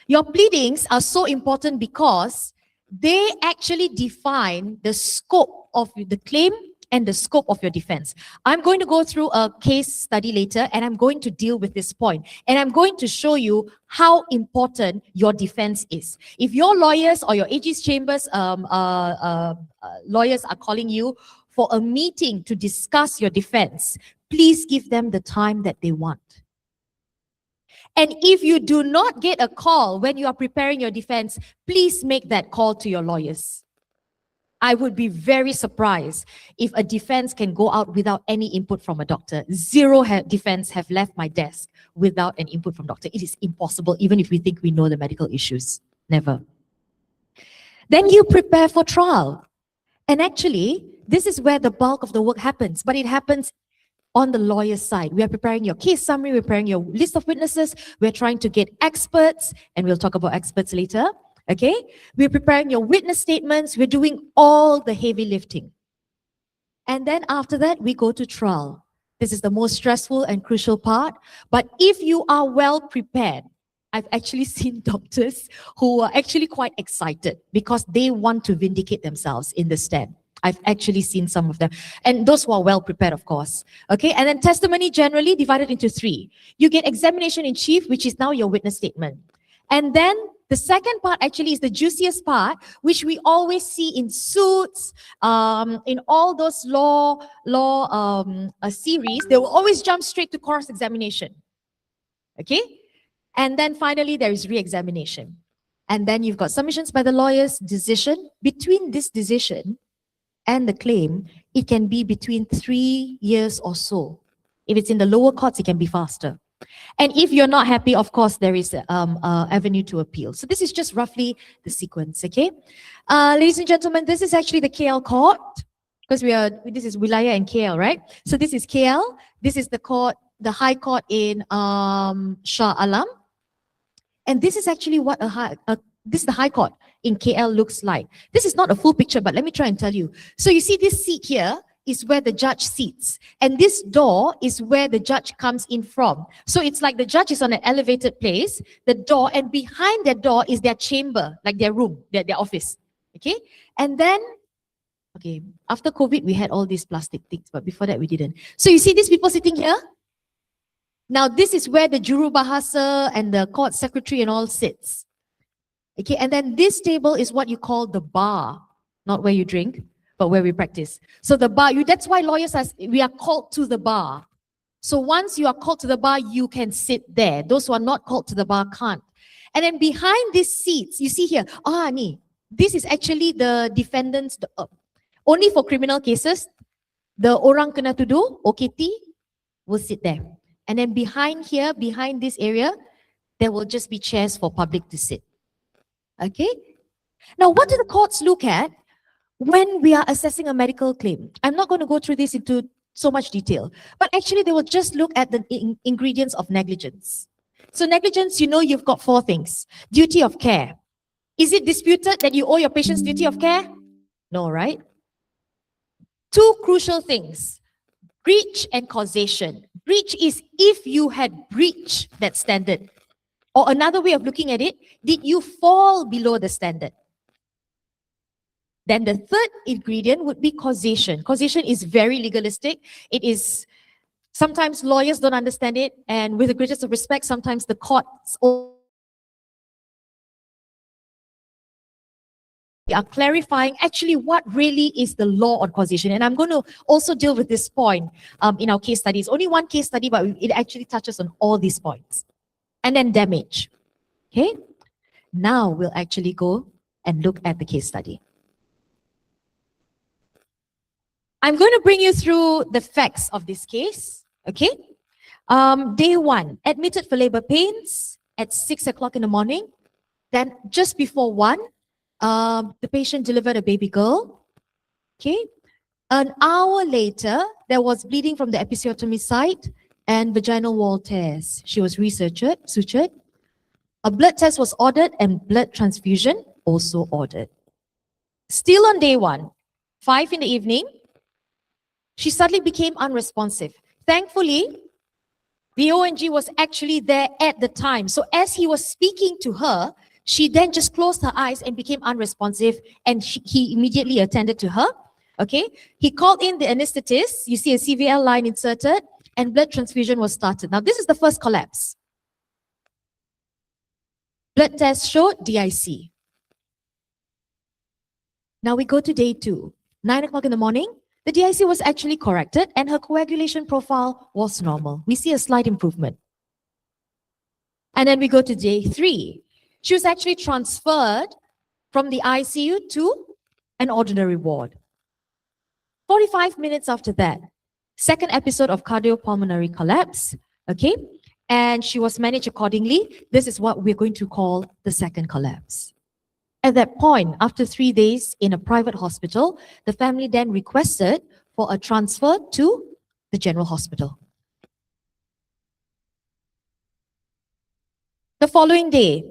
Your pleadings are so important because they actually define the scope of the claim and the scope of your defense. I'm going to go through a case study later and I'm going to deal with this point. And I'm going to show you how important your defense is. If your lawyers or your AG's chambers lawyers are calling you for a meeting to discuss your defense, please give them the time that they want. And if you do not get a call when you are preparing your defense, please make that call to your lawyers. I would be very surprised if a defense can go out without any input from a doctor. Zero defense have left my desk without an input from doctor. It is impossible, even if we think we know the medical issues. Never. Then you prepare for trial. And actually, this is where the bulk of the work happens, but it happens on the lawyer's side. We are preparing your case summary, we're preparing your list of witnesses, we're trying to get experts, and we'll talk about experts later. Okay? We're preparing your witness statements. We're doing all the heavy lifting. And then after that, we go to trial. This is the most stressful and crucial part. But if you are well prepared, I've actually seen doctors who are actually quite excited because they want to vindicate themselves in the stand. I've actually seen some of them. And those who are well prepared, of course. Okay? And then testimony generally divided into 3. You get examination in chief, which is now your witness statement. And then the second part actually is the juiciest part, which we always see in suits, in all those law series. They will always jump straight to cross-examination. Okay? And then finally, there is re-examination. And then you've got submissions by the lawyer's decision. Between this decision and the claim, it can be between 3 years or so. If it's in the lower courts, it can be faster. And if you're not happy, of course, there is avenue to appeal. So this is just roughly the sequence, okay? Ladies and gentlemen, this is actually the KL court, because this is Wilayah and KL, right? So this is KL, this is the court, the High Court in Shah Alam. And this is actually what this is the High Court in KL looks like. This is not a full picture, but let me try and tell you. So you see this seat here is where the judge sits. And this door is where the judge comes in from. So it's like the judge is on an elevated place, the door, and behind that door is their chamber, like their room, their office. Okay? And then, okay, after COVID, we had all these plastic things, but before that, we didn't. So you see these people sitting here? Now, this is where the Juru Bahasa and the court secretary and all sits. Okay, and then this table is what you call the bar, not where you drink, but where we practice. So the bar, that's why lawyers we are called to the bar. So once you are called to the bar, you can sit there. Those who are not called to the bar can't. And then behind these seats, you see here, this is actually the defendants, only for criminal cases, the orang kena tuduh, OKT, will sit there. And then behind here, behind this area, there will just be chairs for public to sit. Okay? Now, what do the courts look at when we are assessing a medical claim? I'm not going to go through this into so much detail, but actually they will just look at the ingredients of negligence. So negligence, you know, you've got 4 things. Duty of care. Is it disputed that you owe your patients duty of care? No, right? 2 crucial things. Breach and causation. Breach is if you had breached that standard. Or another way of looking at it, did you fall below the standard? Then the third ingredient would be causation. Causation is very legalistic. It is, sometimes lawyers don't understand it, and with the greatest of respect, sometimes the courts are clarifying actually what really is the law on causation. And I'm going to also deal with this point in our case studies. Only one case study, but it actually touches on all these points. And then damage. Okay? Now we'll actually go and look at the case study. I'm going to bring you through the facts of this case. Okay? Day 1, admitted for labor pains at 6 o'clock in the morning. Then just before 1, the patient delivered a baby girl. Okay? An hour later, there was bleeding from the episiotomy site and vaginal wall tears. She was sutured. A blood test was ordered and blood transfusion also ordered. Still on day 1, 5 in the evening, she suddenly became unresponsive. Thankfully, the ONG was actually there at the time. So as he was speaking to her, she then just closed her eyes and became unresponsive, and he immediately attended to her. Okay, he called in the anesthetist. You see a CVL line inserted, and blood transfusion was started. Now, this is the first collapse. Blood test showed DIC. Now we go to day 2, 9 o'clock in the morning. The DIC was actually corrected, and her coagulation profile was normal. We see a slight improvement. And then we go to day 3. She was actually transferred from the ICU to an ordinary ward. 45 minutes after that, second episode of cardiopulmonary collapse, okay? And she was managed accordingly. This is what we're going to call the second collapse. At that point, after 3 days in a private hospital, the family then requested for a transfer to the general hospital. The following day,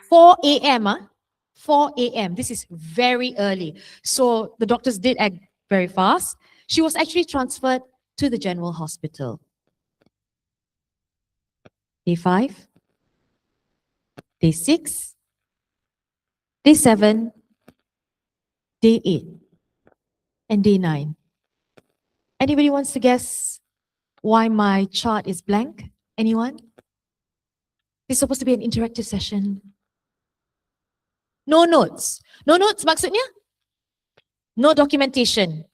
4 a.m., 4 a.m. This is very early. So the doctors did act very fast. She was actually transferred to the general hospital. Day 5, day 6, day 7, day 8, and day 9. Anybody wants to guess why my chart is blank? Anyone? It's supposed to be an interactive session. No notes. No notes maksudnya? No documentation.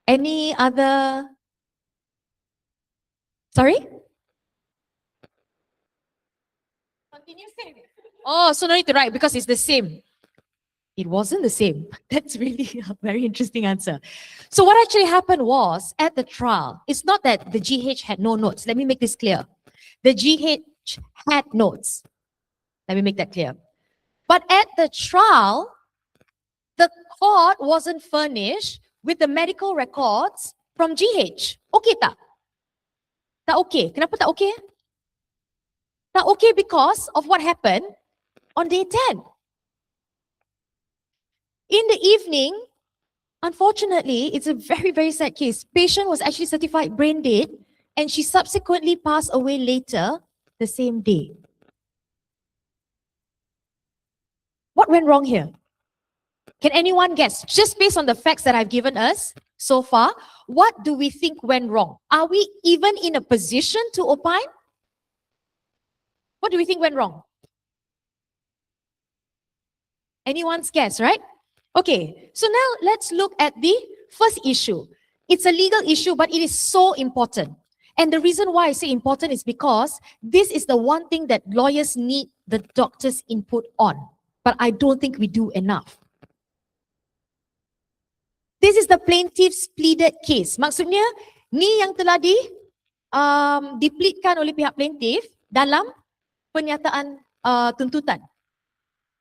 Any other? Sorry? Oh, so no need to write because it's the same. It wasn't the same. That's really a very interesting answer. So what actually happened was, at the trial, it's not that the GH had no notes. Let me make this clear. The GH had notes. Let me make that clear. But at the trial, the court wasn't furnished with the medical records from GH. Okay tak? Tak okay. Kenapa tak okay? Tak okay because of what happened on day 10. In the evening, unfortunately, it's a very, very sad case. Patient was actually certified brain dead and she subsequently passed away later the same day. What went wrong here? Can anyone guess? Just based on the facts that I've given us so far, what do we think went wrong? Are we even in a position to opine? What do we think went wrong? Anyone's guess, right? Okay, so now let's look at the first issue. It's a legal issue, but it is so important. And the reason why I say important is because this is the one thing that lawyers need the doctor's input on. But I don't think we do enough. This is the plaintiff's pleaded case. Maksudnya, ni yang telah dipleadkan oleh pihak plaintiff dalam pernyataan tuntutan.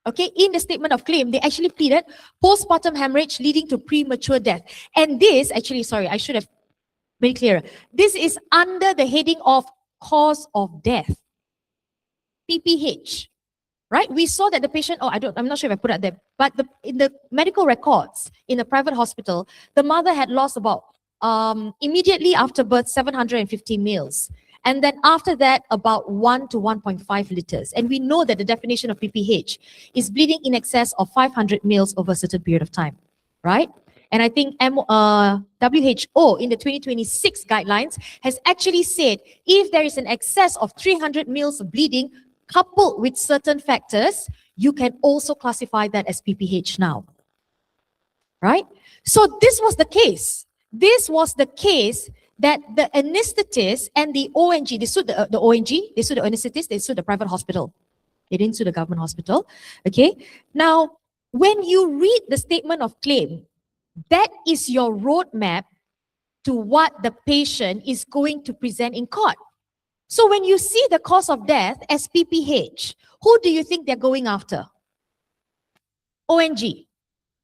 Okay, in the statement of claim, they actually pleaded postpartum hemorrhage leading to premature death. And this, actually, sorry, I should have made it clearer. This is under the heading of cause of death, PPH. Right? We saw that the patient, I'm not sure if I put it there, but in the medical records in a private hospital, the mother had lost about, immediately after birth, 750 mils. And then after that, about 1 to 1.5 liters. And we know that the definition of PPH is bleeding in excess of 500 mils over a certain period of time, right? And I think WHO in the 2026 guidelines has actually said if there is an excess of 300 mils of bleeding coupled with certain factors, you can also classify that as PPH now, right? So this was the case. This was the case that the anesthetist and the ONG, they sued the ONG, they sued the anesthetist, they sued the private hospital. They didn't sue the government hospital, okay? Now, when you read the statement of claim, that is your roadmap to what the patient is going to present in court. So when you see the cause of death as PPH, who do you think they're going after? ONG,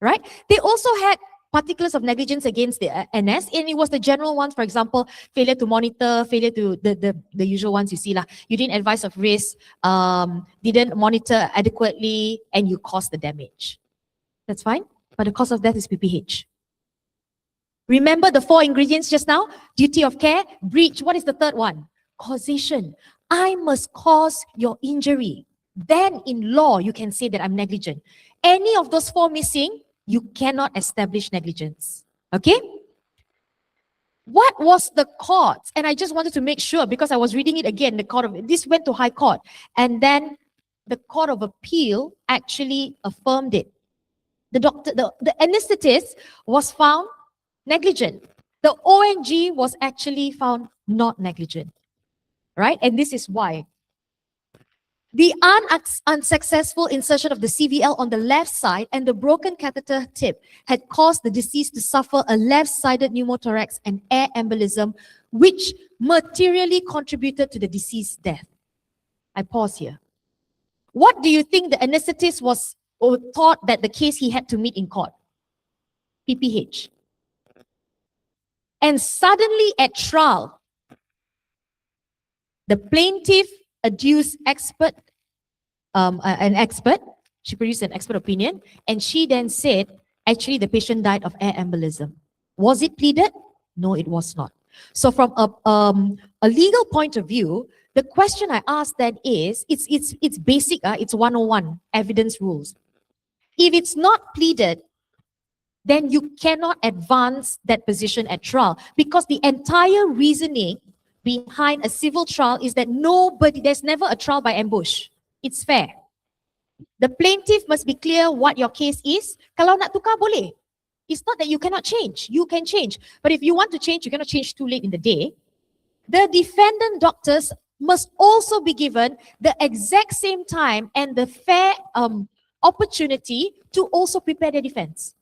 right? They also had particulars of negligence against the NS, and it was the general ones, for example, failure to monitor, failure to the usual ones you see lah. You didn't advise of risk, didn't monitor adequately, and you caused the damage. That's fine, but the cause of death is PPH. Remember the 4 ingredients just now? Duty of care, breach. What is the third one? Causation. I must cause your injury. Then in law, you can say that I'm negligent. Any of those 4 missing, you cannot establish negligence. Okay? What was the court? And I just wanted to make sure because I was reading it again, this went to High Court. And then the Court of Appeal actually affirmed it. The anesthetist was found negligent. The ONG was actually found not negligent. Right? And this is why. The unsuccessful insertion of the CVL on the left side and the broken catheter tip had caused the deceased to suffer a left-sided pneumothorax and air embolism, which materially contributed to the deceased's death. I pause here. What do you think the anesthetist was or thought that the case he had to meet in court? PPH. And suddenly at trial, the plaintiff adduced an expert, she produced an expert opinion, and she then said, actually the patient died of air embolism. Was it pleaded? No, it was not. So from a legal point of view, the question I asked then is, it's basic, it's 101, evidence rules. If it's not pleaded, then you cannot advance that position at trial because the entire reasoning behind a civil trial is that there's never a trial by ambush. It's fair. The plaintiff must be clear what your case is. Kalau nak tukar boleh. It's not that you cannot change. You can change. But if you want to change, you cannot change too late in the day. The defendant doctors must also be given the exact same time and the fair opportunity to also prepare their defense.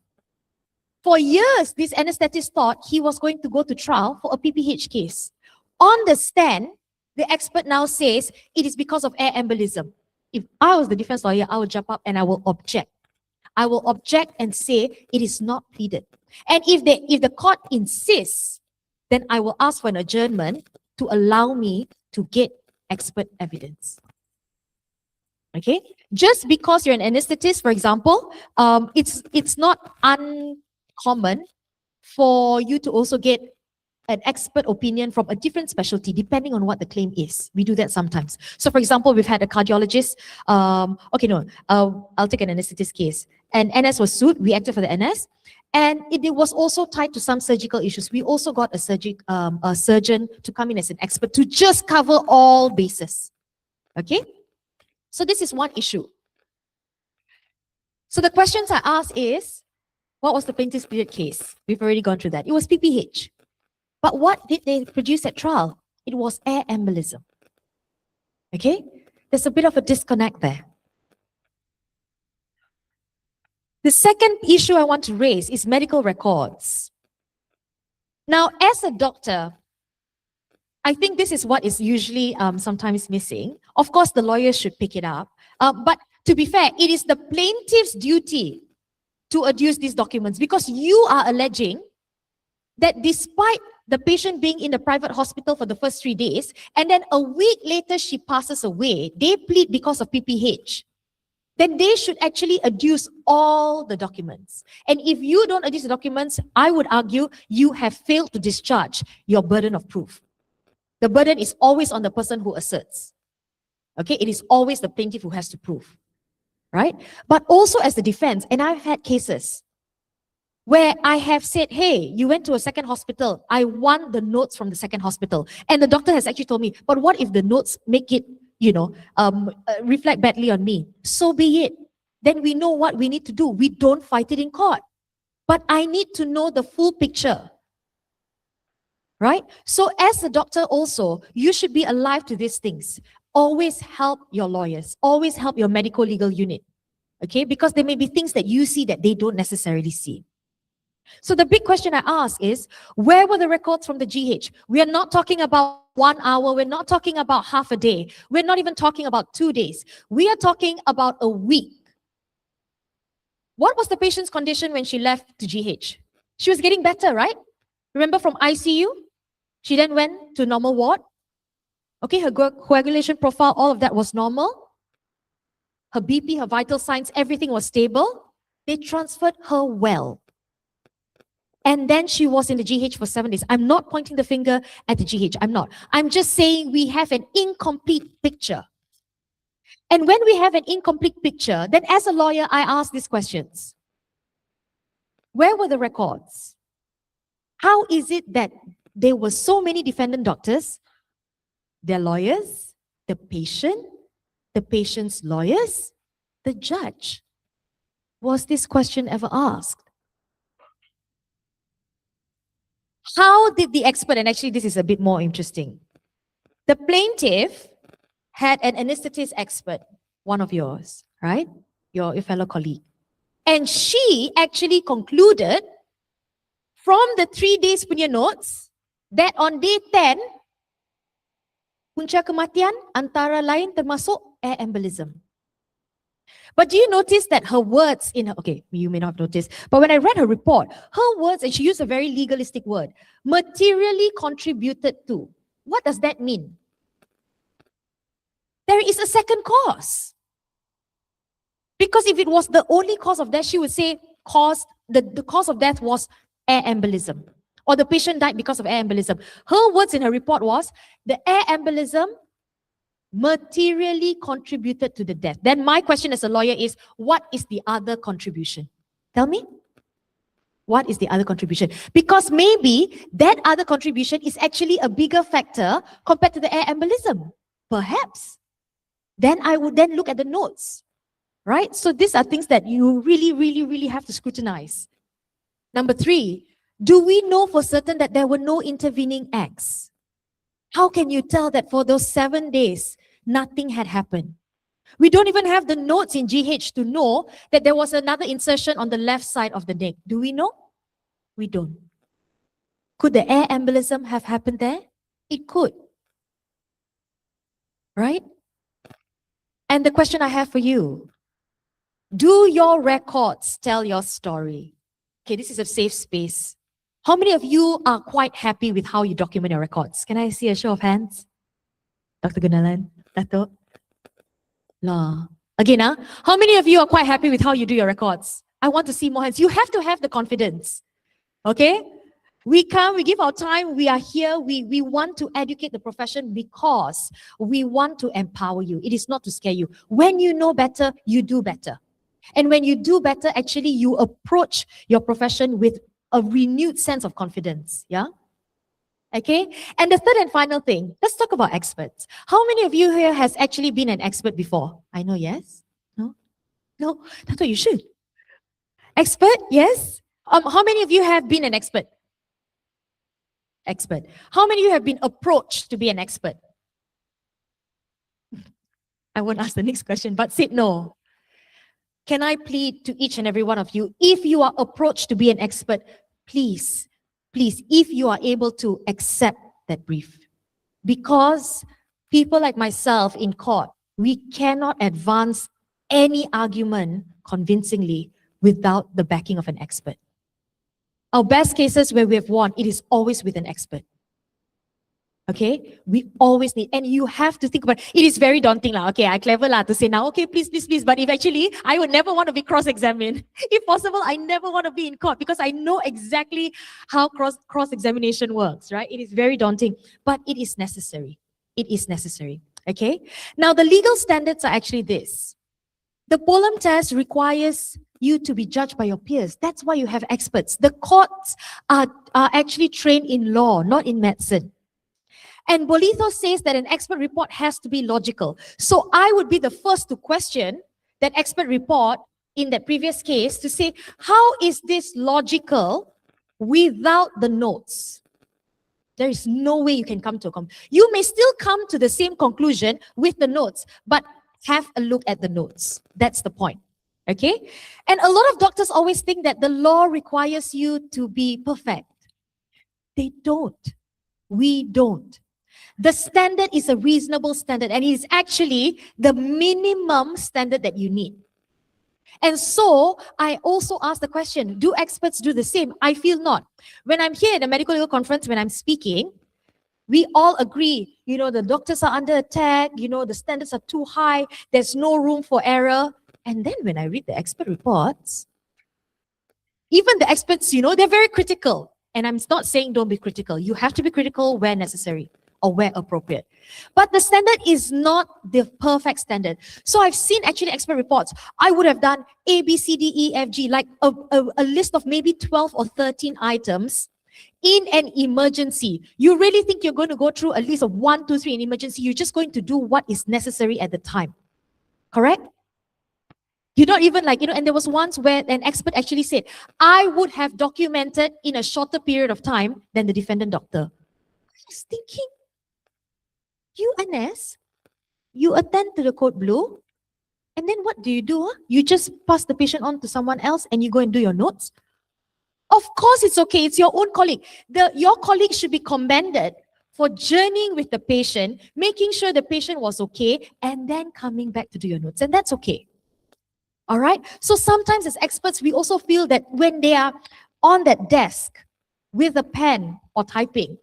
For years, this anesthetist thought he was going to go to trial for a PPH case. On the stand, the expert now says it is because of air embolism. If I was the defense lawyer, I would jump up and I will object. I will object and say it is not pleaded. And if the court insists, then I will ask for an adjournment to allow me to get expert evidence. Okay? Just because you're an anesthetist, for example, it's not uncommon for you to also get an expert opinion from a different specialty depending on what the claim is. We do that sometimes. So for example, we've had a cardiologist, I'll take an anesthetist case. And NS was sued, we acted for the NS. And it was also tied to some surgical issues. We also got a surgeon to come in as an expert to just cover all bases. Okay? So this is one issue. So the questions I asked is, what was the plaintiff's pleaded case? We've already gone through that. It was PPH. But what did they produce at trial? It was air embolism. Okay? There's a bit of a disconnect there. The second issue I want to raise is medical records. Now, as a doctor, I think this is what is usually sometimes missing. Of course, the lawyers should pick it up. But to be fair, it is the plaintiff's duty to adduce these documents because you are alleging that despite the patient being in the private hospital for the first 3 days, and then a week later she passes away, they plead because of PPH. Then they should actually adduce all the documents. And if you don't adduce the documents, I would argue you have failed to discharge your burden of proof. The burden is always on the person who asserts. Okay, it is always the plaintiff who has to prove. Right? But also as the defense, and I've had cases where I have said, hey, you went to a second hospital. I want the notes from the second hospital. And the doctor has actually told me, but what if the notes make it, reflect badly on me? So be it. Then we know what we need to do. We don't fight it in court. But I need to know the full picture. Right? So as a doctor also, you should be alive to these things. Always help your lawyers. Always help your medical legal unit. Okay? Because there may be things that you see that they don't necessarily see. So the big question I ask is, where were the records from the GH? We are not talking about 1 hour. We're not talking about half a day. We're not even talking about 2 days. We are talking about a week. What was the patient's condition when she left to GH? She was getting better, right? Remember from ICU? She then went to normal ward. Okay, her coagulation profile, all of that was normal. Her BP, her vital signs, everything was stable. They transferred her well. And then she was in the GH for 7 days. I'm not pointing the finger at the GH. I'm not. I'm just saying we have an incomplete picture. And when we have an incomplete picture, then as a lawyer, I ask these questions. Where were the records? How is it that there were so many defendant doctors, their lawyers, the patient's lawyers, the judge? Was this question ever asked? How did the expert, and actually this is a bit more interesting. The plaintiff had an anesthetist expert, one of yours, right? Your fellow colleague. And she actually concluded from the 3 days punya notes that on day 10, punca kematian antara lain termasuk air embolism. But do you notice that her words in her, okay, you may not have noticed, but when I read her report, her words, and she used a very legalistic word, materially contributed to. What does that mean? There is a second cause. Because if it was the only cause of death, she would say the cause of death was air embolism, or the patient died because of air embolism. Her words in her report was, the air embolism materially contributed to the death. Then my question as a lawyer is, what is the other contribution? Tell me. What is the other contribution? Because maybe that other contribution is actually a bigger factor compared to the air embolism. Perhaps. Then I would then look at the notes. Right? So these are things that you really have to scrutinize. Number 3, do we know for certain that there were no intervening acts? How can you tell that for those 7 days, nothing had happened? We don't even have the notes in GH to know that there was another insertion on the left side of the neck. Do we know? We don't. Could the air embolism have happened there? It could. Right? And the question I have for you, do your records tell your story? Okay, this is a safe space. How many of you are quite happy with how you document your records? Can I see a show of hands? Dr. Gunalan, Dato? La. Again, how many of you are quite happy with how you do your records? I want to see more hands. You have to have the confidence. Okay? We come, we give our time, we are here, we want to educate the profession because we want to empower you. It is not to scare you. When you know better, you do better. And when you do better, actually you approach your profession with a renewed sense of confidence. Yeah? Okay? And the third and final thing, let's talk about experts. How many of you here has actually been an expert before? I know, yes? No? No? That's what you should. Expert? Yes? How many of you have been an expert? Expert. How many of you have been approached to be an expert? I won't ask the next question, but said no. Can I plead to each and every one of you, if you are approached to be an expert, please, if you are able to accept that brief. Because people like myself in court, we cannot advance any argument convincingly without the backing of an expert. Our best cases where we have won, it is always with an expert. Okay? We always need, and you have to think about it. It is very daunting. Okay, I clever to say now, okay, please. But if actually, I would never want to be cross-examined. If possible, I never want to be in court because I know exactly how cross-examination works, right? It is very daunting, but it is necessary. It is necessary. Okay? Now, the legal standards are actually this. The Polam test requires you to be judged by your peers. That's why you have experts. The courts are actually trained in law, not in medicine. And Bolitho says that an expert report has to be logical. So I would be the first to question that expert report in that previous case to say, how is this logical without the notes? There is no way you can come to a conclusion. You may still come to the same conclusion with the notes, but have a look at the notes. That's the point. Okay? And a lot of doctors always think that the law requires you to be perfect. They don't. We don't. The standard is a reasonable standard, and it is actually the minimum standard that you need. And so, I also ask the question, do experts do the same? I feel not. When I'm here at the Medicolegal conference, when I'm speaking, we all agree, the doctors are under attack, the standards are too high, there's no room for error. And then when I read the expert reports, even the experts, they're very critical. And I'm not saying don't be critical. You have to be critical where necessary or where appropriate. But the standard is not the perfect standard. So I've seen actually expert reports. I would have done A, B, C, D, E, F, G, like a list of maybe 12 or 13 items in an emergency. You really think you're going to go through a list of 1, 2, 3 in emergency? You're just going to do what is necessary at the time. Correct? You're not even and there was once where an expert actually said, I would have documented in a shorter period of time than the defendant doctor. I was thinking, you, Anes, you attend to the code blue, and then what do? You just pass the patient on to someone else and you go and do your notes? Of course it's okay. It's your own colleague. Your colleague should be commended for journeying with the patient, making sure the patient was okay, and then coming back to do your notes. And that's okay. All right? So sometimes as experts, we also feel that when they are on that desk with a pen or typing,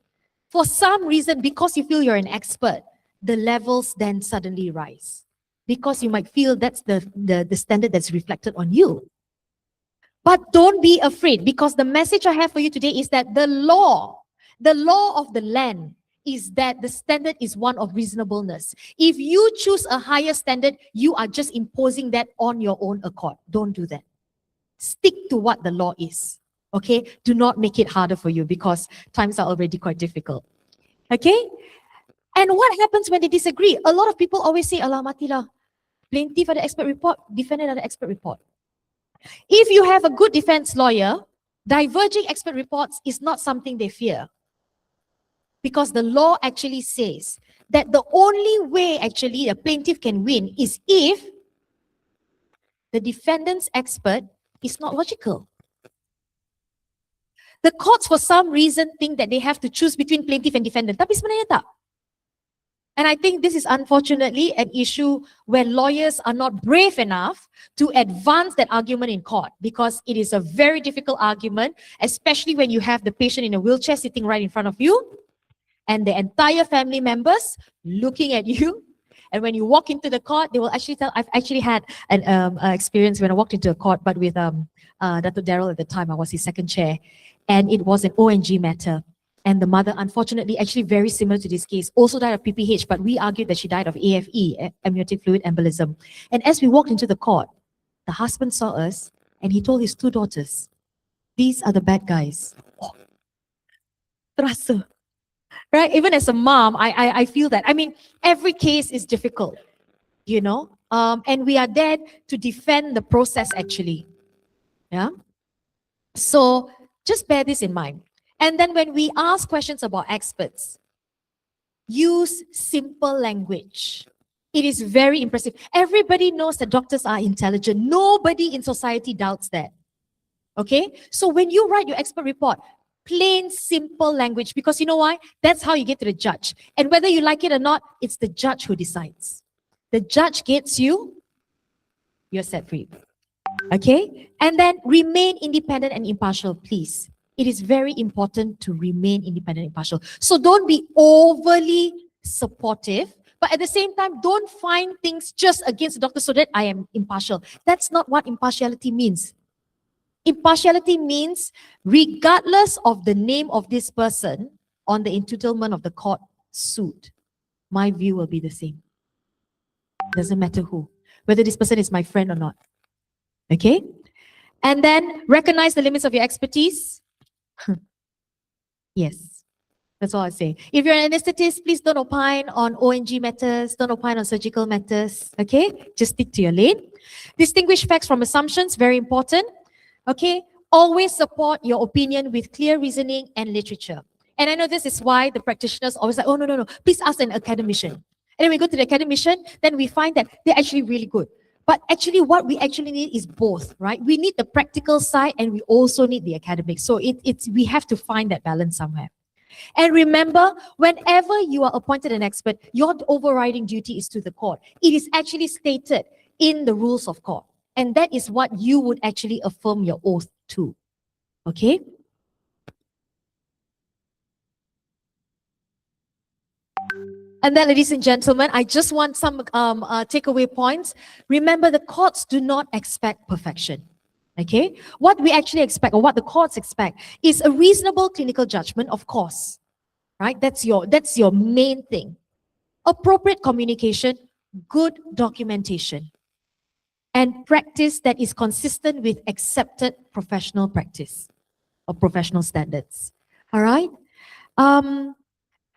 for some reason, because you feel you're an expert, the levels then suddenly rise. Because you might feel that's the standard that's reflected on you. But don't be afraid, because the message I have for you today is that the law of the land is that the standard is one of reasonableness. If you choose a higher standard, you are just imposing that on your own accord. Don't do that. Stick to what the law is. Okay? Do not make it harder for you, because times are already quite difficult. Okay? And what happens when they disagree? A lot of people always say, Allah matilah, plaintiff ada expert report, defendant ada expert report. If you have a good defense lawyer, diverging expert reports is not something they fear. Because the law actually says that the only way actually a plaintiff can win is if the defendant's expert is not logical. The courts for some reason think that they have to choose between plaintiff and defendant. Tapi sebenarnya tak. And I think this is unfortunately an issue where lawyers are not brave enough to advance that argument in court, because it is a very difficult argument, especially when you have the patient in a wheelchair sitting right in front of you and the entire family members looking at you. And when you walk into the court, they will actually tell, I've actually had an experience when I walked into a court, but with Dr. Daryl at the time, I was his second chair, and it was an ONG matter. And the mother, unfortunately, actually very similar to this case, also died of PPH, but we argued that she died of AFE, amniotic fluid embolism. And as we walked into the court, the husband saw us and he told his 2 daughters, these are the bad guys. Oh, terasa. Right? Even as a mom, I feel that. I mean, every case is difficult, you know, and we are there to defend the process actually. Yeah. So just bear this in mind. And then when we ask questions about experts, use simple language. It is very impressive. Everybody knows that doctors are intelligent. Nobody in society doubts that. Okay? So when you write your expert report, plain, simple language, because you know why? That's how you get to the judge. And whether you like it or not, it's the judge who decides. The judge gets you, you're set free. Okay? And then remain independent and impartial, please. It is very important to remain independent and impartial. So don't be overly supportive, but at the same time, don't find things just against the doctor so that I am impartial. That's not what impartiality means. Impartiality means regardless of the name of this person on the entitlement of the court suit, my view will be the same. Doesn't matter who, whether this person is my friend or not. Okay? And then recognize the limits of your expertise. Yes, that's all I say. If you're an anesthetist, please don't opine on ONG matters, don't opine on surgical matters, okay? Just stick to your lane. Distinguish facts from assumptions, very important, okay? Always support your opinion with clear reasoning and literature. And I know this is why the practitioners always like, oh, no, please ask an academician. And then we go to the academician, then we find that they're actually really good. But actually what we actually need is both, right? We need the practical side and we also need the academic. So we have to find that balance somewhere. And remember, whenever you are appointed an expert, your overriding duty is to the court. It is actually stated in the rules of court. And that is what you would actually affirm your oath to. Okay? And then, ladies and gentlemen, I just want some takeaway points. Remember, the courts do not expect perfection. Okay? What we actually expect, or what the courts expect, is a reasonable clinical judgment, of course. Right? That's your main thing. Appropriate communication, good documentation, and practice that is consistent with accepted professional practice or professional standards. All right?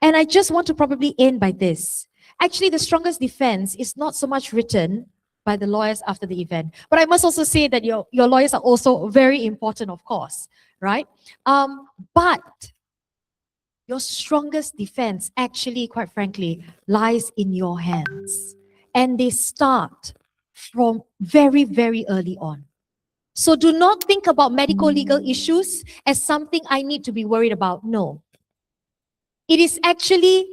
And I just want to probably end by this. Actually, the strongest defense is not so much written by the lawyers after the event. But I must also say that your lawyers are also very important, of course, right? But your strongest defense actually, quite frankly, lies in your hands. And they start from very, very early on. So do not think about medical legal issues as something I need to be worried about. No. It is actually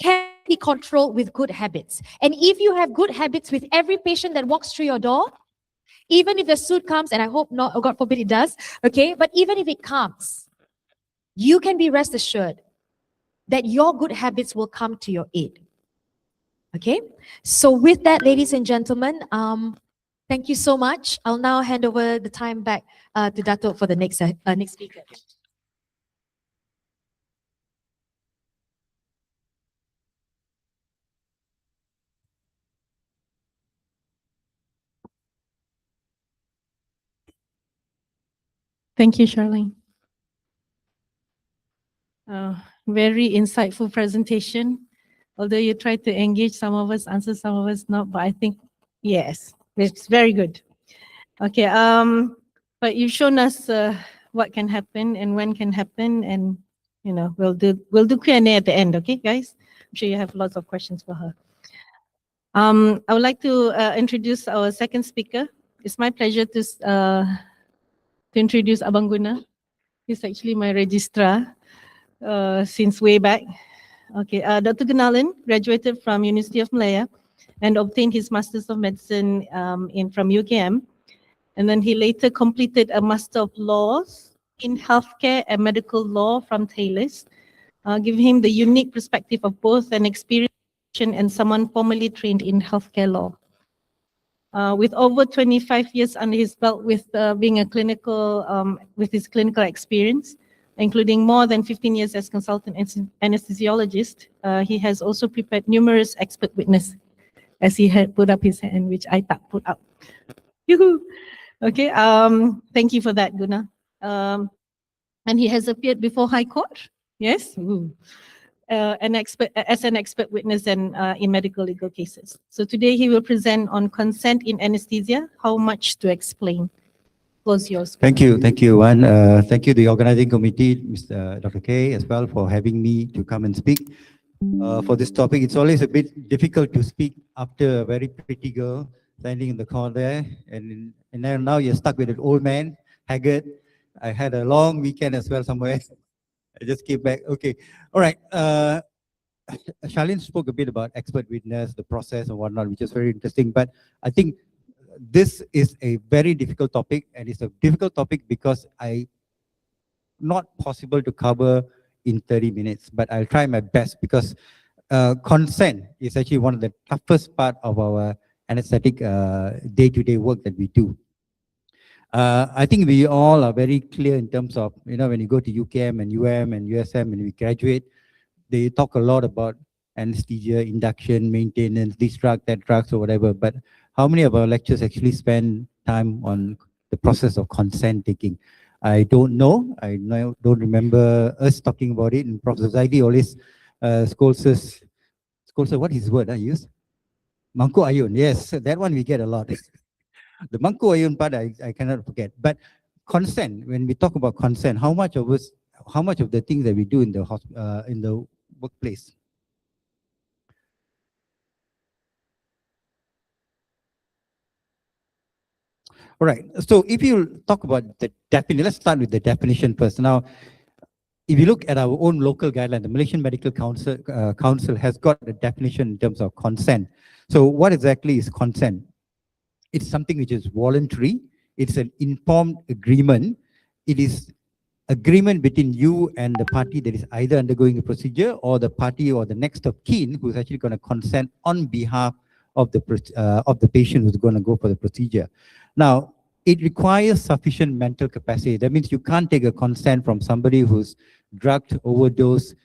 can be controlled with good habits. And if you have good habits with every patient that walks through your door, even if the suit comes, and I hope not, oh God forbid it does, okay, but even if it comes, you can be rest assured that your good habits will come to your aid. Okay? So with that, ladies and gentlemen, thank you so much. I'll now hand over the time back to Dato for the next speaker. Thank you, Charlene. Very insightful presentation. Although you tried to engage some of us, answer some of us not, but I think, yes, it's very good. Okay, but you've shown us what can happen and when can happen, and you know, we'll do Q&A at the end, okay, guys? I'm sure you have lots of questions for her. I would like to introduce our second speaker. It's my pleasure to introduce Abang Guna. He's actually my registrar since way back. Okay, Dr. Gunalan graduated from University of Malaya and obtained his Masters of Medicine from UKM. And then he later completed a Master of Laws in Healthcare and Medical Law from Taylor's, giving him the unique perspective of both an experienced and someone formerly trained in healthcare law. With over 25 years under his belt with being a clinical, with his clinical experience, including more than 15 years as consultant anesthesiologist, he has also prepared numerous expert witnesses, as he had put up his hand, which I put up. Yoo-hoo. Okay, thank you for that, Guna. And he has appeared before High Court, yes? Ooh. As an expert witness and in medical legal cases. So today he will present on consent in anesthesia, how much to explain. Close yours. Thank you, Wan. Thank you, the organizing committee, Mr. Dr. K, as well, for having me to come and speak for this topic. It's always a bit difficult to speak after a very pretty girl standing in the corner there, and then now you're stuck with an old man, haggard. I had a long weekend as well somewhere. I just came back. Okay. All right. Charlene spoke a bit about expert witness, the process and whatnot, which is very interesting. But I think this is a very difficult topic, and it's a difficult topic because not possible to cover in 30 minutes, but I'll try my best because consent is actually one of the toughest part of our anesthetic day-to-day work that we do. I think we all are very clear in terms of, when you go to UKM and UM and USM and we graduate, they talk a lot about anesthesia, induction, maintenance, this drug, that drugs or whatever. But how many of our lectures actually spend time on the process of consent taking? I don't know. I don't remember us talking about it. And Professor Zaidi always scolds us, what is his word I use? Mangkuk ayun, yes, that one we get a lot. The mangkuk ayun part I cannot forget. But consent, when we talk about consent, how much of the things that we do in the workplace? All right, so if you talk about the definition, let's start with the definition first. Now, if you look at our own local guideline, the Malaysian Medical Council has got a definition in terms of consent. So what exactly is consent? It's something which is voluntary. It's an informed agreement. It is agreement between you and the party that is either undergoing a procedure or the party or the next of kin who's actually going to consent on behalf of the patient who's going to go for the procedure. Now, it requires sufficient mental capacity. That means you can't take a consent from somebody who's drugged, overdosed,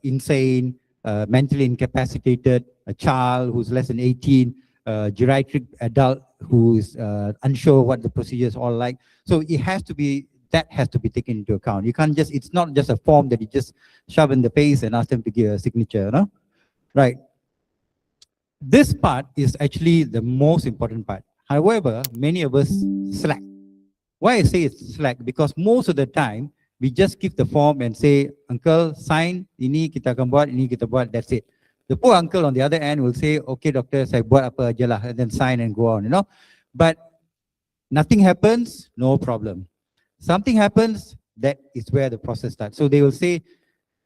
insane, mentally incapacitated, a child who's less than 18, geriatric adult who is unsure what the procedure is all like. So it has to be, that has to be taken into account. You can't just, it's not just a form that you just shove in the face and ask them to give a signature, no? Right. This part is actually the most important part. However, many of us slack. Why I say it's slack? Because most of the time, we just give the form and say, uncle, sign, ini kita akan buat, ini kita buat, that's it. The poor uncle on the other end will say, okay, doctor, saya buat apa aja lah, and then sign and go on, But nothing happens, no problem. Something happens, that is where the process starts. So they will say,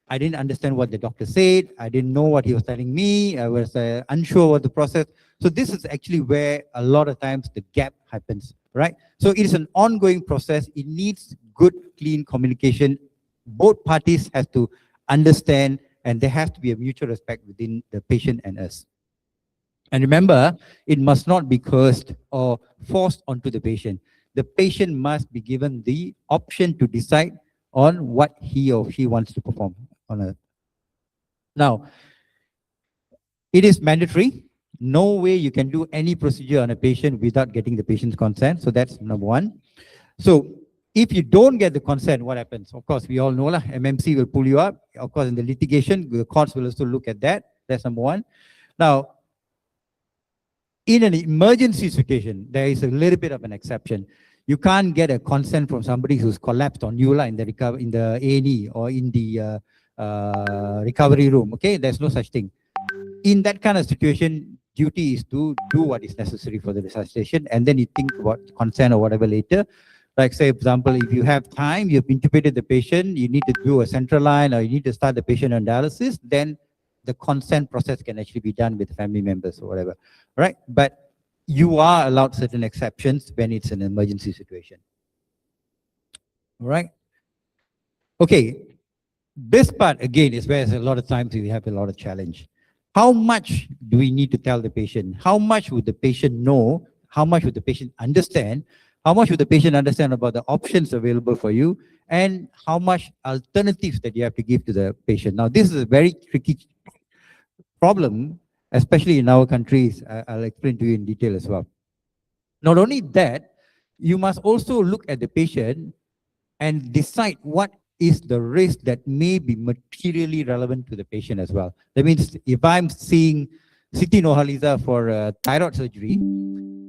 I didn't understand what the doctor said, I didn't know what he was telling me, I was unsure what the process. So this is actually where a lot of times the gap happens, right? So it is an ongoing process. It needs good, clean communication. Both parties have to understand, and there has to be a mutual respect within the patient and us. And remember, it must not be coerced or forced onto the patient. The patient must be given the option to decide on what he or she wants to perform on a. Now, it is mandatory. No way you can do any procedure on a patient without getting the patient's consent. So that's number one. So if you don't get the consent, what happens? Of course, we all know lah, MMC will pull you up. Of course, in the litigation, the courts will also look at that. That's number one. Now, in an emergency situation, there is a little bit of an exception. You can't get a consent from somebody who's collapsed on you in the A&E or in the recovery room. Okay, there's no such thing. In that kind of situation, duty is to do what is necessary for the resuscitation, and then you think about consent or whatever later. Like say, for example, if you have time, you've intubated the patient, you need to do a central line or you need to start the patient on dialysis, then the consent process can actually be done with family members or whatever, right? But you are allowed certain exceptions when it's an emergency situation. All right? Okay, this part again is where a lot of times we have a lot of challenge. How much do we need to tell the patient? How much would the patient know? How much would the patient understand? How much would the patient understand about the options available for you? And how much alternatives that you have to give to the patient? Now, this is a very tricky problem, especially in our countries. I'll explain to you in detail as well. Not only that, you must also look at the patient and decide what is the risk that may be materially relevant to the patient as well. That means if I'm seeing Siti Nohaliza for thyroid surgery,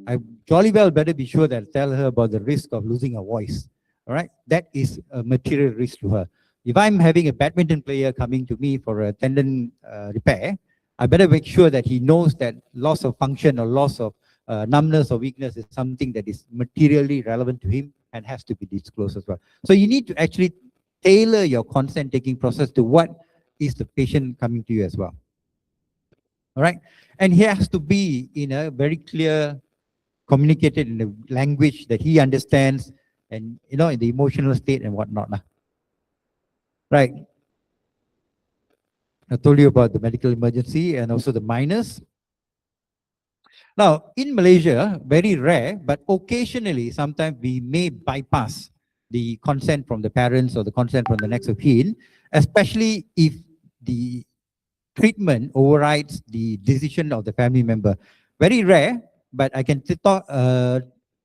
I jolly well better be sure that I tell her about the risk of losing her voice. All right, that is a material risk to her. If I'm having a badminton player coming to me for a tendon repair, I better make sure that he knows that loss of function or loss of numbness or weakness is something that is materially relevant to him and has to be disclosed as well. So you need to actually tailor your consent taking process to what is the patient coming to you as well. All right, and he has to be in a very clear, communicated in a language that he understands, and in the emotional state and whatnot. Right. I told you about the medical emergency and also the minors. Now, in Malaysia, very rare, but occasionally, sometimes we may bypass the consent from the parents or the consent from the next of kin, especially if the treatment overrides the decision of the family member. Very rare, but I can tell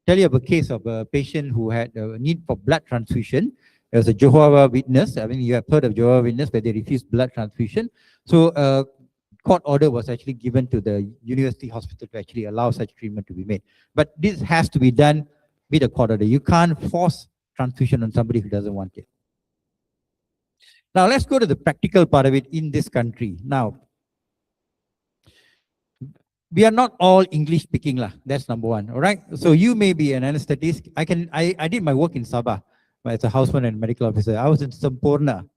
you of a case of a patient who had a need for blood transfusion. There was a Jehovah's Witness. I mean, you have heard of Jehovah's Witness, where they refused blood transfusion. So a court order was actually given to the university hospital to actually allow such treatment to be made. But this has to be done with a court order. You can't force transfusion on somebody who doesn't want it. Now, let's go to the practical part of it in this country. Now, we are not all English speaking lah. That's number one. All right. So you may be an anesthetist. I did my work in Sabah as a houseman and medical officer. I was in Sempurna,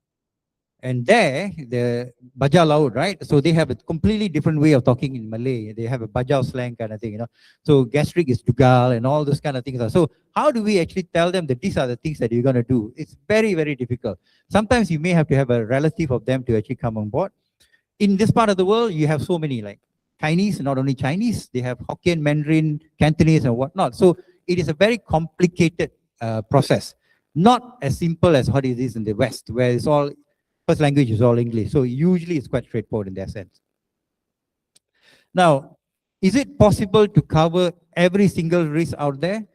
and there the Bajau Laut, right? So they have a completely different way of talking in Malay. They have a Bajau slang kind of thing, So gastric is dugal and all those kind of things. So how do we actually tell them that these are the things that you're going to do? It's very, very difficult. Sometimes you may have to have a relative of them to actually come on board. In this part of the world, you have so many like Chinese, not only Chinese, they have Hokkien, Mandarin, Cantonese and whatnot. So it is a very complicated process. Not as simple as what it is in the West, where it's all, first language is all English. So usually it's quite straightforward in that sense. Now, is it possible to cover every single risk out there?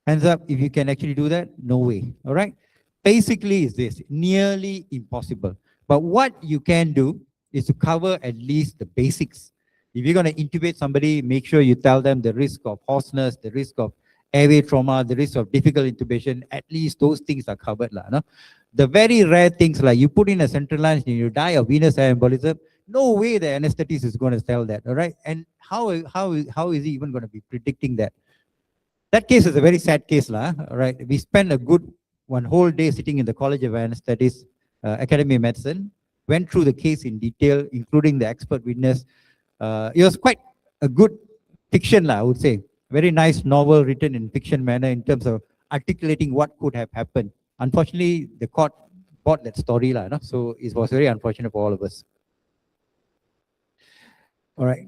Hands up if you can actually do that. No way. All right. Basically is this, nearly impossible. But what you can do is to cover at least the basics. If you're going to intubate somebody, make sure you tell them the risk of hoarseness, the risk of airway trauma, the risk of difficult intubation. At least those things are covered. No? The very rare things like you put in a central line and you die of venous air embolism, no way the anesthetist is going to tell that. All right. And how is he even going to be predicting that? That case is a very sad case. All right. We spent a good one whole day sitting in the College of Anesthetists, Academy of Medicine, went through the case in detail, including the expert witness. It was quite a good fiction, I would say. Very nice novel written in fiction manner in terms of articulating what could have happened. Unfortunately, the court bought that story, so it was very unfortunate for all of us. All right.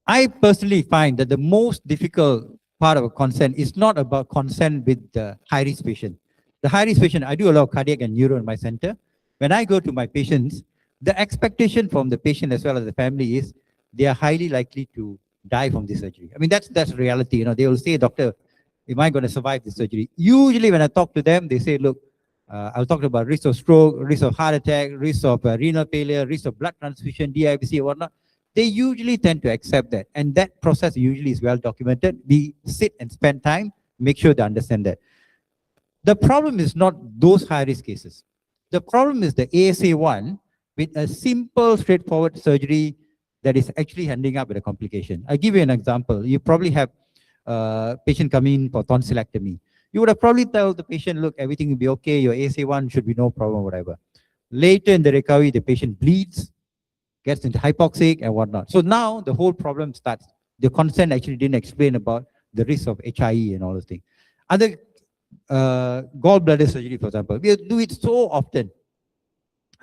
I personally find that the most difficult part of a consent is not about consent with the high-risk patient. The high-risk patient, I do a lot of cardiac and neuro in my center. When I go to my patients, the expectation from the patient as well as the family is they are highly likely to die from this surgery. I mean, that's reality. They will say, doctor, am I going to survive this surgery? Usually when I talk to them, they say, look, I'll talk about risk of stroke, risk of heart attack, risk of renal failure, risk of blood transfusion, DIVC, or whatnot. They usually tend to accept that. And that process usually is well documented. We sit and spend time, make sure they understand that. The problem is not those high-risk cases. The problem is the ASA1 with a simple, straightforward surgery that is actually ending up with a complication. I'll give you an example. You probably have a patient coming in for tonsillectomy. You would have probably told the patient, look, everything will be okay, your ASA1 should be no problem, whatever. Later in the recovery, the patient bleeds, gets into hypoxic and whatnot. So now the whole problem starts. The consent actually didn't explain about the risk of HIE and all those things. Other gallbladder surgery, for example, we do it so often.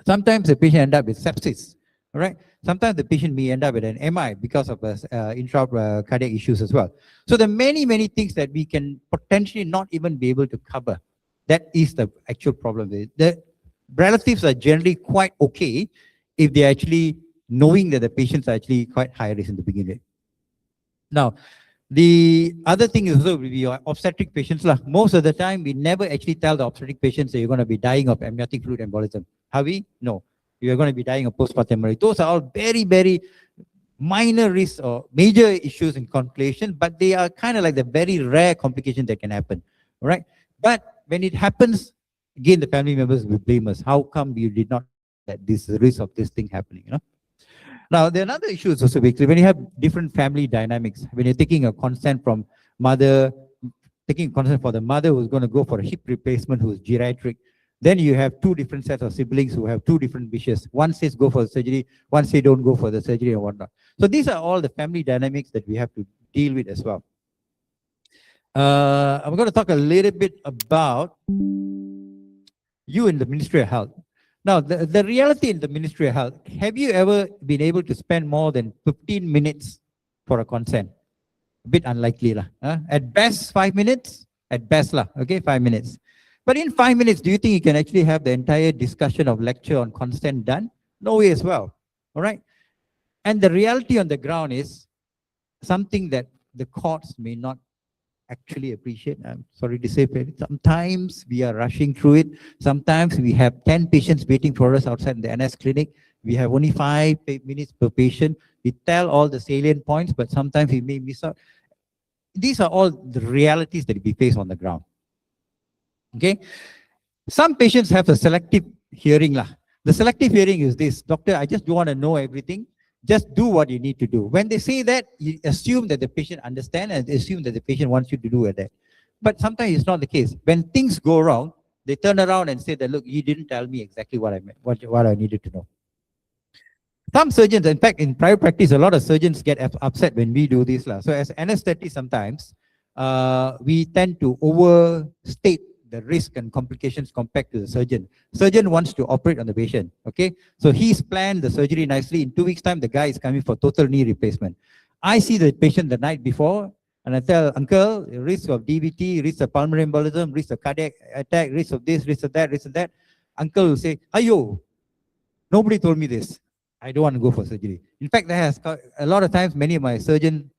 Sometimes the patient end up with sepsis, all right? Sometimes the patient may end up with an MI because of intra-cardiac issues as well. So there are many, many things that we can potentially not even be able to cover. That is the actual problem. The relatives are generally quite okay if they're actually knowing that the patients are actually quite high risk in the beginning. Now, the other thing is also with your obstetric patients. Most of the time, we never actually tell the obstetric patients that you're going to be dying of amniotic fluid embolism. Have we? No. You're going to be dying of postpartum hemorrhage. Those are all very, very minor risks or major issues in complication, but they are kind of like the very rare complications that can happen. All right. But when it happens, again, the family members will blame us. How come you did not let this risk of this thing happening? You know. Now, there are other issues also basically when you have different family dynamics. When you're taking a consent from mother, taking consent for the mother who's going to go for a hip replacement who's geriatric, then you have two different sets of siblings who have two different wishes. One says go for the surgery, one says don't go for the surgery and whatnot. So these are all the family dynamics that we have to deal with as well. I'm going to talk a little bit about you in the Ministry of Health. Now, the reality in the Ministry of Health, have you ever been able to spend more than 15 minutes for a consent? A bit unlikely lah. At best, 5 minutes. At best lah. Okay, 5 minutes. But in 5 minutes, do you think you can actually have the entire discussion of lecture on consent done? No way as well. All right. And the reality on the ground is something that the courts may not actually appreciate. I'm sorry to say, but sometimes we are rushing through it. Sometimes we have 10 patients waiting for us outside the NS clinic. We have only 5 minutes per patient. We tell all the salient points, but sometimes we may miss out. These are all the realities that we face on the ground. Okay. Some patients have a selective hearing lah. The selective hearing is this: doctor, I just don't want to know everything. Just do what you need to do. When they say that, you assume that the patient understands and assume that the patient wants you to do that. But sometimes it's not the case. When things go wrong, they turn around and say that, look, you didn't tell me exactly what I meant, what I needed to know. Some surgeons, in fact, in private practice, a lot of surgeons get upset when we do this. So as anesthetists, sometimes we tend to overstate the risk and complications compared to the surgeon. Surgeon wants to operate on the patient, okay? So he's planned the surgery nicely. In 2 weeks' time, the guy is coming for total knee replacement. I see the patient the night before, and I tell, uncle, risk of DVT, risk of pulmonary embolism, risk of cardiac attack, risk of this, risk of that, risk of that. Uncle will say, ayo, nobody told me this. I don't want to go for surgery. In fact, there has a lot of times, many of my surgeons,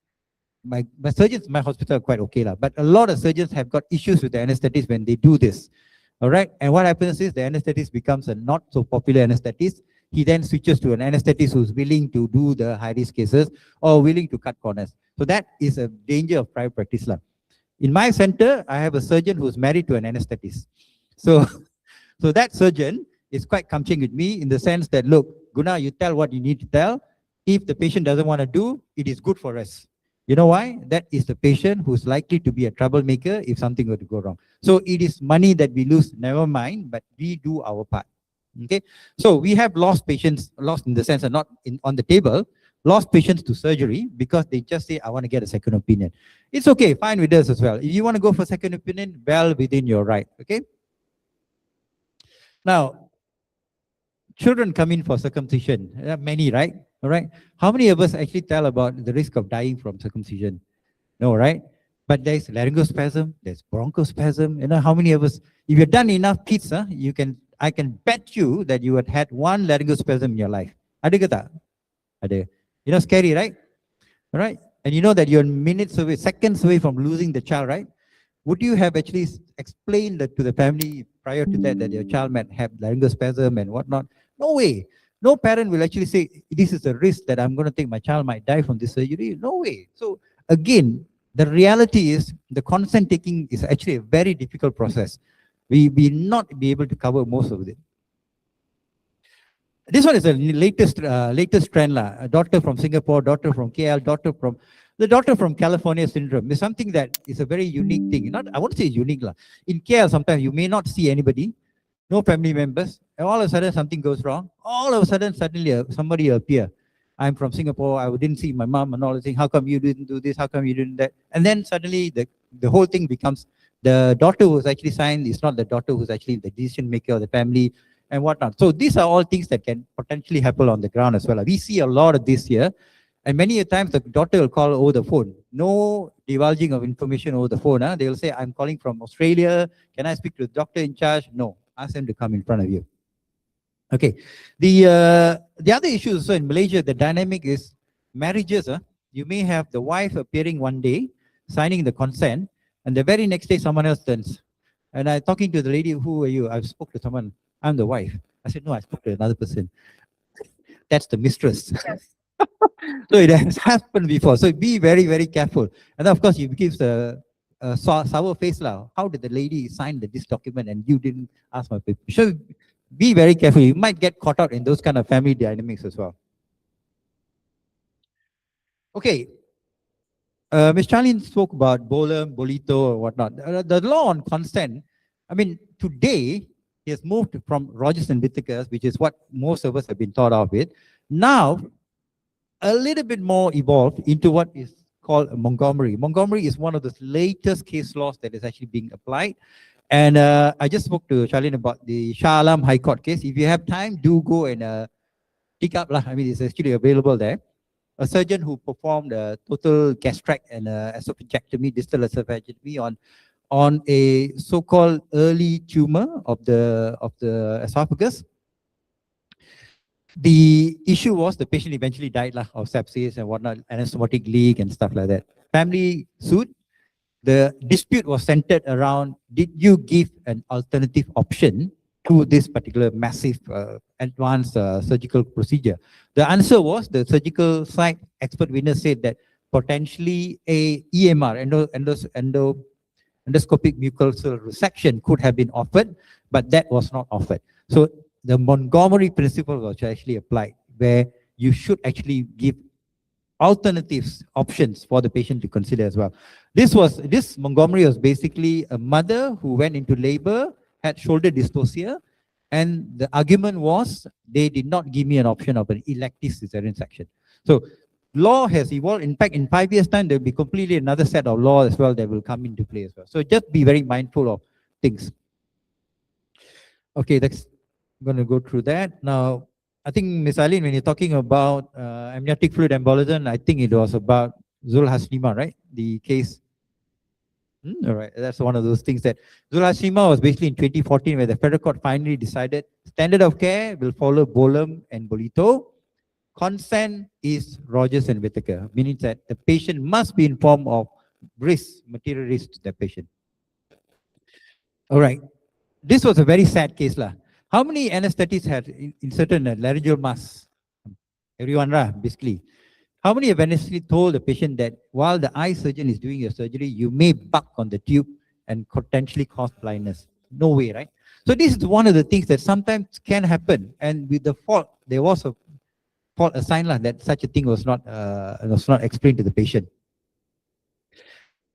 my surgeons in my hospital are quite okay lah, but a lot of surgeons have got issues with the anesthetist when they do this. All right, and what happens is the anesthetist becomes a not so popular anesthetist. He then switches to an anesthetist who's willing to do the high risk cases or willing to cut corners. So that is a danger of private practice lah. In my center, I have a surgeon who's married to an anesthetist. So that surgeon is quite comforting with me in the sense that, look, Guna, you tell what you need to tell. If the patient doesn't want to do, it is good for us. You know why? That is the patient who's likely to be a troublemaker if something were to go wrong. So it is money that we lose, never mind, but we do our part. Okay. So we have lost patients, lost in the sense of not on the table, lost patients to surgery because they just say, I want to get a second opinion. It's okay, fine with us as well. If you want to go for second opinion, well within your right. Okay. Now, children come in for circumcision. There are many, right? All right. How many of us actually tell about the risk of dying from circumcision? No, right? But there's laryngospasm, there's bronchospasm. You know, how many of us, if you've done enough kids, I can bet you that you had one laryngospasm in your life. Ada ke tak? Ada. You know, scary, right? All right. And you know that you're minutes away, seconds away from losing the child, right? Would you have actually explained that to the family prior to that your child might have laryngospasm and whatnot? No way. No parent will actually say, this is a risk that I'm going to take, my child might die from this surgery. No way. So again, the reality is the consent taking is actually a very difficult process. we will not be able to cover most of it. This one is the latest trend lah. A doctor from Singapore, doctor from KL, doctor from California syndrome is something that is a very unique thing. Not, I won't say unique lah. In KL, sometimes you may not see anybody, no family members, and all of a sudden something goes wrong. All of a sudden, suddenly somebody appear. I'm from Singapore. I didn't see my mom and all the things. How come you didn't do this? How come you didn't that? And then suddenly the whole thing becomes the daughter who's actually signed is not the daughter who's actually the decision maker of the family and whatnot. So these are all things that can potentially happen on the ground as well. We see a lot of this here. And many a times the doctor will call over the phone. No divulging of information over the phone. They will say, I'm calling from Australia. Can I speak to the doctor in charge? No, ask them to come in front of you. Okay. The other issue also in Malaysia, the dynamic is marriages. You may have the wife appearing one day, signing the consent, and the very next day someone else turns. And I'm talking to the lady, who are you? I've spoke to someone. I'm the wife. I said, no, I spoke to another person. That's the mistress. So it has happened before. So be very, very careful. And of course, it gives a sour face. How did the lady sign this document and you didn't ask my permission? So be very careful. You might get caught out in those kind of family dynamics as well. Okay. Ms. Charlene spoke about Bolem, Bolito, or whatnot. The law on consent, I mean, today, it has moved from Rogers and Whittaker, which is what most of us have been taught of it. Now, a little bit more evolved into what is called Montgomery. Montgomery is one of the latest case laws that is actually being applied. And I just spoke to Charlene about the Shah Alam High Court case. If you have time, do go and pick up. I mean, it's actually available there. A surgeon who performed a total gastric and esophagectomy, distal esophagectomy on a so-called early tumor of the esophagus. The issue was the patient eventually died of sepsis and whatnot, anastomotic leak and stuff like that. Family sued. The dispute was centered around, did you give an alternative option to this particular massive advanced surgical procedure? The answer was, the surgical site expert witness said that potentially a EMR, endoscopic mucosal resection, could have been offered, but that was not offered. So the Montgomery principle was actually applied, where you should actually give alternatives, options for the patient to consider as well. This Montgomery was basically a mother who went into labor, had shoulder dystocia, and the argument was they did not give me an option of an elective cesarean section. So law has evolved. In fact, in 5 years' time, there will be completely another set of law as well that will come into play as well. So just be very mindful of things. Okay, that's going to go through that. Now, I think, Ms. Eileen, when you're talking about amniotic fluid embolism, I think it was about Zul Hasnima, right? The case. All right, that's one of those things that Zul Hasnima was basically in 2014, where the federal court finally decided standard of care will follow Bolem and Bolito. Consent is Rogers and Whittaker, meaning that the patient must be informed of risk, material risk to the patient. All right, this was a very sad case. How many anesthetists had inserted a laryngeal mask? Everyone, basically. How many have honestly told the patient that while the eye surgeon is doing your surgery, you may buck on the tube and potentially cause blindness? No way, right? So this is one of the things that sometimes can happen. And with the fault, there was a fault assigned that such a thing was not explained to the patient.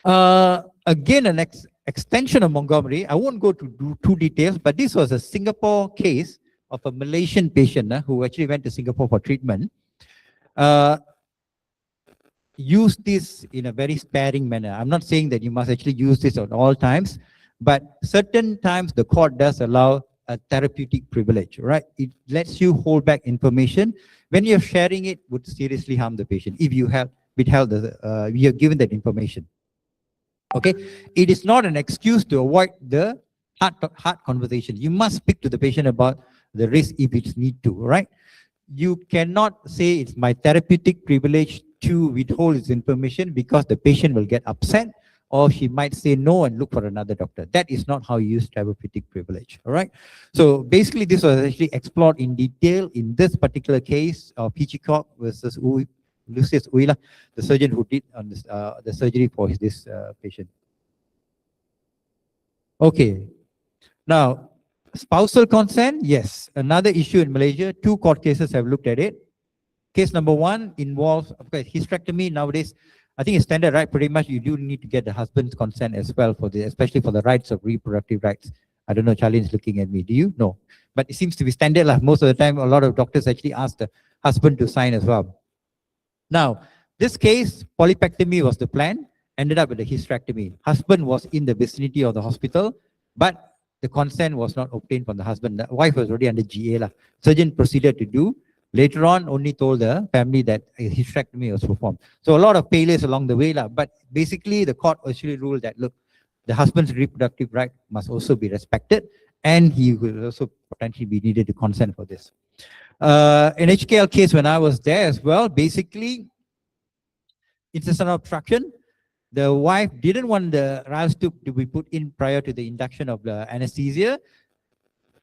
Again, an extension of Montgomery. I won't go to too details, but this was a Singapore case of a Malaysian patient who actually went to Singapore for treatment. Use this in a very sparing manner. I'm not saying that you must actually use this at all times, but certain times the court does allow a therapeutic privilege, right? It lets you hold back information when you're sharing it would seriously harm the patient if you have withheld you have given that information. Okay, it is not an excuse to avoid the hard conversation. You must speak to the patient about the risk if it's need to, right? You cannot say it's my therapeutic privilege to withhold this information because the patient will get upset, or she might say no and look for another doctor. That is not how you use therapeutic privilege, all right? So basically this was actually explored in detail in this particular case of Hitchcock versus Lucius Uila, the surgeon who did on this, the surgery for this patient. Okay, Now, spousal consent, yes, another issue in Malaysia. 2 court cases have looked at it. Case number 1 involves, of course, hysterectomy. Nowadays, I think it's standard, right? Pretty much you do need to get the husband's consent as well, for the, especially for the rights of reproductive rights. I don't know, Charlene's looking at me. Do you? No. But it seems to be standard. Most of the time, a lot of doctors actually ask the husband to sign as well. Now, this case, polypectomy was the plan, ended up with a hysterectomy. Husband was in the vicinity of the hospital, but the consent was not obtained from the husband. The wife was already under GA. Surgeon proceeded to do. Later on, only told the family that a hysterectomy was performed. So a lot of failures along the way. But basically, the court actually ruled that, look, the husband's reproductive right must also be respected, and he will also potentially be needed to consent for this. An HKL case when I was there as well, basically, intestinal obstruction. The wife didn't want the Ralph tube to be put in prior to the induction of the anesthesia.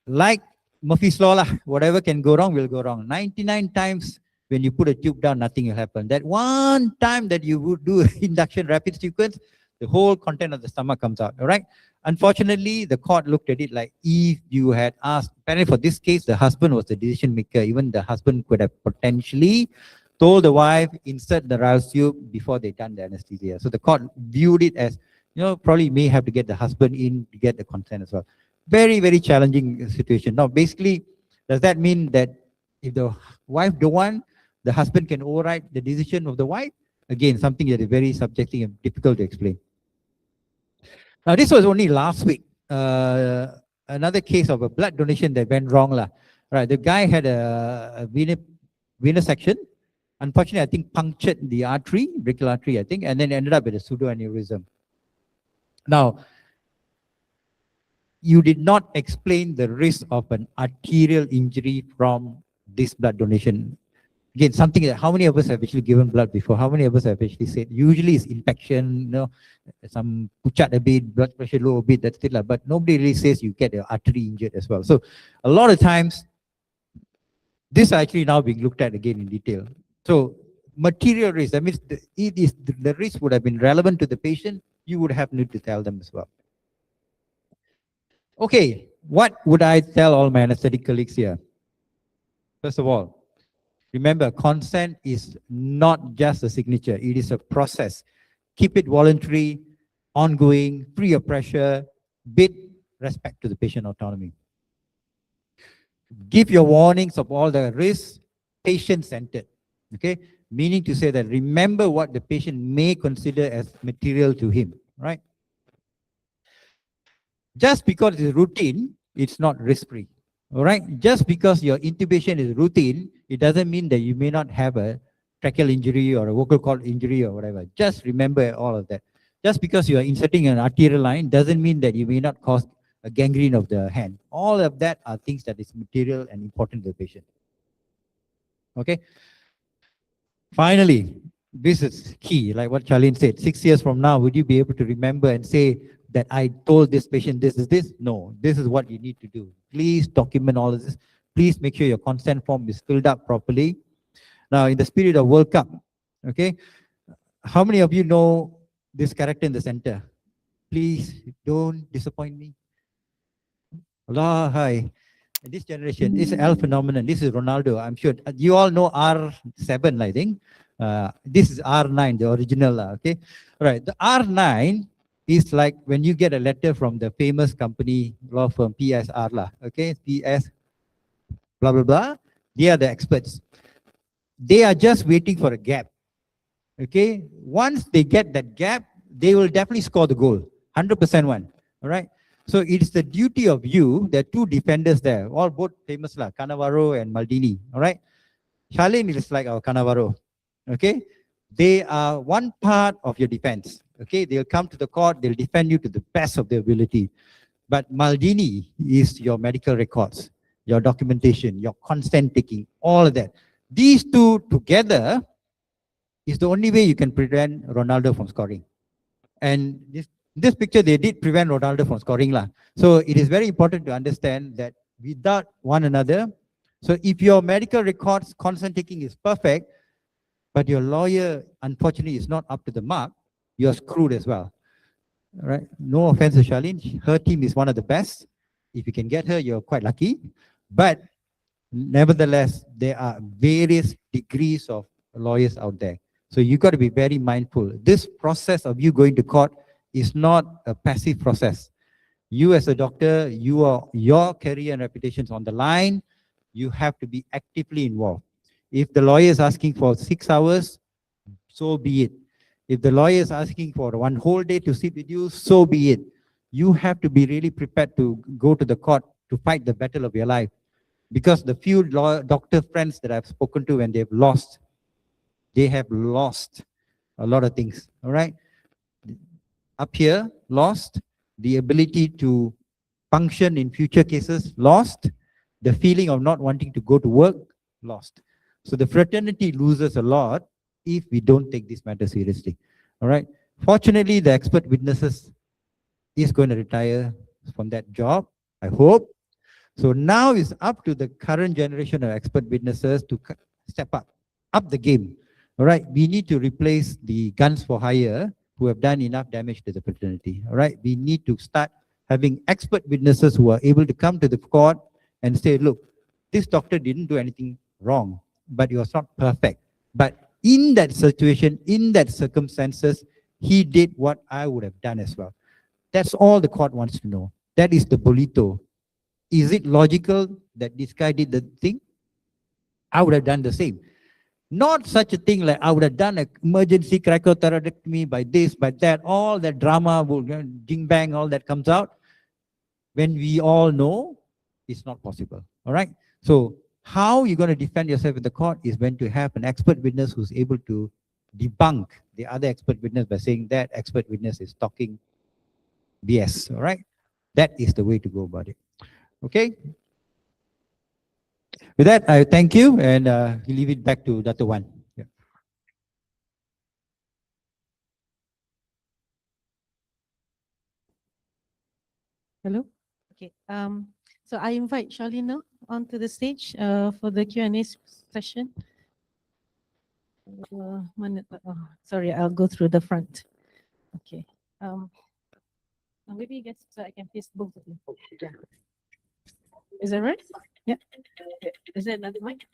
Like Murphy's Law, whatever can go wrong will go wrong. 99 times when you put a tube down, nothing will happen. That one time that you would do induction rapid sequence, the whole content of the stomach comes out, all right? Unfortunately, the court looked at it like, if you had asked, apparently for this case, the husband was the decision maker. Even the husband could have potentially told the wife, insert the Ralph tube before they done the anesthesia. So the court viewed it as, probably may have to get the husband in to get the consent as well. Very, very challenging situation. Now, basically, does that mean that if the wife don't want, the husband can override the decision of the wife? Again, something that is very subjective and difficult to explain. Now, this was only last week. Another case of a blood donation that went wrong. Right, the guy had a venous section. Unfortunately, I think punctured the artery, brachial artery, I think, and then ended up with a pseudoaneurysm. Now, you did not explain the risk of an arterial injury from this blood donation. Again, something that how many of us have actually given blood before? How many of us have actually said, usually it's infection, some pucat a bit, blood pressure low a bit, that's it. But nobody really says you get your artery injured as well. So a lot of times, this is actually now being looked at again in detail. So material risk, that means the risk would have been relevant to the patient, you would have need to tell them as well. Okay, what would I tell all my anesthetic colleagues here? First of all, remember, consent is not just a signature, it is a process. Keep it voluntary, ongoing, free of pressure, with respect to the patient autonomy. Give your warnings of all the risks, patient-centered, okay? Meaning to say that remember what the patient may consider as material to him, right? Just because it's routine, it's not risk-free, all right? Just because your intubation is routine, it doesn't mean that you may not have a tracheal injury or a vocal cord injury or whatever. Just remember all of that. Just because you are inserting an arterial line doesn't mean that you may not cause a gangrene of the hand. All of that are things that is material and important to the patient. Okay? Finally, this is key, like what Charlene said. 6 years from now, would you be able to remember and say that I told this patient this is this? No, this is what you need to do. Please document all of this. Please make sure your consent form is filled up properly. Now, in the spirit of World Cup, okay, how many of you know this character in the center? Please don't disappoint me. Allah, hi. In this generation, this is L phenomenon. This is Ronaldo. I'm sure you all know R7, I think. This is R9, the original. Okay, all right. The R9 is like when you get a letter from the famous company law firm PSR, okay, PS, blah blah blah. They are the experts. They are just waiting for a gap. Okay, once they get that gap, they will definitely score the goal. 100% one. All right. So it's the duty of you. There are two defenders there, all both famous, Cannavaro and Maldini. All right. Charlene is like our Cannavaro. Okay. They are one part of your defense. Okay. They'll come to the court. They'll defend you to the best of their ability. But Maldini is your medical records, your documentation, your consent taking, all of that. These two together is the only way you can prevent Ronaldo from scoring. And this picture, they did prevent Ronaldo from scoring. So it is very important to understand that without one another, so if your medical records, consent taking is perfect, but your lawyer, unfortunately, is not up to the mark, you're screwed as well. All right? No offense to Charlene, her team is one of the best. If you can get her, you're quite lucky. But nevertheless, there are various degrees of lawyers out there. So you got to be very mindful. This process of you going to court is not a passive process. You as a doctor, your career and reputation is on the line. You have to be actively involved. If the lawyer is asking for 6 hours, so be it. If the lawyer is asking for one whole day to sit with you, so be it. You have to be really prepared to go to the court to fight the battle of your life. Because the few doctor friends that I've spoken to when they have lost a lot of things, all right? Up here, lost the ability to function in future cases, lost the feeling of not wanting to go to work, lost. So the fraternity loses a lot if we don't take this matter seriously, all right? Fortunately, the expert witnesses is going to retire from that job, I hope. So now it's up to the current generation of expert witnesses to step up the game. All right, we need to replace the guns for hire who have done enough damage to the fraternity. All right, we need to start having expert witnesses who are able to come to the court and say, look, this doctor didn't do anything wrong, but he was not perfect. But in that situation, in that circumstances, he did what I would have done as well. That's all the court wants to know. That is the bolito. Is it logical that this guy did the thing? I would have done the same. Not such a thing like I would have done an emergency cricothyroidectomy by this, by that, all that drama, ding bang, all that comes out. When we all know it's not possible. All right. So how you're going to defend yourself in the court is when to have an expert witness who's able to debunk the other expert witness by saying that expert witness is talking BS. All right. That is the way to go about it. Okay. With that, I thank you and leave it back to Dr. Wan. Yeah. Hello. Okay. So I invite Charlene onto the stage for the Q&A session. Sorry, I'll go through the front. Okay. Maybe guess so I can face both of you. Yeah. Is that right? Yeah. Is there another mic?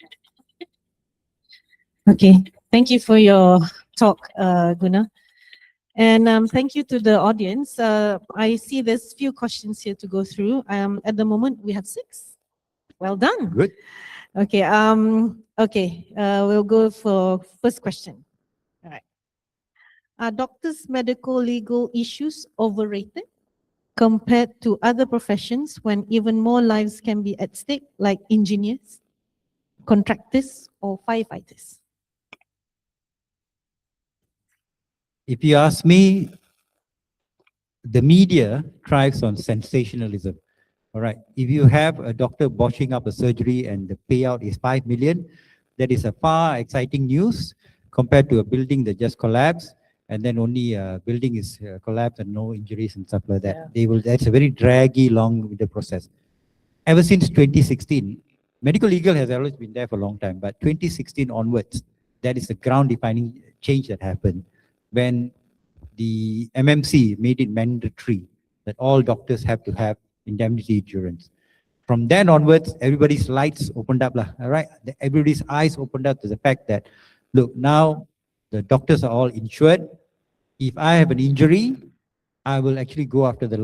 Okay. Thank you for your talk, Guna. And thank you to the audience. I see there's few questions here to go through. At the moment, we have 6. Well done. Good. Okay. We'll go for first question. All right. Are doctors' medical legal issues overrated compared to other professions when even more lives can be at stake, like engineers, contractors, or firefighters? If you ask me, the media thrives on sensationalism. All right. If you have a doctor botching up a surgery and the payout is 5 million, that is a far exciting news compared to a building that just collapsed and then only a building is collapsed and no injuries and stuff like that. Yeah. That's a very draggy, long with the process. Ever since 2016, medical legal has always been there for a long time, but 2016 onwards, that is the ground-defining change that happened when the MMC made it mandatory that all doctors have to have indemnity insurance. From then onwards, everybody's lights opened up, all right? Everybody's eyes opened up to the fact that, look, now the doctors are all insured. If I have an injury, I will actually go after the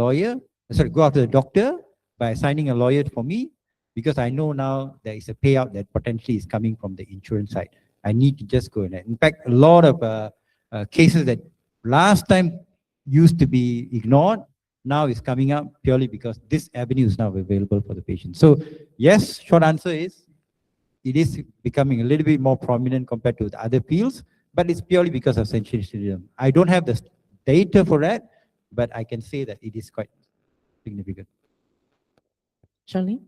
doctor by assigning a lawyer for me, because I know now there is a payout that potentially is coming from the insurance side. I need to just go in there. In fact, a lot of cases that last time used to be ignored now is coming up purely because this avenue is now available for the patient. So yes, short answer is it is becoming a little bit more prominent compared to the other fields, but it's purely because of sensationalism. I don't have the data for that, but I can say that it is quite significant. Charlene?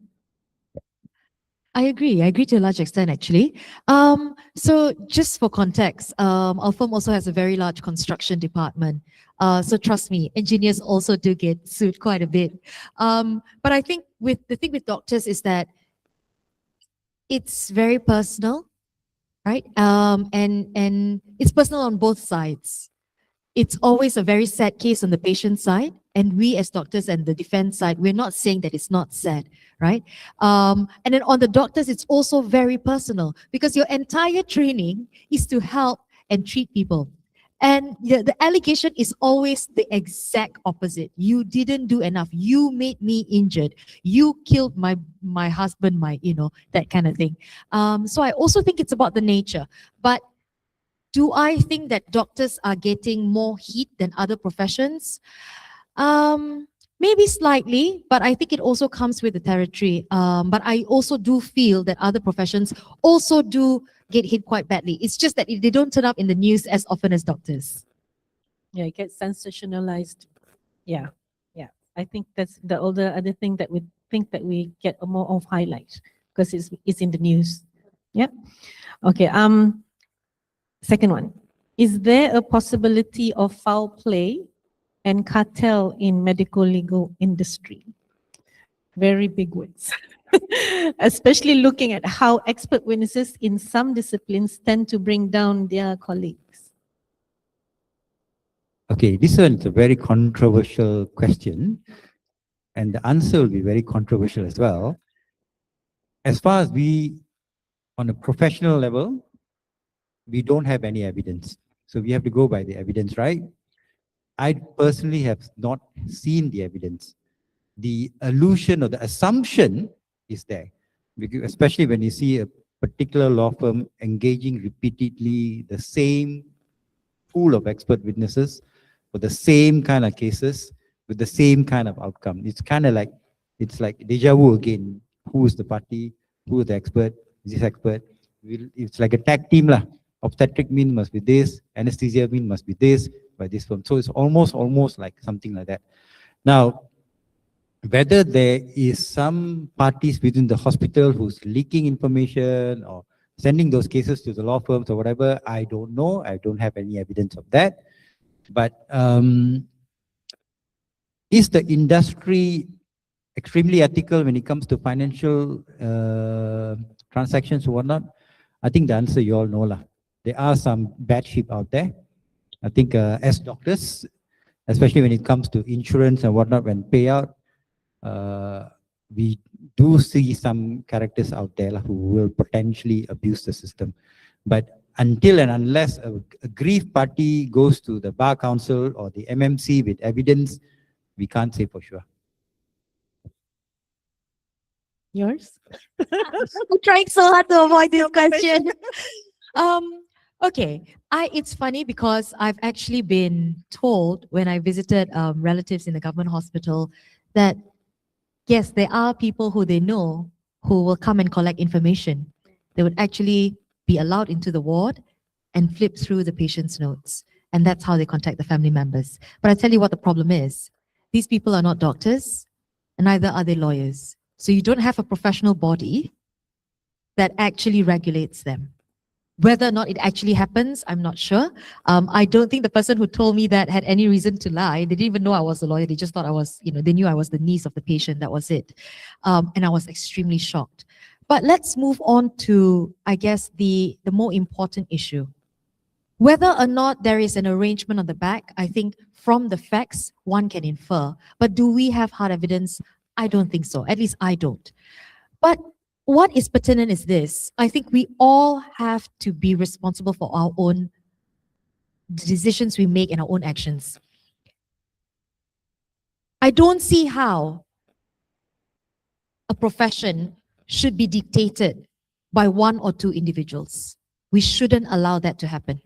I agree to a large extent actually. So just for context, our firm also has a very large construction department. So trust me, engineers also do get sued quite a bit. But I think the thing with doctors is that it's very personal, right? And it's personal on both sides. It's always a very sad case on the patient side And we as doctors and the defense side, we're not saying that it's not sad, right? And then on the doctors, it's also very personal because your entire training is to help and treat people. And the allegation is always the exact opposite. You didn't do enough. You made me injured. You killed my husband, that kind of thing. So I also think it's about the nature. But do I think that doctors are getting more heat than other professions? Maybe slightly, but I think it also comes with the territory. But I also do feel that other professions also do get hit quite badly. It's just that they don't turn up in the news as often as doctors. Yeah, it gets sensationalized. Yeah, yeah. I think that's the other thing that we think that we get more of highlight because it's in the news. Yeah. Okay. Second one. Is there a possibility of foul play and cartel in medical legal industry? Very big words. Especially looking at how expert witnesses in some disciplines tend to bring down their colleagues. Okay, this one is a very controversial question, and the answer will be very controversial as well. As far as we, on a professional level, we don't have any evidence. So we have to go by the evidence, right? I personally have not seen the evidence. The illusion or the assumption is there, because especially when you see a particular law firm engaging repeatedly the same pool of expert witnesses for the same kind of cases with the same kind of outcome. It's kind of like, it's like deja vu again. Who is the party? Who is the expert? Is this expert? It's like a tag team lah. Obstetric mean must be this, anesthesia mean must be this by this firm. So it's almost like something like that. Now, whether there is some parties within the hospital who's leaking information or sending those cases to the law firms or whatever, I don't know. I don't have any evidence of that. But is the industry extremely ethical when it comes to financial transactions or whatnot? I think the answer you all know lah. There are some bad sheep out there. I think as doctors, especially when it comes to insurance and whatnot, when payout, we do see some characters out there who will potentially abuse the system. But until and unless a grief party goes to the Bar Council or the MMC with evidence, we can't say for sure. Yours? I'm trying so hard to avoid this question. Okay, it's funny because I've actually been told when I visited relatives in the government hospital that yes, there are people who they know who will come and collect information. They would actually be allowed into the ward and flip through the patient's notes. And that's how they contact the family members. But I tell you what the problem is. These people are not doctors, and neither are they lawyers. So you don't have a professional body that actually regulates them. Whether or not it actually happens, I'm not sure. I don't think the person who told me that had any reason to lie. They didn't even know I was a lawyer. They just thought I was, they knew I was the niece of the patient. That was it. And I was extremely shocked. But let's move on to, I guess, the more important issue. Whether or not there is an arrangement on the back, I think from the facts, one can infer. But do we have hard evidence? I don't think so. At least I don't. But what is pertinent is this. I think we all have to be responsible for our own decisions we make and our own actions. I don't see how a profession should be dictated by one or two individuals. We shouldn't allow that to happen.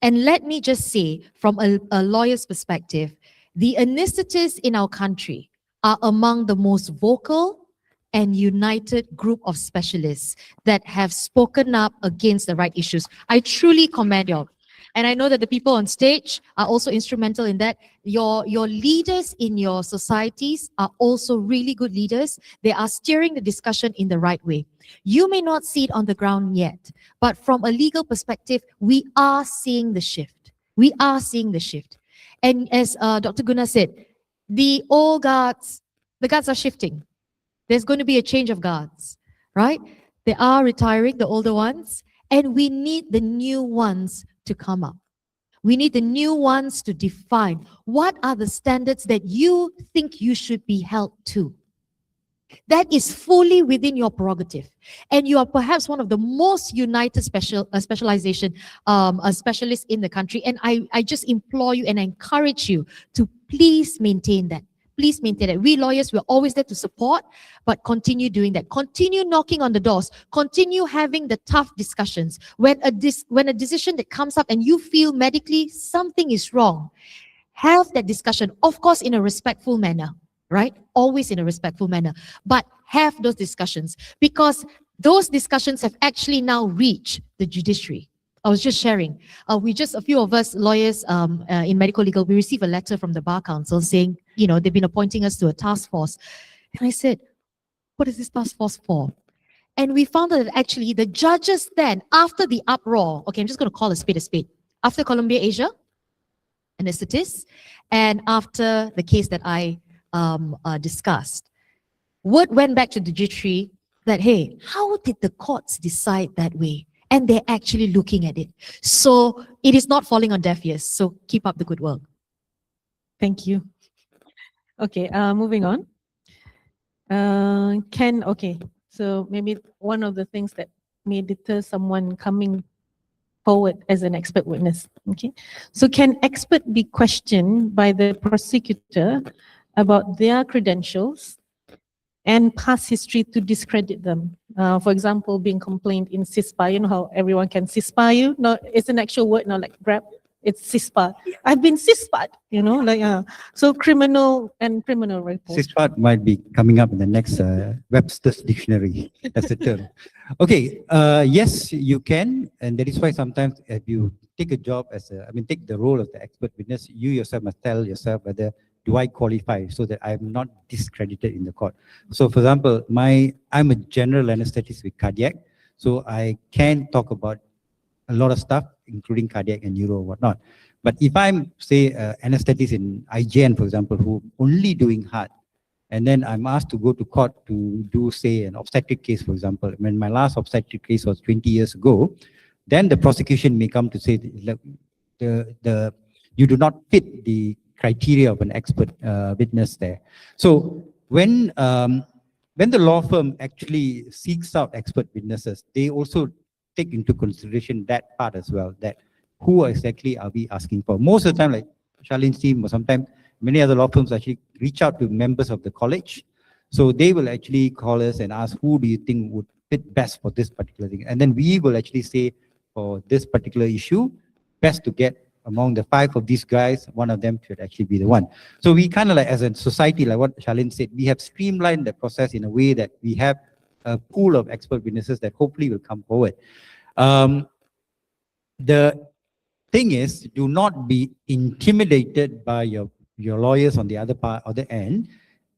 And let me just say, from a lawyer's perspective, the anesthetists in our country are among the most vocal and united group of specialists that have spoken up against the right issues. I truly commend you all. And I know that the people on stage are also instrumental in that. Your leaders in your societies are also really good leaders. They are steering the discussion in the right way. You may not see it on the ground yet, but from a legal perspective, we are seeing the shift. We are seeing the shift. And as Dr. Guna said, the old guards, the guards are shifting. There's going to be a change of guards, right? They are retiring, the older ones, and we need the new ones to come up. We need the new ones to define what are the standards that you think you should be held to. That is fully within your prerogative. And you are perhaps one of the most united specialization specialists in the country. And I just implore you and encourage you to please maintain that. Please maintain that. We lawyers, we're always there to support, but continue doing that. Continue knocking on the doors. Continue having the tough discussions. When a decision that comes up and you feel medically something is wrong, have that discussion, of course, in a respectful manner, right? Always in a respectful manner. But have those discussions, because those discussions have actually now reached the judiciary. I was just sharing. A few of us lawyers in Medicolegal, we received a letter from the Bar Council saying, you know, they've been appointing us to a task force. And I said, what is this task force for? And we found out that actually the judges then, after the uproar, okay, I'm just going to call a spade, after Columbia Asia, anesthetists, and after the case that I discussed, word went back to the judiciary that, hey, how did the courts decide that way? And they're actually looking at it. So it is not falling on deaf ears. So keep up the good work. Thank you. Okay, moving on. Okay, so maybe one of the things that may deter someone coming forward as an expert witness. Okay, so can expert be questioned by the prosecutor about their credentials and past history to discredit them? For example, being complained in CISPA, you know how everyone can CISPA you? No, it's an actual word, not like grab. It's CISPA. I've been CISPA'd, you know, like, so criminal report. CISPA might be coming up in the next Webster's dictionary as a term. Okay, yes, you can. And that is why sometimes if you take a job take the role of the expert witness, you yourself must tell yourself whether do I qualify so that I'm not discredited in the court. So for example, I'm a general anesthetist with cardiac, so I can talk about a lot of stuff, including cardiac and neuro and whatnot. But if I'm, say, anesthetist in IGN, for example, who only doing heart, and then I'm asked to go to court to do, say, an obstetric case, for example. When my last obstetric case was 20 years ago, then the prosecution may come to say, look, you do not fit the criteria of an expert witness there. So when the law firm actually seeks out expert witnesses, they also take into consideration that part as well, that who exactly are we asking for. Most of the time, like Charlene's team, or sometimes many other law firms actually reach out to members of the college. So they will actually call us and ask, who do you think would fit best for this particular thing? And then we will actually say, for this particular issue, best to get among the 5 of these guys, one of them should actually be the one. So we kind of like, as a society, like what Charlene said, we have streamlined the process in a way that we have a pool of expert witnesses that hopefully will come forward. The thing is, do not be intimidated by your lawyers on the other end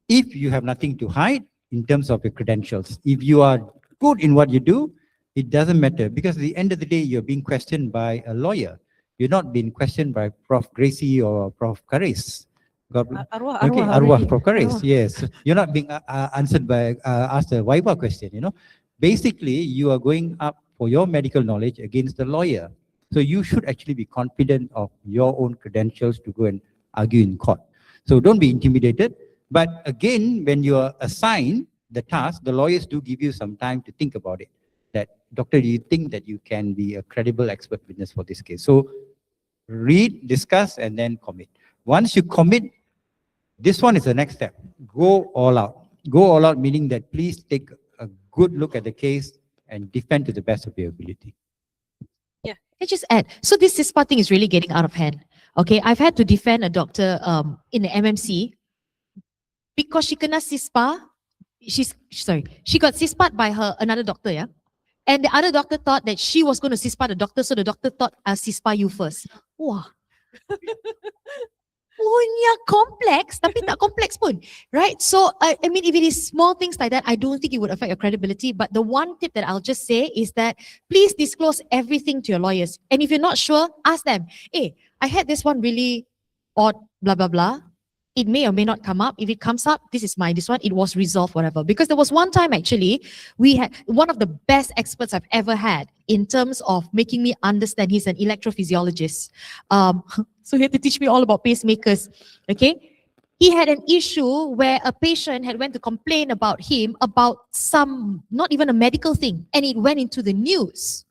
if you have nothing to hide in terms of your credentials. If you are good in what you do, it doesn't matter, because at the end of the day, you're being questioned by a lawyer. You're not being questioned by Prof. Gracie or Prof. Karis. Arwah Prof. Karis, yes. You're not being answered by, asked a Viva question, you know. Basically, you are going up for your medical knowledge against the lawyer. So you should actually be confident of your own credentials to go and argue in court. So don't be intimidated. But again, when you are assigned the task, the lawyers do give you some time to think about it. That, doctor, do you think that you can be a credible expert witness for this case? So read, discuss, and then commit. Once you commit, this one is the next step. Go all out. Go all out, meaning that please take a good look at the case and defend to the best of your ability. Yeah, I just add. So this CISPA thing is really getting out of hand. Okay, I've had to defend a doctor in the MMC because she kena CISPA. She got CISPA'd by another doctor, yeah? And the other doctor thought that she was going to CISPA the doctor, so the doctor thought, I'll CISPA you first. Wah. Punya complex, tapi tak complex pun, right? So, I mean, if it is small things like that, I don't think it would affect your credibility. But the one tip that I'll just say is that please disclose everything to your lawyers. And if you're not sure, ask them, hey, I had this one really odd blah, blah, blah. It may or may not come up. If it comes up, this one, it was resolved, whatever. Because there was one time actually, we had one of the best experts I've ever had in terms of making me understand. He's an electrophysiologist. So he had to teach me all about pacemakers, okay? He had an issue where a patient had went to complain about him about some, not even a medical thing, and it went into the news.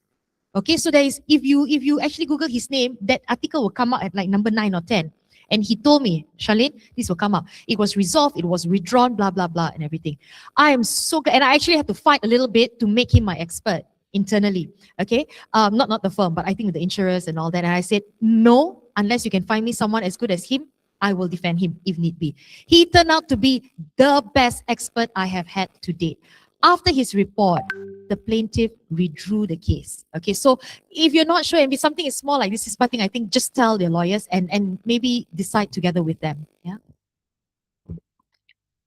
Okay, so there is, if you actually Google his name, that article will come out at like number 9 or 10. And he told me, Charlene, this will come up. It was resolved, it was withdrawn, blah, blah, blah, and everything. I am so good. And I actually had to fight a little bit to make him my expert internally. Okay, not the firm, but I think the insurers and all that. And I said, no, unless you can find me someone as good as him, I will defend him if need be. He turned out to be the best expert I have had to date. After his report, the plaintiff withdrew the case. Okay, so if you're not sure, and if something is small like this is thing, I think just tell your lawyers and maybe decide together with them. Yeah.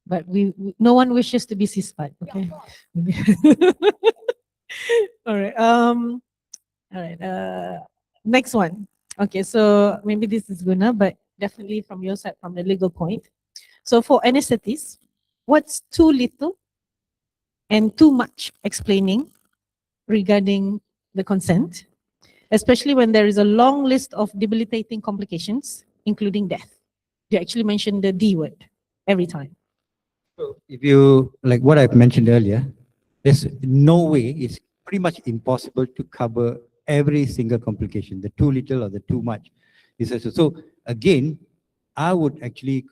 But no one wishes to be CISPAT. Okay. All right. All right. Next one. Okay, so maybe this is Guna, but definitely from your side, from the legal point. So for anesthetists, what's too little and too much explaining regarding the consent, especially when there is a long list of debilitating complications, including death? You actually mentioned the D word every time. So if you, like what I've mentioned earlier, there's no way, it's pretty much impossible to cover every single complication, the too little or the too much. So again, I would actually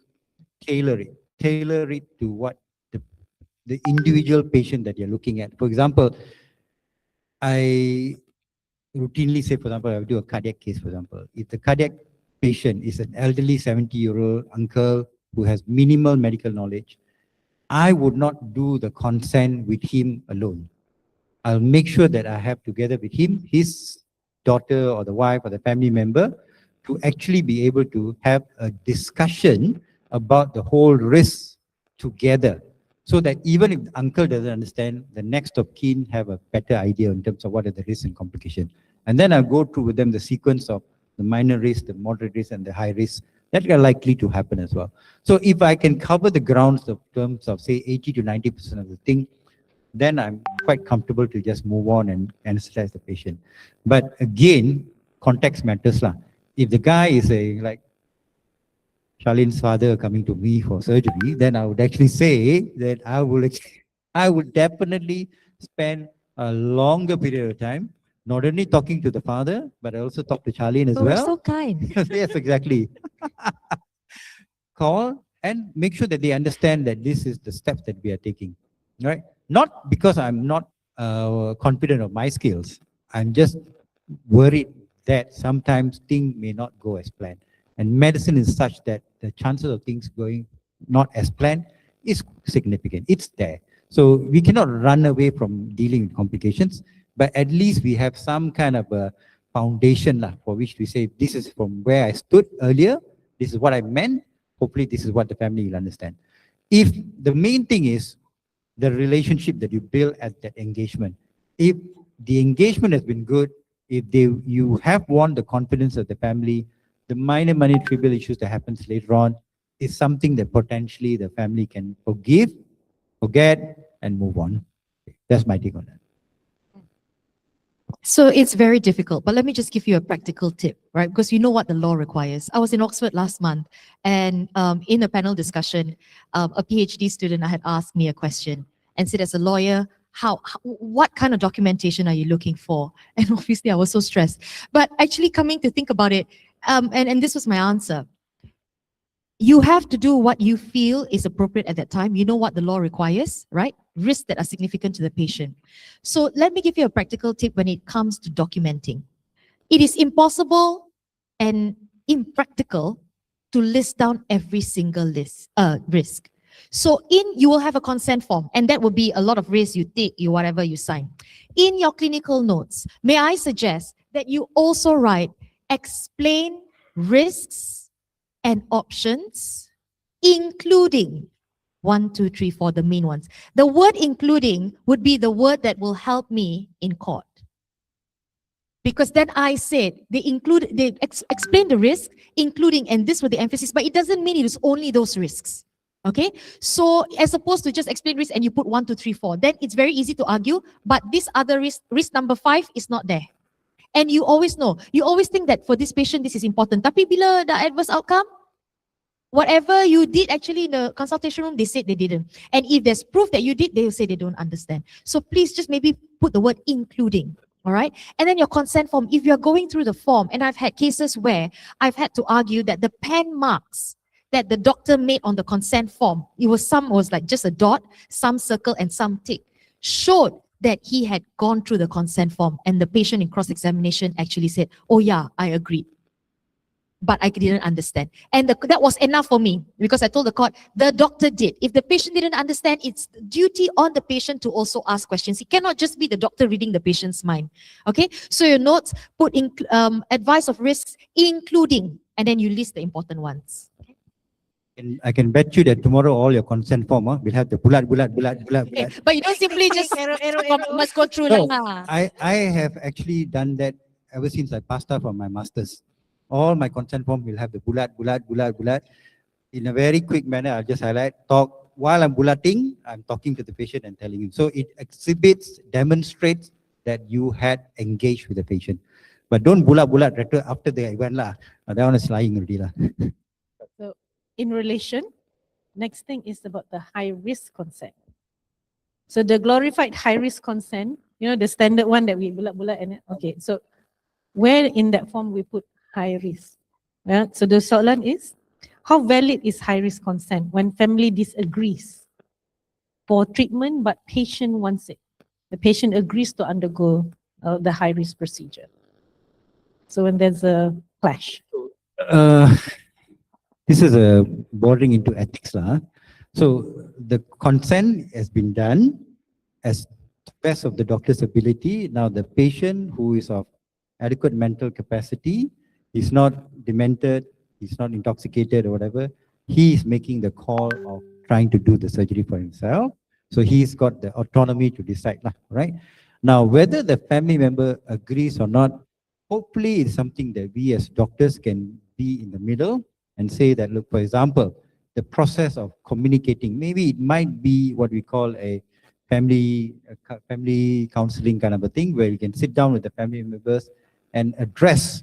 tailor it to what the individual patient that you're looking at. For example, I routinely say, for example, I do a cardiac case, for example. If the cardiac patient is an elderly 70-year-old uncle who has minimal medical knowledge, I would not do the consent with him alone. I'll make sure that I have together with him, his daughter or the wife or the family member, to actually be able to have a discussion about the whole risk together, so that even if the uncle doesn't understand, the next of kin have a better idea in terms of what are the risks and complications. And then I'll go through with them the sequence of the minor risk, the moderate risk, and the high risk that are likely to happen as well. So if I can cover the grounds in terms of say 80 to 90% of the thing, then I'm quite comfortable to just move on and anesthetize the patient. But again, context matters lah. If the guy is like Charlene's father coming to me for surgery, then I would actually say that I would definitely spend a longer period of time, not only talking to the father, but I also talk to Charlene as well. We're so kind. Yes, exactly. Call and make sure that they understand that this is the steps that we are taking, right? Not because I'm not confident of my skills. I'm just worried that sometimes things may not go as planned. And medicine is such that the chances of things going not as planned is significant. It's there. So we cannot run away from dealing with complications, but at least we have some kind of a foundation for which we say, this is from where I stood earlier, this is what I meant, hopefully this is what the family will understand. If the main thing is the relationship that you build at that engagement, if the engagement has been good, if you have won the confidence of the family, the minor money trivial issues that happens later on is something that potentially the family can forgive, forget, and move on. That's my take on that. So it's very difficult, but let me just give you a practical tip, right? Because you know what the law requires. I was in Oxford last month, and in a panel discussion, a PhD student had asked me a question and said, as a lawyer, what kind of documentation are you looking for? And obviously I was so stressed. But actually coming to think about it, and this was my answer. You have to do what you feel is appropriate at that time. You know what the law requires, right? Risks that are significant to the patient. So let me give you a practical tip when it comes to documenting. It is impossible and impractical to list down every single risk. So you will have a consent form, and that will be a lot of risks you take, whatever you sign. In your clinical notes, may I suggest that you also write, explain risks and options, including 1, 2, 3, 4, the main ones. The word including would be the word that will help me in court. Because then I said they explain the risk, including, and this was the emphasis, but it doesn't mean it is only those risks. Okay, so as opposed to just explain risk and you put 1, 2, 3, 4, then it's very easy to argue, but this other risk number 5 is not there. And you always know, you always think that for this patient, this is important. Tapi bila the adverse outcome, whatever you did actually in the consultation room, they said they didn't. And if there's proof that you did, they will say they don't understand. So please just maybe put the word including. All right. And then your consent form, if you're going through the form, and I've had cases where I've had to argue that the pen marks that the doctor made on the consent form, some was like just a dot, some circle and some tick, showed that he had gone through the consent form, and the patient in cross-examination actually said, oh yeah, I agreed. But I didn't understand. And that was enough for me, because I told the court, the doctor did. If the patient didn't understand, it's duty on the patient to also ask questions. It cannot just be the doctor reading the patient's mind. Okay, so your notes, put in advice of risks, including, and then you list the important ones. And I can bet you that tomorrow all your consent form will have the bulat. Okay, but you don't simply just must go through No, lah. I have actually done that ever since I passed out from my master's. All my consent form will have the bulat. In a very quick manner, I'll just highlight, talk. While I'm bullating, I'm talking to the patient and telling him. So it demonstrates that you had engaged with the patient. But don't bulat after the event lah. That one is lying already lah. So in relation, next thing is about the high risk consent. So the glorified high risk consent, the standard one that we bulat and okay. So where in that form we put high risk? Yeah. So the soalan is, how valid is high risk consent when family disagrees for treatment but patient wants it? The patient agrees to undergo the high risk procedure. So when there's a clash. This is bordering into ethics lah. So the consent has been done as best of the doctor's ability. Now the patient who is of adequate mental capacity, he's not demented, he's not intoxicated or whatever, he is making the call of trying to do the surgery for himself. So he's got the autonomy to decide lah, right? Now whether the family member agrees or not, hopefully it's something that we as doctors can be in the middle and say that, look, for example, the process of communicating, maybe it might be what we call a family counseling kind of a thing, where you can sit down with the family members and address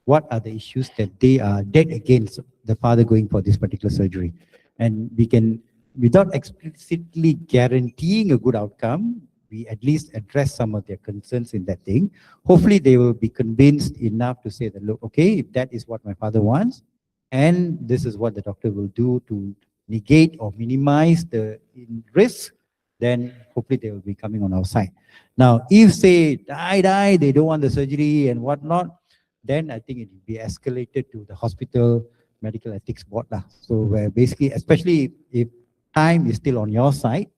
what are the issues that they are dead against the father going for this particular surgery. And we can, without explicitly guaranteeing a good outcome, we at least address some of their concerns in that thing. Hopefully they will be convinced enough to say that, look, okay, if that is what my father wants, and this is what the doctor will do to negate or minimize the risk, then hopefully they will be coming on our side. Now, if say die, they don't want the surgery and whatnot, then I think it will be escalated to the hospital medical ethics board lah. So where basically, especially if time is still on your side,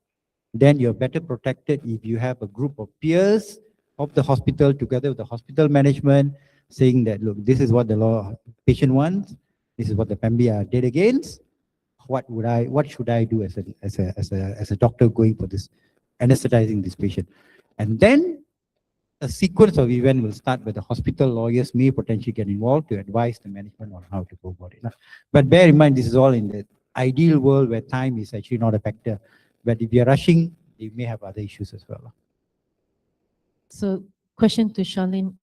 then you're better protected if you have a group of peers of the hospital together with the hospital management saying that, look, this is what the patient wants, this is what the family are dead against. What should I do as a doctor going for this, anesthetizing this patient? And then a sequence of event will start where the hospital lawyers may potentially get involved to advise the management on how to go about it. But bear in mind, this is all in the ideal world where time is actually not a factor. But if you're rushing, you may have other issues as well. So question to Charlene,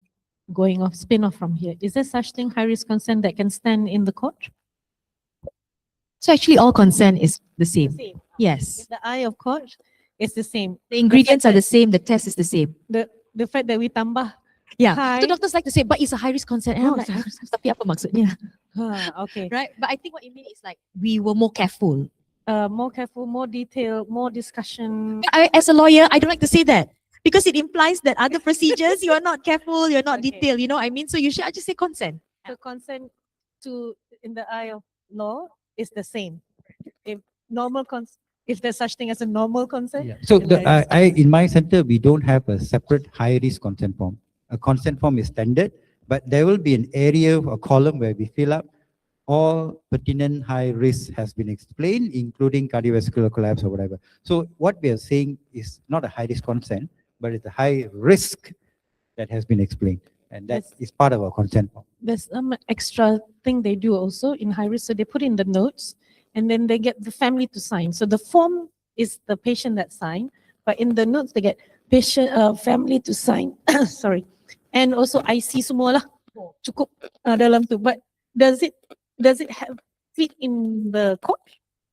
going off, spin off from here. Is there such thing, high risk consent, that can stand in the court? So actually all consent is the same. Yes. In the eye of court, it's the same. The ingredients are the same, the test is the same. The fact that we tambah Yeah, high. the doctors like to say, but it's a high risk consent. And I'm like, tapi apa maksudnya? Okay. Right? But I think what you mean is like, we were more careful. More careful, more detailed, more discussion. As a lawyer, I don't like to say that because it implies that other procedures, you are not careful, you're not detailed, you know what I mean? So you should just say consent. So consent to, in the eye of law, is the same. If there's such thing as a normal consent. Yeah. So in my center, we don't have a separate high risk consent form. A consent form is standard, but there will be an area, a column where we fill up all pertinent high risk has been explained, including cardiovascular collapse or whatever. So what we are saying is not a high risk consent, but it's a high risk that has been explained. And that is part of our consent form. There's some extra thing they do also in high risk. So they put in the notes and then they get the family to sign. So the form is the patient that sign, but in the notes they get patient, family to sign. Sorry. And also IC semua lah. Cukup dalam tu. But does it have fit in the court?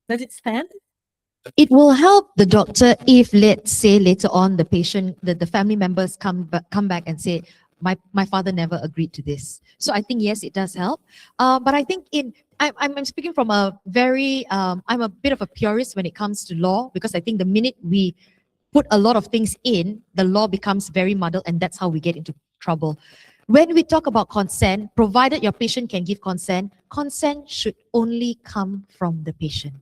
Does it stand? It will help the doctor if, let's say, later on the patient, the family members come back and say, my father never agreed to this. So I think yes, it does help. But I think I'm speaking from a very I'm a bit of a purist when it comes to law, because I think the minute we put a lot of things in, the law becomes very muddled, and that's how we get into trouble. When we talk about consent, provided your patient can give consent, consent should only come from the patient.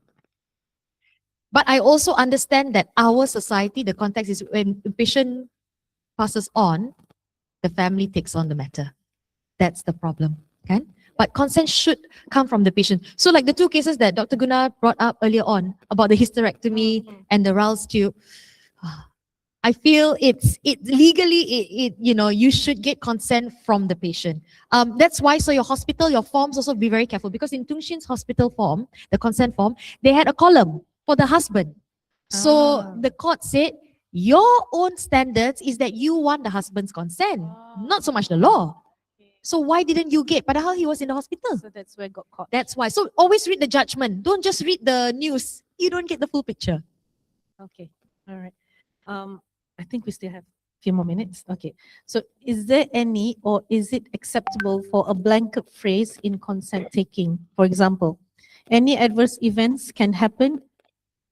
But I also understand that our society, the context is when the patient passes on, the family takes on the matter. That's the problem. Okay? But consent should come from the patient. So like the two cases that Dr. Guna brought up earlier on about the hysterectomy and the Ral's tube, I feel it's legally, you should get consent from the patient. That's why, so your hospital, your forms also be very careful, because in Tung Shin's hospital form, the consent form, they had a column for the husband. So the court said, your own standards is that you want the husband's consent, not so much the law. So why didn't you get? Padahal he was in the hospital. So that's where it got caught. That's why. So always read the judgment. Don't just read the news. You don't get the full picture. Okay. All right. I think we still have a few more minutes. Okay. So is there any, or is it acceptable for a blanket phrase in consent taking? For example, any adverse events can happen.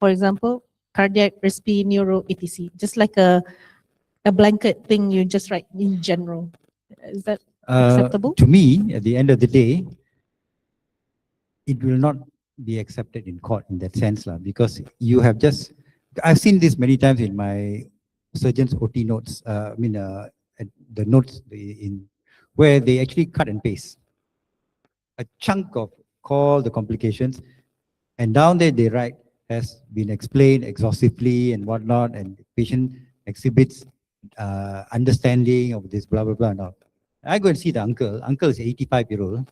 For example, cardiac, respiratory, neuro, etc. Just like a blanket thing you just write in general. Is that acceptable? To me, at the end of the day, it will not be accepted in court in that sense, because you have just, I've seen this many times in my surgeon's OT notes, the notes in where they actually cut and paste a chunk of all the complications, and down there they write, has been explained exhaustively and whatnot, and the patient exhibits understanding of this blah blah blah and all. I go and see the uncle. Uncle is 85-year-old.